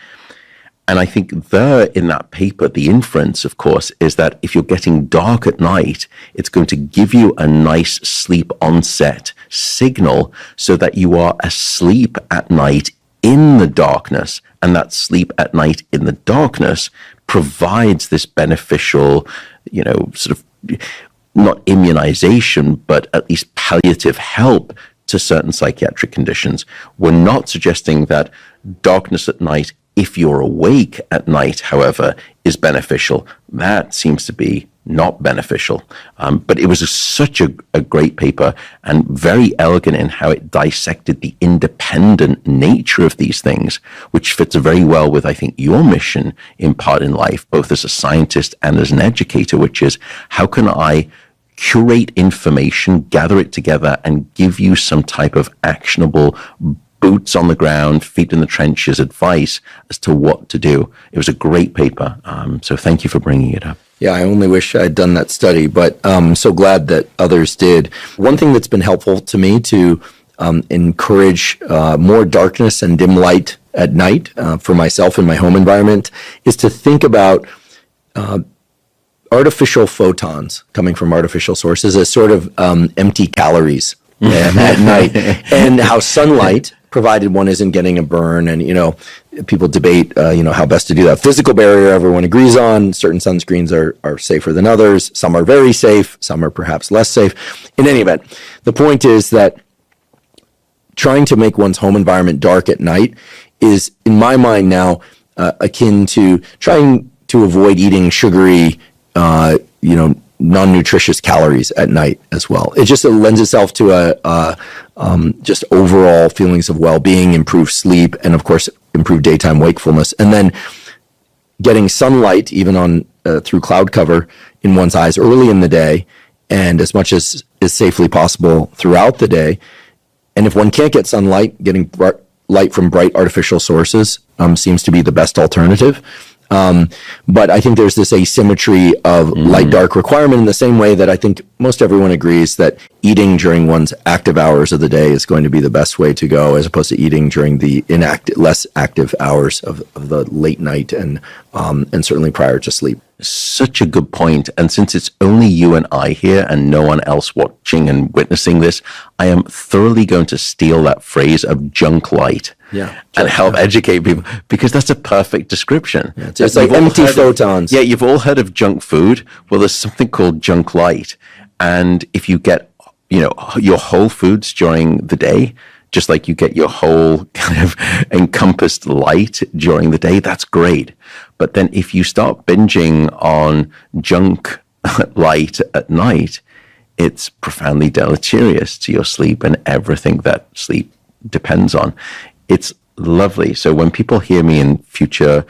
And I think there in that paper, the inference, of course, is that if you're getting dark at night, it's going to give you a nice sleep onset signal so that you are asleep at night in the darkness. And that sleep at night in the darkness provides this beneficial, sort of not immunization, but at least palliative help to certain psychiatric conditions. We're not suggesting that darkness at night, if you're awake at night, however, is beneficial. That seems to be not beneficial. But it was such a great paper and very elegant in how it dissected the independent nature of these things, which fits very well with, I think, your mission in part in life, both as a scientist and as an educator, which is how can I curate information, gather it together, and give you some type of actionable boots on the ground, feet in the trenches advice as to what to do. It was a great paper. So thank you for bringing it up. Yeah, I only wish I'd done that study, but I'm so glad that others did. One thing that's been helpful to me to encourage more darkness and dim light at night for myself in my home environment is to think about artificial photons coming from artificial sources as sort of empty calories at night, and how sunlight, provided one isn't getting a burn, and people debate how best to do that. Physical barrier everyone agrees on. Certain sunscreens are safer than others. Some are very safe. Some are perhaps less safe. In any event, the point is that trying to make one's home environment dark at night is, in my mind now, akin to trying to avoid eating sugary, non-nutritious calories at night as well. It just lends itself to just overall feelings of well-being, improved sleep, and of course, improved daytime wakefulness. And then getting sunlight, even on through cloud cover, in one's eyes early in the day, and as much as is safely possible throughout the day. And if one can't get sunlight, getting light from bright artificial sources seems to be the best alternative. But I think there's this asymmetry of light-dark requirement in the same way that I think most everyone agrees that eating during one's active hours of the day is going to be the best way to go, as opposed to eating during the less active hours of the late night and certainly prior to sleep. Such a good point. And since it's only you and I here and no one else watching and witnessing this, I am thoroughly going to steal that phrase of junk light and help educate people, because that's a perfect description. Yeah, it's like empty photons. You've all heard of junk food. Well, there's something called junk light. And if you get, your whole foods during the day, just like you get your whole kind of encompassed light during the day, that's great. But then if you start binging on junk light at night, it's profoundly deleterious to your sleep and everything that sleep depends on. It's lovely. So when people hear me in future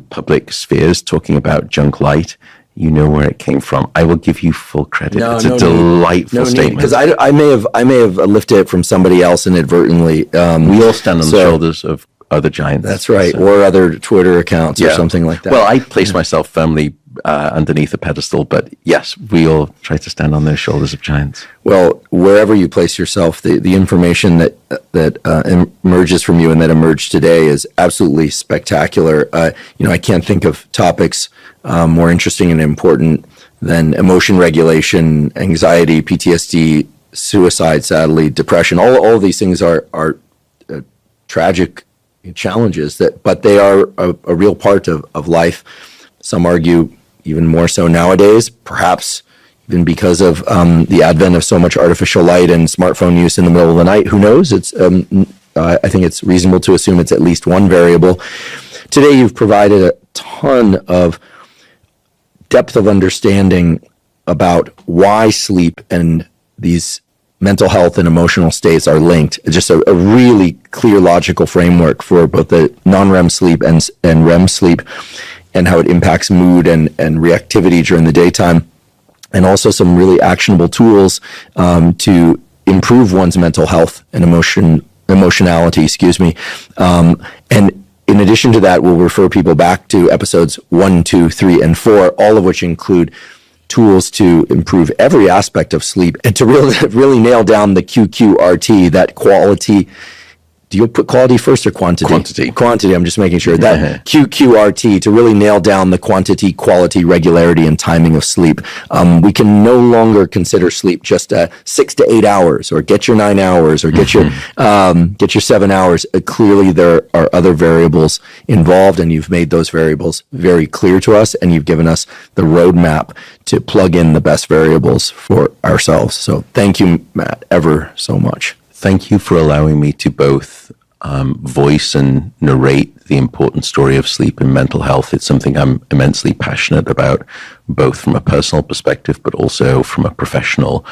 public spheres talking about junk light, you know where it came from. I will give you full credit. It's a delightful statement. Because I may have lifted it from somebody else inadvertently. We all stand on the shoulders of other giants. That's right, or other Twitter accounts or something like that. Well, I place myself firmly underneath a pedestal, but yes, we all try to stand on those shoulders of giants. Well, wherever you place yourself, the information that emerges from you and that emerged today is absolutely spectacular. I can't think of topics more interesting and important than emotion regulation, anxiety, PTSD, suicide, sadly, depression. All of these things are tragic challenges, but they are a real part of life. Some argue even more so nowadays, perhaps even because of the advent of so much artificial light and smartphone use in the middle of the night. Who knows? It's I think it's reasonable to assume it's at least one variable. Today, you've provided a ton of depth of understanding about why sleep and these mental health and emotional states are linked. It's just a really clear logical framework for both the non-REM sleep and REM sleep, and how it impacts mood and reactivity during the daytime, and also some really actionable tools to improve one's mental health and emotionality, and in addition to that, we'll refer people back to episodes 1, 2, 3, and 4, all of which include tools to improve every aspect of sleep and to really nail down the QQRT, that quality. Do you put quality first or quantity? Quantity, I'm just making sure. That QQRT, to really nail down the quantity, quality, regularity, and timing of sleep. We can no longer consider sleep just 6 to 8 hours, or get your 9 hours, or get your 7 hours. Clearly, there are other variables involved, and you've made those variables very clear to us, and you've given us the roadmap to plug in the best variables for ourselves. So thank you, Matt, ever so much. Thank you for allowing me to both voice and narrate the important story of sleep and mental health. It's something I'm immensely passionate about, both from a personal perspective, but also from a professional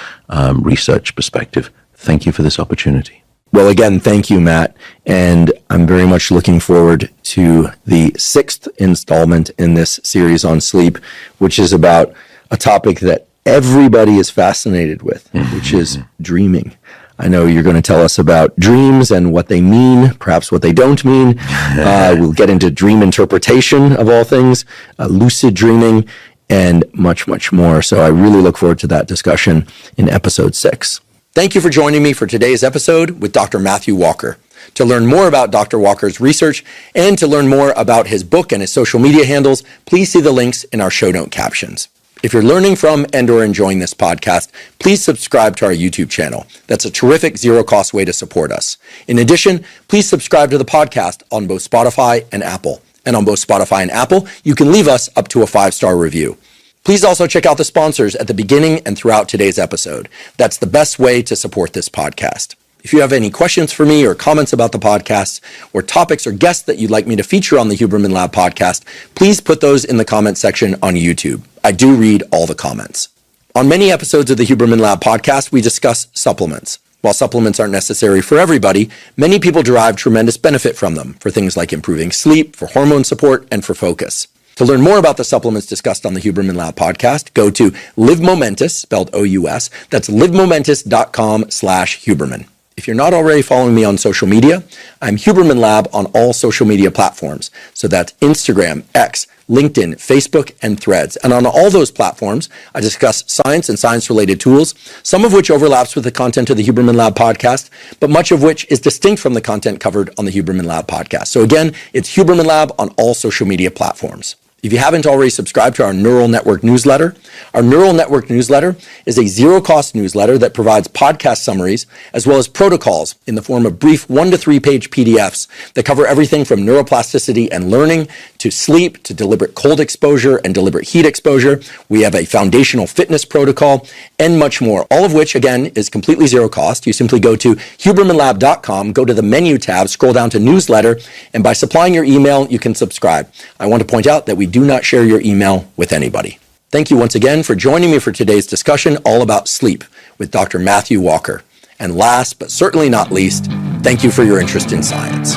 research perspective. Thank you for this opportunity. Well, again, thank you, Matt. And I'm very much looking forward to the 6th installment in this series on sleep, which is about a topic that everybody is fascinated with, which is dreaming. I know you're going to tell us about dreams and what they mean, perhaps what they don't mean. We'll get into dream interpretation of all things, lucid dreaming, and much, much more. So I really look forward to that discussion in episode 6. Thank you for joining me for today's episode with Dr. Matthew Walker. To learn more about Dr. Walker's research and to learn more about his book and his social media handles, please see the links in our show note captions. If you're learning from and or enjoying this podcast, please subscribe to our YouTube channel. That's a terrific zero-cost way to support us. In addition, please subscribe to the podcast on both Spotify and Apple. And on both Spotify and Apple, you can leave us up to a 5-star review. Please also check out the sponsors at the beginning and throughout today's episode. That's the best way to support this podcast. If you have any questions for me or comments about the podcast, or topics or guests that you'd like me to feature on the Huberman Lab podcast, please put those in the comment section on YouTube. I do read all the comments. On many episodes of the Huberman Lab podcast, we discuss supplements. While supplements aren't necessary for everybody, many people derive tremendous benefit from them for things like improving sleep, for hormone support, and for focus. To learn more about the supplements discussed on the Huberman Lab podcast, go to Live Momentous, spelled O-U-S. That's livemomentous.com/Huberman. If you're not already following me on social media, I'm Huberman Lab on all social media platforms. So that's Instagram, X, LinkedIn, Facebook, and Threads. And on all those platforms, I discuss science and science-related tools, some of which overlaps with the content of the Huberman Lab podcast, but much of which is distinct from the content covered on the Huberman Lab podcast. So again, it's Huberman Lab on all social media platforms. If you haven't already subscribed to our Neural Network newsletter, our Neural Network newsletter is a zero-cost newsletter that provides podcast summaries as well as protocols in the form of brief 1 to 3 page PDFs that cover everything from neuroplasticity and learning to sleep to deliberate cold exposure and deliberate heat exposure. We have a foundational fitness protocol and much more, all of which, again, is completely zero cost. You simply go to hubermanlab.com, go to the menu tab, scroll down to newsletter, and by supplying your email, you can subscribe. I want to point out that we do not share your email with anybody. Thank you once again for joining me for today's discussion all about sleep with Dr. Matthew Walker. And last, but certainly not least, thank you for your interest in science.